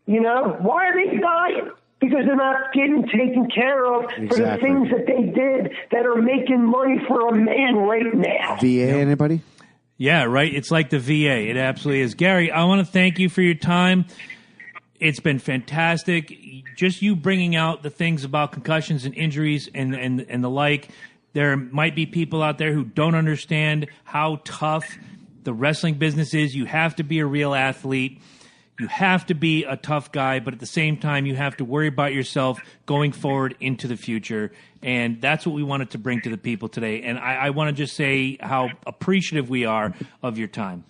You know, why are they dying? Because they're not getting taken care of for the things that they did that are making money for a man right now. VA, anybody? Yeah, right. It's like the VA. It absolutely is. Gary, I want to thank you for your time. It's been fantastic. Just you bringing out the things about concussions and injuries and the like. There might be people out there who don't understand how tough the wrestling business is. You have to be a real athlete. You have to be a tough guy, but at the same time, you have to worry about yourself going forward into the future. And that's what we wanted to bring to the people today. And I want to just say how appreciative we are of your time.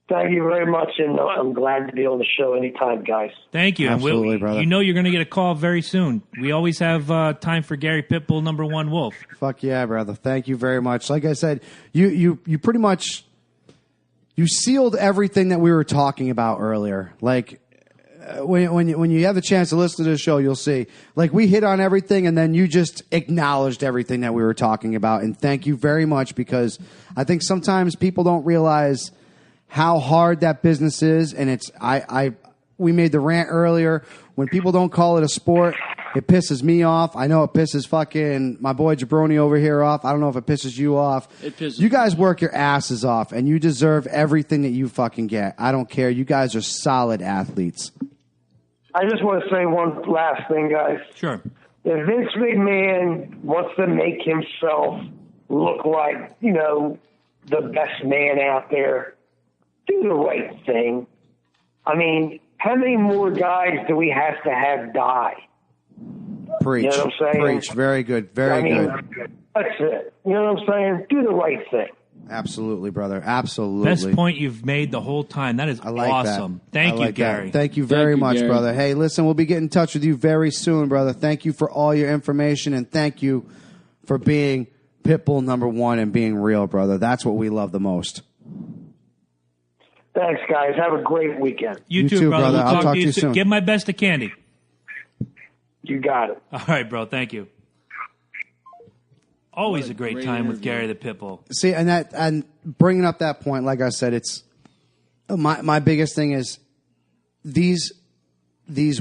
Thank you very much, and I'm glad to be on the show anytime, guys. Thank you. Absolutely, and brother. You know you're going to get a call very soon. We always have time for Gary Pitbull, #1 Wolf. Fuck yeah, brother. Thank you very much. Like I said, you pretty much you sealed everything that we were talking about earlier. Like when you have the chance to listen to the show, you'll see. Like we hit on everything, and then you just acknowledged everything that we were talking about. And thank you very much, because I think sometimes people don't realize how hard that business is. And we made the rant earlier. When people don't call it a sport, it pisses me off. I know it pisses fucking my boy Jabroni over here off. I don't know if it pisses you off. It pisses you guys work your asses off, and you deserve everything that you fucking get. I don't care. You guys are solid athletes. I just want to say one last thing, guys. Sure. If Vince McMahon wants to make himself look like, the best man out there, do the right thing. I mean, how many more guys do we have to have die? Preach. You know what I'm saying? Preach. Very good. Very good. That's it. You know what I'm saying? Do the right thing. Absolutely, brother. Absolutely. Best point you've made the whole time. That is awesome. Thank you, Gary. Thank you very much, Gary. brother. Hey, listen, we'll be getting in touch with you very soon, brother. Thank you for all your information, and thank you for being Pitbull #1 and being real, brother. That's what we love the most. Thanks, guys. Have a great weekend. You too, brother. I'll talk to you soon. Give my best to Candy. You got it. All right, bro. Thank you. Always a great time with Gary the Pitbull. See, and bringing up that point, like I said, it's my biggest thing is these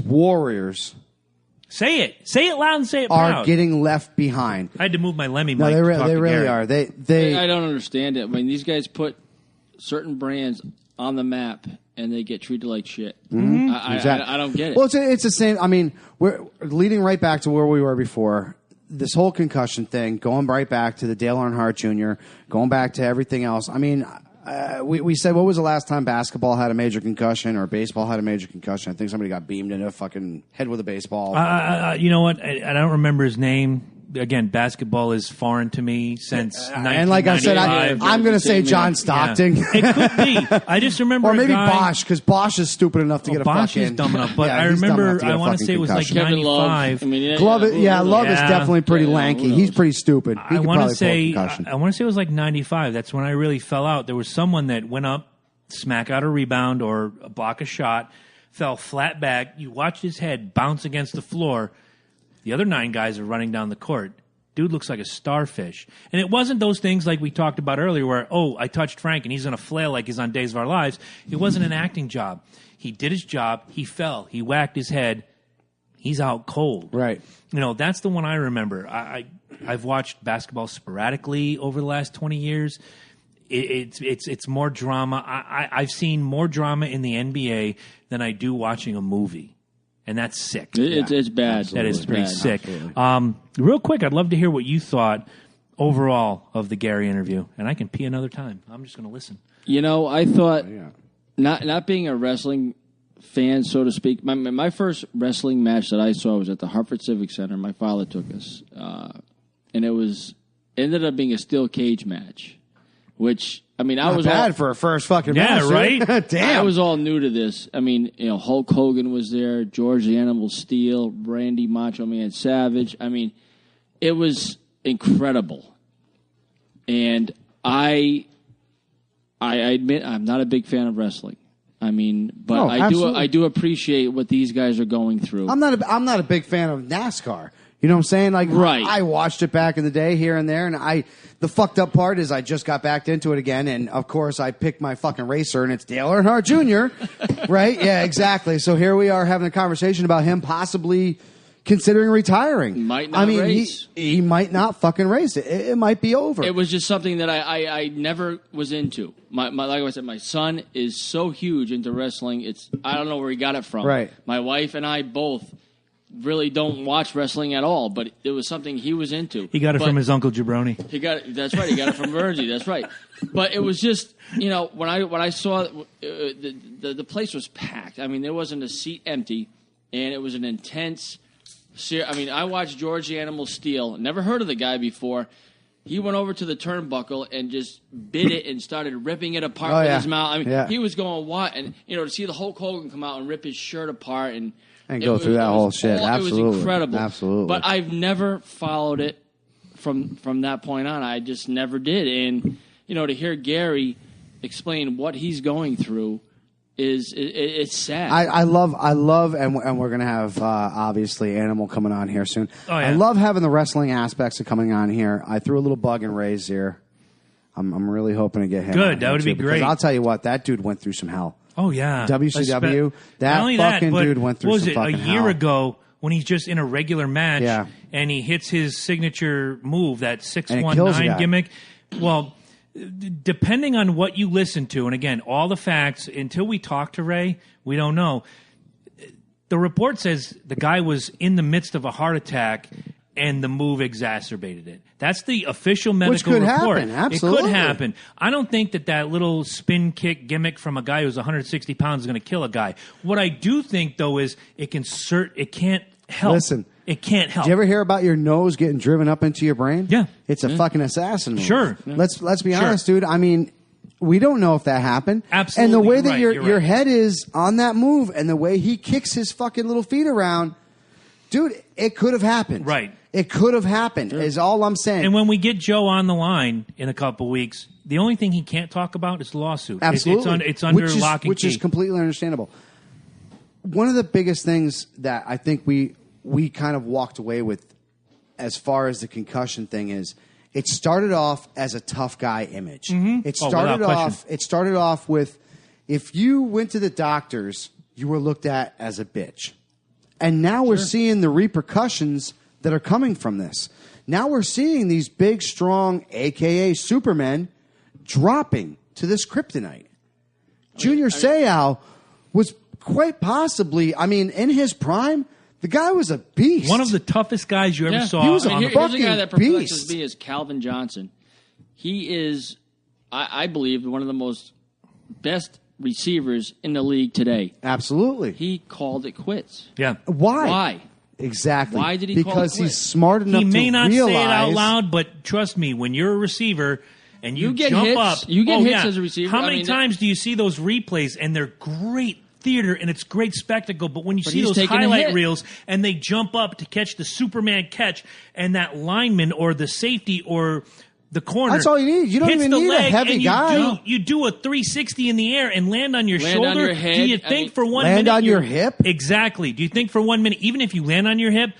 warriors Say it loud and say it are proud. getting left behind. I had to move my Lemmy No, mic. they to talk to really Gary. are. They I don't understand it. I mean, these guys put certain brands on the map, and they get treated like shit. Exactly. I don't get it. Well, it's the same. I mean, we're leading right back to where we were before. This whole concussion thing, going right back to the Dale Earnhardt Jr., going back to everything else. I mean, we said, what was the last time basketball had a major concussion or baseball had a major concussion? I think somebody got beamed in a fucking head with a baseball. You know what? I don't remember his name. Again, basketball is foreign to me since and like I said, 1995. I'm going to say John Stockton. Yeah. It could be. I just remember Or maybe a guy, Bosch, because Bosch is stupid enough to get a Bosch fucking... is dumb enough, but Yeah, I he's dumb enough remember, to get a I want to fucking say it was like concussion. Kevin Love. 95. I mean, Love is Yeah. definitely pretty Yeah, lanky. who knows? He's pretty stupid. He I could want probably to say pull a concussion. I want to say it was like 95. That's when I really fell out. There was someone that went up, smack out a rebound or a block a shot, fell flat back. You watched his head bounce against the floor. The other 9 guys are running down the court. Dude looks like a starfish. And it wasn't those things like we talked about earlier where, I touched Frank and he's going to flail like he's on Days of Our Lives. It wasn't an acting job. He did his job. He fell. He whacked his head. He's out cold. Right. That's the one I remember. I've watched basketball sporadically over the last 20 years. It's more drama. I've seen more drama in the NBA than I do watching a movie. And that's sick. It's bad. That is It's pretty bad. sick. Real quick, I'd love to hear what you thought overall of the Gary interview. And I can pee another time. I'm just going to listen. I thought, not being a wrestling fan, so to speak, my first wrestling match that I saw was at the Hartford Civic Center. My father took us. And it ended up being a steel cage match, which... I mean, I was bad for a first fucking match. Right? Damn. I was all new to this. I mean, Hulk Hogan was there, George the Animal Steel, Randy Macho Man Savage. I mean, it was incredible. And I admit I'm not a big fan of wrestling. I mean, but No, I do appreciate what these guys are going through. I'm not a big fan of NASCAR. You know what I'm saying? Like, Right. I watched it back in the day here and there, and the fucked up part is I just got back into it again, and of course I picked my fucking racer, and it's Dale Earnhardt Jr., right? Yeah, exactly. So here we are having a conversation about him possibly considering retiring. Might not race. He might not fucking race. It might be over. It was just something that I never was into. My like I said, my son is so huge into wrestling. I don't know where he got it from. Right. My wife and I both really don't watch wrestling at all, but it was something he was into. He got it from his uncle Jabroni. That's right. He got it from Virgie. That's right. But it was just, when I saw the place was packed. I mean, there wasn't a seat empty, and it was an intense. I mean, I watched George the Animal Steele. Never heard of the guy before. He went over to the turnbuckle and just bit it and started ripping it apart with his mouth. I mean, he was going, what? And, to see the Hulk Hogan come out and rip his shirt apart and go through that whole shit. Absolutely. It was incredible. Absolutely. But I've never followed it from that point on. I just never did. And, to hear Gary explain what he's going through it's sad. I love, and we're going to have, obviously, Animal coming on here soon. Oh, yeah. I love having the wrestling aspects of coming on here. I threw a little bug in Ray's ear. I'm really hoping to get him. Good, that would be great. I'll tell you what, that dude went through some hell. Oh, yeah. WCW, dude went through some fucking hell. A year ago, when he's just in a regular match, and he hits his signature move, that 619 gimmick, well, depending on what you listen to, and again, all the facts, until we talk to Ray, we don't know. The report says the guy was in the midst of a heart attack and the move exacerbated it. That's the official medical report. Happen. Absolutely. It could happen. I don't think that little spin kick gimmick from a guy who's 160 pounds is going to kill a guy. What I do think, though, is it can't help. Listen. It can't help. Did you ever hear about your nose getting driven up into your brain? Yeah. It's a fucking assassin move. Sure. Yeah. Let's be honest, dude. I mean, we don't know if that happened. Absolutely. And the way that your right. head is on that move and the way he kicks his fucking little feet around, dude, it could have happened. Right. It could have happened, is all I'm saying. And when we get Joe on the line in a couple weeks, the only thing he can't talk about is the lawsuit. Absolutely. It's under lock and key. Which is completely understandable. One of the biggest things that I think we kind of walked away with as far as the concussion thing is, it started off as a tough guy image. Mm-hmm. It started off with, if you went to the doctors, you were looked at as a bitch. And now we're seeing the repercussions that are coming from this. Now we're seeing these big, strong, a.k.a. Supermen, dropping to this kryptonite. Junior Seau was quite possibly, in his prime, the guy was a beast. One of the toughest guys you ever saw. He was a here's fucking a guy that perplexes beast. me is Calvin Johnson. He is, I believe, one of the most best receivers in the league today. Absolutely. He called it quits. Yeah. Why? Exactly. Why did he call it Because quits? he's smart enough to realize... He may not say it out loud, but trust me, when you're a receiver and you get jump hits. up... You get hits as a receiver. How many times do you see those replays and they're great theater and it's great spectacle, but when you see those highlight reels and they jump up to catch the Superman catch and that lineman or the safety or the corner... That's all you need. You don't even need a heavy guy. You do a 360 in the air and land on your shoulder. On your head. Do you think for 1 minute... Land on your hip? Exactly. Do you think for 1 minute, even if you land on your hip,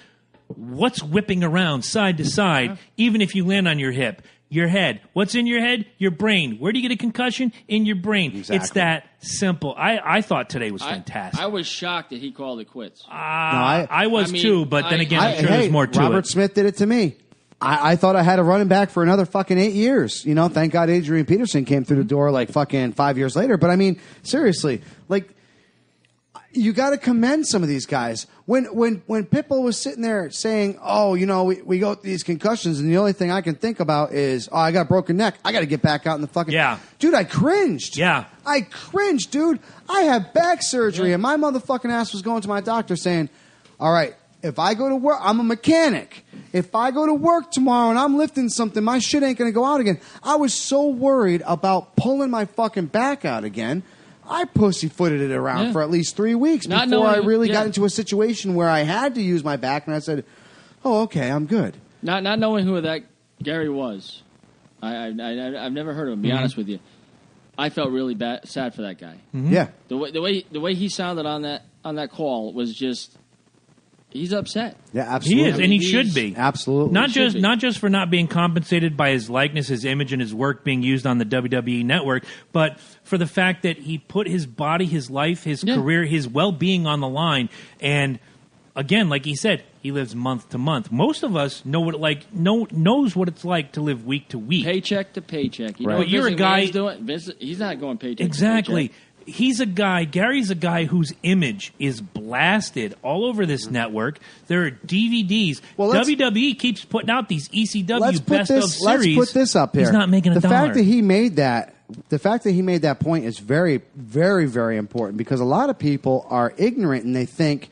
what's whipping around side to side, even if you land on your hip? Your head. What's in your head? Your brain. Where do you get a concussion? In your brain. Exactly. It's that simple. I thought today was fantastic. I was shocked that he called it quits. I was too, but then again, I'm sure there's more to it. Robert Smith did it to me. I thought I had a running back for another fucking 8 years. Thank God Adrian Peterson came through the door like fucking 5 years later. But seriously, you got to commend some of these guys. When Pitbull was sitting there saying, "Oh, we go through these concussions, and the only thing I can think about is, I got a broken neck. I got to get back out in the fucking dude." I cringed. Yeah, I cringed, dude. I had back surgery, and my motherfucking ass was going to my doctor saying, "All right, if I go to work, I'm a mechanic. If I go to work tomorrow and I'm lifting something, my shit ain't gonna go out again." I was so worried about pulling my fucking back out again. I pussyfooted it around for at least 3 weeks before I really got into a situation where I had to use my back, and I said, "Oh, okay, I'm good." Not knowing who that Gary was, I've never heard of him. Be honest with you, I felt really sad for that guy. Mm-hmm. Yeah, the way he sounded on that call was just. He's upset. Yeah, absolutely. He is, and he should be. Absolutely. Not just for not being compensated by his likeness, his image, and his work being used on the WWE Network, but for the fact that he put his body, his life, his career, his well-being on the line. And again, like he said, he lives month to month. Most of us knows what it's like to live week to week, paycheck to paycheck. But you're a guy doing. He's not going paycheck. Exactly. To paycheck. Gary's a guy whose image is blasted all over this network. There are DVDs. WWE keeps putting out these ECW best of series. Let's put this up here. He's not making a dollar. The fact that he made that point is very, very, very important because a lot of people are ignorant and they think,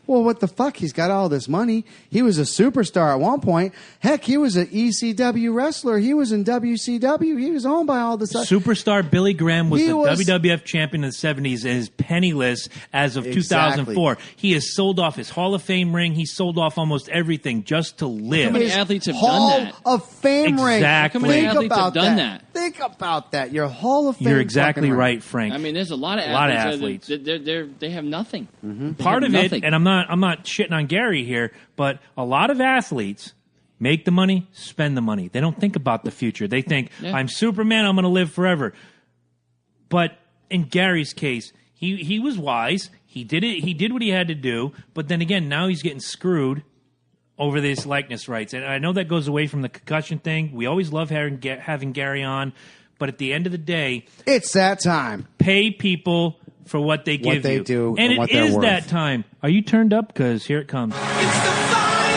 well, what the fuck? He's got all this money. He was a superstar at one point. Heck, he was an ECW wrestler. He was in WCW. He was owned by all this stuff. Superstar Billy Graham was the WWF champion in the 70s and is penniless as of 2004. He has sold off his Hall of Fame ring. He sold off almost everything just to live. How many athletes have Hall done that? of Fame ring. Exactly. How many Think athletes about have done that? Think about that. Your Hall of Fame. You're exactly fucking ring. right, Frank. I mean, there's a lot of athletes. They have nothing. Mm-hmm. Part of nothing. it, and I'm not shitting on Gary here, but a lot of athletes make the money, spend the money. They don't think about the future. They think, I'm Superman, I'm going to live forever. But in Gary's case, he was wise. He did it. He did what he had to do. But then again, now he's getting screwed over this likeness rights. And I know that goes away from the concussion thing. We always love having Gary on. But at the end of the day, it's that time. Pay people for what they give you. What they do and what it they're is worth. that time. Are you turned up? Because here it comes. It's the final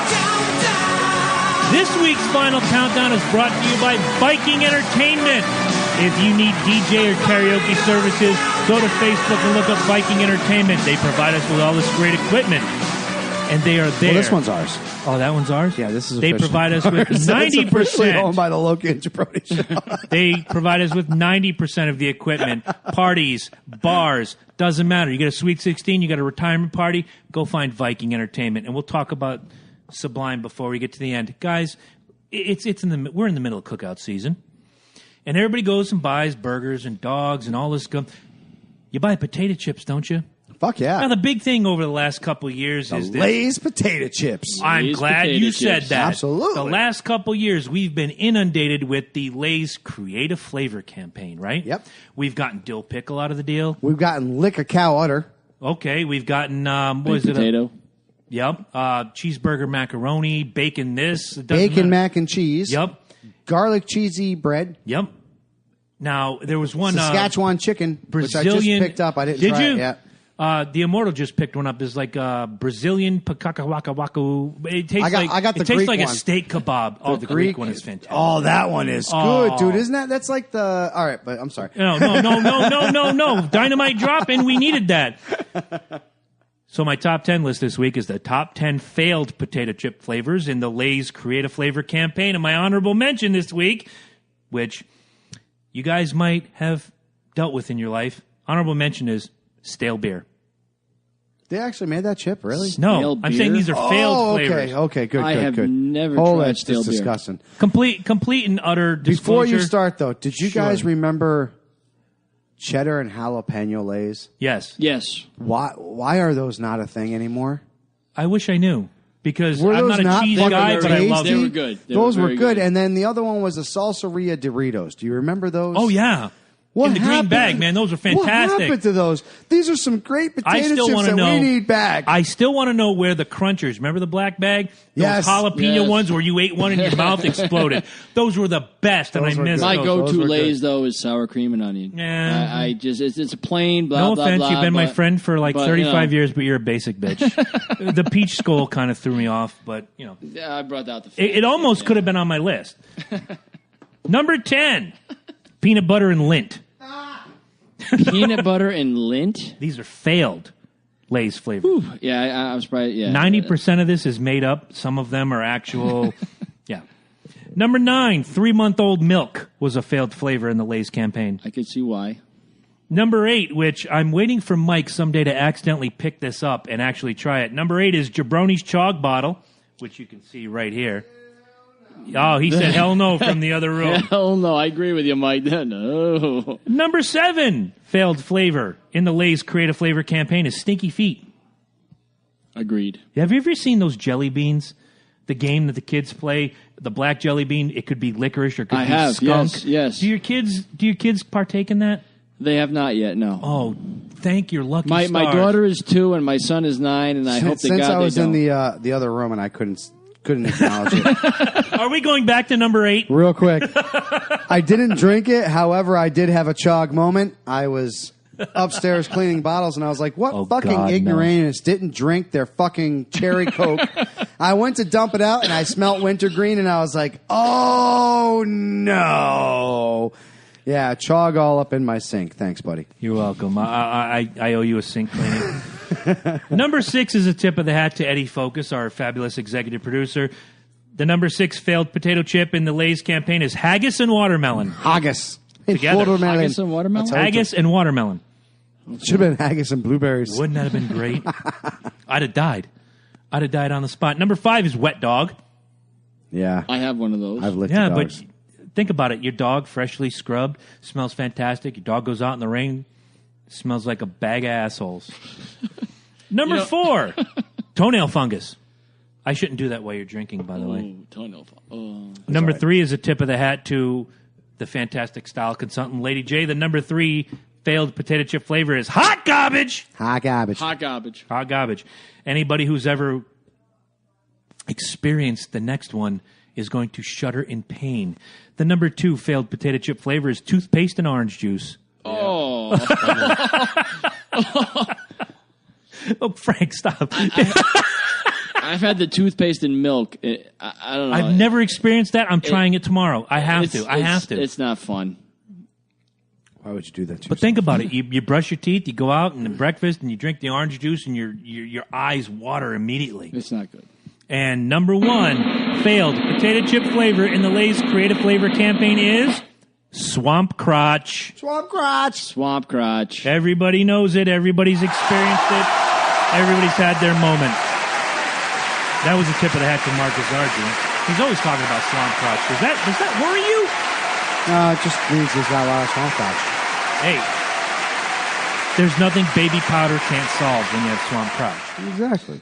countdown. This week's Final Countdown is brought to you by Viking Entertainment. If you need DJ or karaoke services, go to Facebook and look up Viking Entertainment. They provide us with all this great equipment. And they are there. Well, this one's ours. Oh, that one's ours? Yeah, this is They officially provide us with ours. It's officially 90%. owned by the Loki and Jabroni show. They provide us with 90% of the equipment. Parties, bars, doesn't matter. You get a Sweet 16, you got a retirement party, go find Viking Entertainment. And we'll talk about Sublime before we get to the end. Guys, we're in the middle of cookout season. And everybody goes and buys burgers and dogs and all this stuff. You buy potato chips, don't you? Fuck yeah. Now, the big thing over the last couple of years is that Lay's potato chips. I'm Lay's glad potato you said chips. that. Absolutely. The last couple years, we've been inundated with the Lay's Creative Flavor campaign, right? Yep. We've gotten dill pickle out of the deal. We've gotten lick a cow udder. Okay, we've gotten what is Baked potato. Yep. Cheeseburger macaroni, bacon this. It doesn't Bacon, matter. mac and cheese. Yep. Garlic cheesy bread. Yep. Now there was one Saskatchewan chicken, Brazilian. which I just picked up. I didn't try you? it yet. The Immortal just picked one up. It's like Brazilian pakakawakawaku. It tastes I got the it tastes Greek like one. a steak kebab. Oh, the Greek one is fantastic. Oh, that one is good, dude. Isn't that? That's like the. All right, but I'm sorry. No. Dynamite dropping. We needed that. So my top 10 list this week is the top 10 failed potato chip flavors in the Lay's Creative Flavor campaign. And my honorable mention this week, which you guys might have dealt with in your life, honorable mention is stale beer. They actually made that chip, really? No, Stale I'm saying beer? these are failed flavors. Okay, good. I have never tried that's stale beer. disgusting. Complete and utter disclosure. Before you start, though, did you guys Sure. remember cheddar and jalapeno Lays? Yes. Yes. Why are those not a thing anymore? I wish I knew. Because Were I'm those not a cheese fucking guy, but I love They them. were good. They Those were were very good. good. And then the other one was the salsaria Doritos. Do you remember those? Oh, yeah. In the green happened? bag, man. Those are fantastic. What happened to those? These are some great I potato still chips want to that know. we need back. I still want to know where the crunchers. Remember the black bag? Those Yes. jalapeno Yes. ones where you ate one and your mouth exploded. Those were the best, and Those I were missed good. My those. Those go-to were Lay's though is sour cream and onion. Yeah. I just it's a plain blah No blah offense, blah. you've been my but- friend for like but, 35 years, but you're a basic bitch. The peach skull kind of threw me off, but you know, Yeah, I brought out the. it almost could have been on my list. Number 10, peanut butter and lint. peanut butter and lint. These are failed Lay's flavors. Yeah, I'm surprised. Yeah, 90% of this is made up. Some of them are actual. Yeah. Number 9, 3-month-old milk was a failed flavor in the Lay's campaign. I could see why. Number 8, which I'm waiting for Mike someday to accidentally pick this up and actually try it. Number 8 is Jabroni's Chog Bottle, which you can see right here. Oh, he said hell no from the other room. Hell no, I agree with you, Mike. No. Number 7, failed flavor in the Lay's Creative Flavor campaign is Stinky Feet. Agreed. Have you ever seen those jelly beans? The game that the kids play, the black jelly bean, it could be licorice or it could I be have, skunk. yes. Do your kids partake in that? They have not yet. No. Oh, thank your lucky My stars. daughter is 2 and my son is 9, and I hope to Since God I was they in don't. the other room and I couldn't acknowledge it. Are we going back to number 8? Real quick, I didn't drink it. However, I did have a chog moment. I was upstairs cleaning bottles, and I was like, what fucking God, no. ignoramus didn't drink their fucking cherry Coke? I went to dump it out, and I smelt wintergreen, and I was like, oh, no. Yeah, chalk all up in my sink. Thanks, buddy. You're welcome. I owe you a sink cleaning. Number 6 is a tip of the hat to Eddie Focus, our fabulous executive producer. The number 6 failed potato chip in the Lay's campaign is haggis and watermelon. Haggis. Together. Watermelon. Haggis and watermelon? Haggis and watermelon. Should have been haggis and blueberries. Wouldn't that have been great? I'd have died. I'd have died on the spot. Number 5 is wet dog. Yeah. I have one of those. I've licked Yeah, dogs. but think about it. Your dog, freshly scrubbed, smells fantastic. Your dog goes out in the rain, smells like a bag of assholes. Number 4, toenail fungus. I shouldn't do that while you're drinking, by the way. Toenail. Oh. Number 3 is a tip of the hat to the fantastic style consultant, Lady J. The number 3 failed potato chip flavor is hot garbage. Hot garbage. Hot garbage. Hot garbage. Anybody who's ever experienced the next one is going to shudder in pain. The number 2 failed potato chip flavor is toothpaste and orange juice. Oh. Oh, Frank, stop. I've had the toothpaste and milk. I don't know. I've never experienced that. I'm trying it tomorrow. I have to. It's not fun. Why would you do that to But think about it. You brush your teeth, you go out and breakfast, and you drink the orange juice, and your eyes water immediately. It's not good. And number 1 failed potato chip flavor in the Lay's creative flavor campaign is swamp crotch. Swamp crotch. Swamp crotch. Everybody knows it. Everybody's experienced it. Everybody's had their moment. That was a tip of the hat to Marcus Argy. He's always talking about swamp crotch. Does that worry you? No, it just means there's not a lot of swamp crotch. Hey, there's nothing baby powder can't solve when you have swamp crotch. Exactly.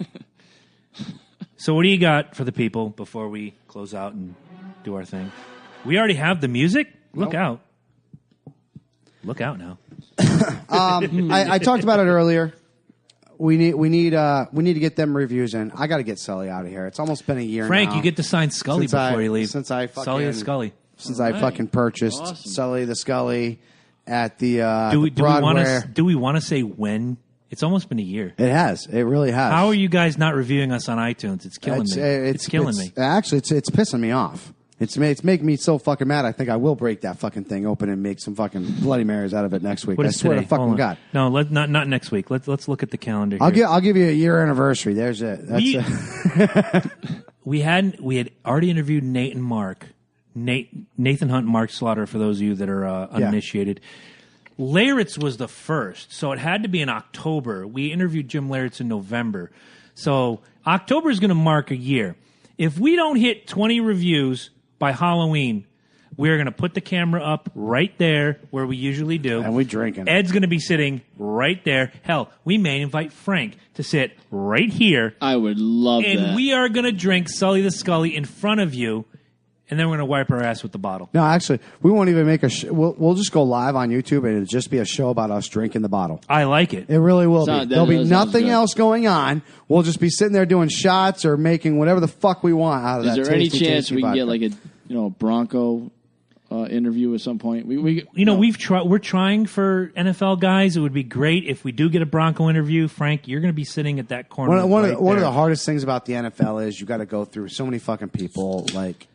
So what do you got for the people before we close out and do our thing? We already have the music? Look out. Look out now. I talked about it earlier. We need to get them reviews in. I got to get Sully out of here. It's almost been a year Frank, now. you get to sign Scully before you leave. Since I fucking Sully the Scully. Since I fucking purchased Awesome. Sully the Scully at the Do we want to say when? It's almost been a year. It has. It really has. How are you guys not reviewing us on iTunes? It's killing me. It's killing me. Actually, it's pissing me off. It's making me so fucking mad. I think I will break that fucking thing open and make some fucking Bloody Marys out of it next week. What I is swear today? to fucking Hold on. God. No, not next week. Let's look at the calendar here. I'll give you a year anniversary. There's it. That's We- it. We had already interviewed Nate and Mark. Nathan Hunt and Mark Slaughter, for those of you that are uninitiated. Laritz was the first, so it had to be in October. We interviewed Jim Laritz in November. So October is going to mark a year. If we don't hit 20 reviews by Halloween, we're going to put the camera up right there where we usually do. And we drinking. Ed's going to be sitting right there. Hell, we may invite Frank to sit right here. I would love And that. we are going to drink Sully the Scully in front of you, and then we're going to wipe our ass with the bottle. No, actually, we won't even make a. We'll just go live on YouTube, and it'll just be a show about us drinking the bottle. I like it. It really will So be. that There'll be sounds nothing good. else going on. We'll just be sitting there doing shots or making whatever the fuck we want out of Is that. there any tasty, chance tasty we can vodka. get like a Bronco interview at some point? We're trying for NFL guys. It would be great if we do get a Bronco interview. Frank, you're going to be sitting at that corner. One right of there. the hardest things about the NFL is you got to go through so many fucking people. Like,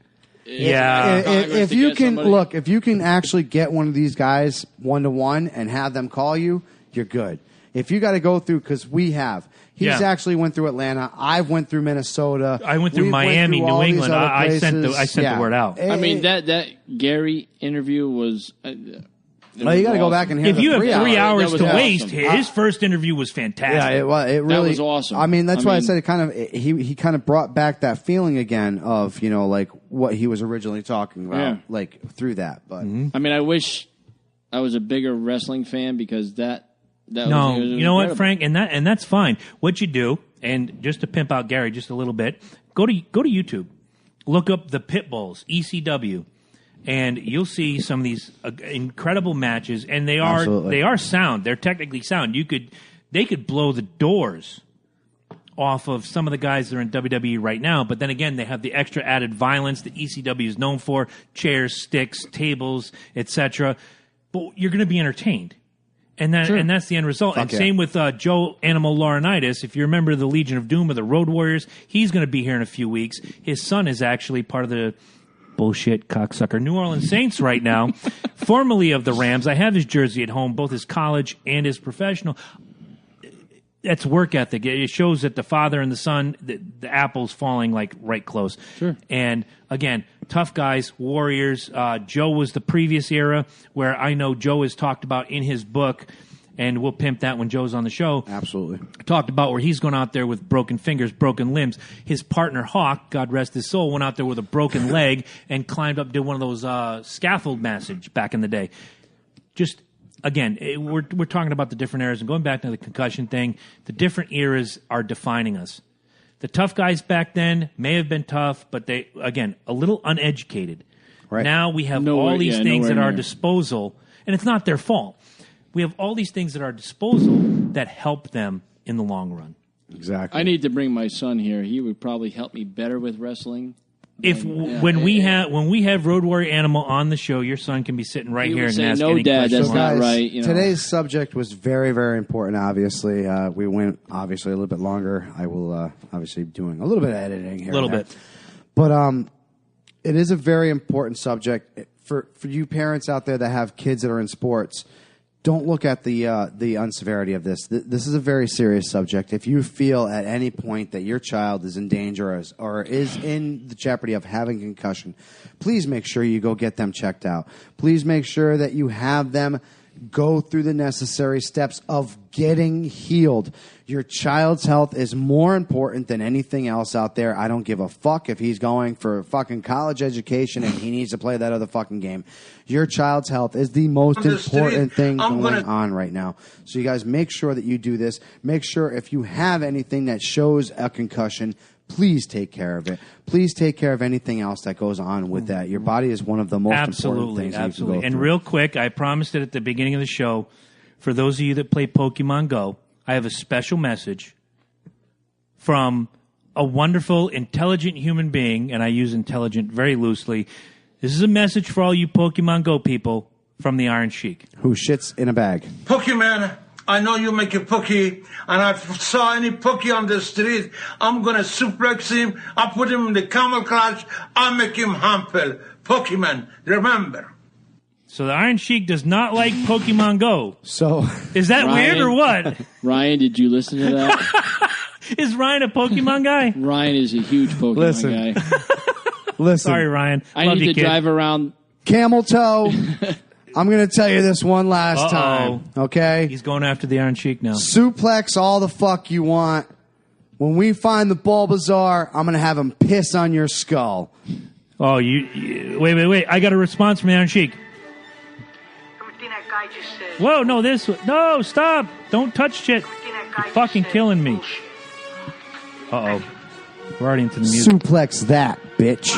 Yeah. if you can look, if you can actually get one of these guys 1-to-1 and have them call you, you're good. If you got to go through, because we have. He's Yeah. actually went through Atlanta. I've went through Minnesota. I went through We've Miami, through all New these England. other I sent the places. the word out. I mean that Gary interview was. Well, you got to go back and hear If you have 3 That hours was to awesome. waste, his first interview was fantastic. Yeah, it really was awesome. I mean, that's I why mean- I said it kind of he kind of brought back that feeling again of like what he was originally talking about, Yeah. like through that. But I mean, I wish I was a bigger wrestling fan because that No, was you know what, incredible. Frank, and that's fine. What you do, and just to pimp out Gary just a little bit, go to YouTube, look up the Pit Bulls ECW, and you'll see some of these incredible matches. And they are sound. They're technically sound. They could blow the doors off of some of the guys that are in WWE right now. But then again, they have the extra added violence that ECW is known for: chairs, sticks, tables, etc. But you're going to be entertained. And that's the end result. Fuck and same with Joe Animal Laurinaitis. If you remember the Legion of Doom or the Road Warriors, he's going to be here in a few weeks. His son is actually part of the bullshit cocksucker New Orleans Saints right now, formerly of the Rams. I have his jersey at home, both his college and his professional. That's work ethic. It shows that the father and the son, the apple's falling like right close. Sure. And again, tough guys, warriors. Joe was the previous era where I know Joe has talked about in his book, and we'll pimp that when Joe's on the show. Absolutely. Talked about where he's gone out there with broken fingers, broken limbs. His partner, Hawk, God rest his soul, went out there with a broken leg and climbed up, did one of those scaffold massage back in the day. Just, again, we're talking about the different eras, and going back to the concussion thing, the different eras are defining us. The tough guys back then may have been tough, but they, again, a little uneducated. Right. Now we have Nowhere- all these yeah, things nowhere at our near. disposal, and it's not their fault. We have all these things at our disposal that help them in the long run. Exactly. I need to bring my son here. He would probably help me better with wrestling. When we have Road Warrior Animal on the show, your son can be sitting right He here would and say, ask "No, any Dad, questions. that's not right." You know. Today's subject was very, very important, obviously. We went, obviously, a little bit longer. I will, obviously, be doing a little bit of editing here. A little and there. bit. But it is a very important subject. For you parents out there that have kids that are in sports, don't look at the unseverity of this. This is a very serious subject. If you feel at any point that your child is in danger or is in the jeopardy of having concussion, please make sure you go get them checked out. Please make sure that you have them go through the necessary steps of getting healed. Your child's health is more important than anything else out there. I don't give a fuck if he's going for a fucking college education and he needs to play that other fucking game. Your child's health is the most important thing going on right now. So you guys make sure that you do this. Make sure if you have anything that shows a concussion, please take care of it. Please take care of anything else that goes on with that. Your body is one of the most important things that you can go And through. real quick, I promised it at the beginning of the show. For those of you that play Pokemon Go, I have a special message from a wonderful, intelligent human being, and I use intelligent very loosely. This is a message for all you Pokemon Go people from the Iron Sheik. Who shits in a bag. Pokemon, I know you make a Poke, and I saw any Poke on the street, I'm gonna suplex him, I'll put him in the camel clutch, I'll make him humble. Pokemon, remember. So the Iron Sheik does not like Pokemon Go. So Is that Ryan- weird or what? Ryan, did you listen to that? Is Ryan a Pokemon guy? Ryan is a huge Pokemon Listen. guy. listen, Sorry, Ryan. I Love need you, to kid. drive around. camel toe. I'm going to tell you this one last Uh-oh. time, okay? He's going after the Iron Sheik now. Suplex all the fuck you want. When we find the Bulbasaur, I'm going to have him piss on your skull. Oh, you wait. I got a response from the Iron Sheik. Everything that guy just said. Whoa, no, stop. Don't touch shit. Everything that guy You're just fucking said killing me. is bullshit. Uh-oh. We're already into the music. Suplex that, bitch.